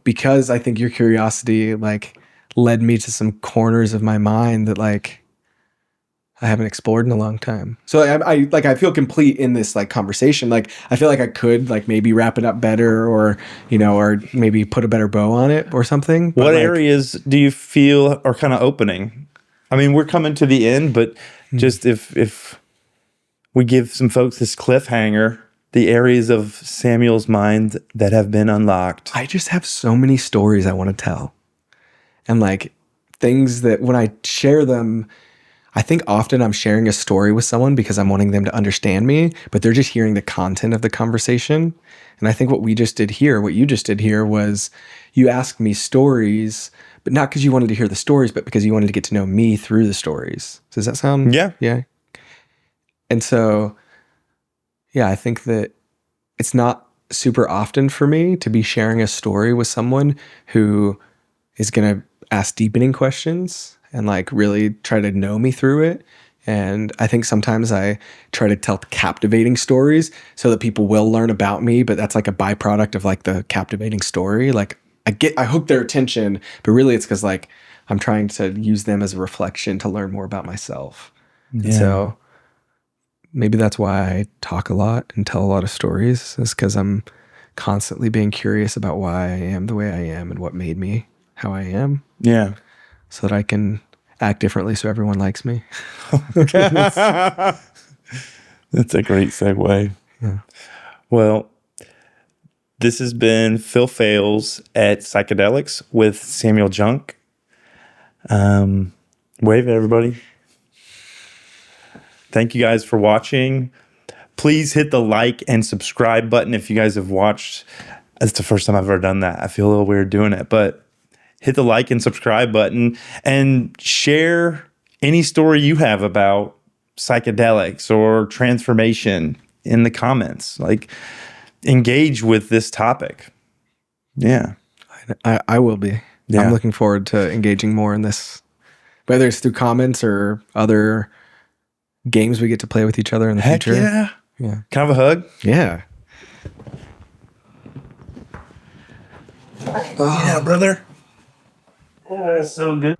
because I think your curiosity like led me to some corners of my mind that like I haven't explored in a long time. So I feel complete in this like conversation. Like I feel like I could like maybe wrap it up better or, or maybe put a better bow on it or something. But what areas do you feel are kind of opening? I mean, we're coming to the end, but just if we give some folks this cliffhanger, the areas of Samuel's mind that have been unlocked. I just have so many stories I want to tell. And like things that when I share them, I think often I'm sharing a story with someone because I'm wanting them to understand me, but they're just hearing the content of the conversation. And I think what you just did here was you asked me stories, but not because you wanted to hear the stories, but because you wanted to get to know me through the stories. Does that sound? Yeah. Yeah. And so, yeah, I think that it's not super often for me to be sharing a story with someone who is going to ask deepening questions and like really try to know me through it. And I think sometimes I try to tell captivating stories so that people will learn about me, but that's like a byproduct of like the captivating story. Like I hook their attention, but really it's because like I'm trying to use them as a reflection to learn more about myself. Yeah. And so maybe that's why I talk a lot and tell a lot of stories, is because I'm constantly being curious about why I am the way I am and what made me how I am. Yeah. So that I can act differently so everyone likes me. That's a great segue. Yeah. Well, this has been Phil Phails at Psychedelics with Samuel Junk. Wave at everybody. Thank you guys for watching. Please hit the like and subscribe button if you guys have watched. It's the first time I've ever done that. I feel a little weird doing it, but hit the like and subscribe button and share any story you have about psychedelics or transformation in the comments. Like, engage with this topic. Yeah. I will be. Yeah. I'm looking forward to engaging more in this, whether it's through comments or other games we get to play with each other in the future. Yeah. Yeah. Can I have a hug? Yeah. Yeah, brother. Oh, that's so good.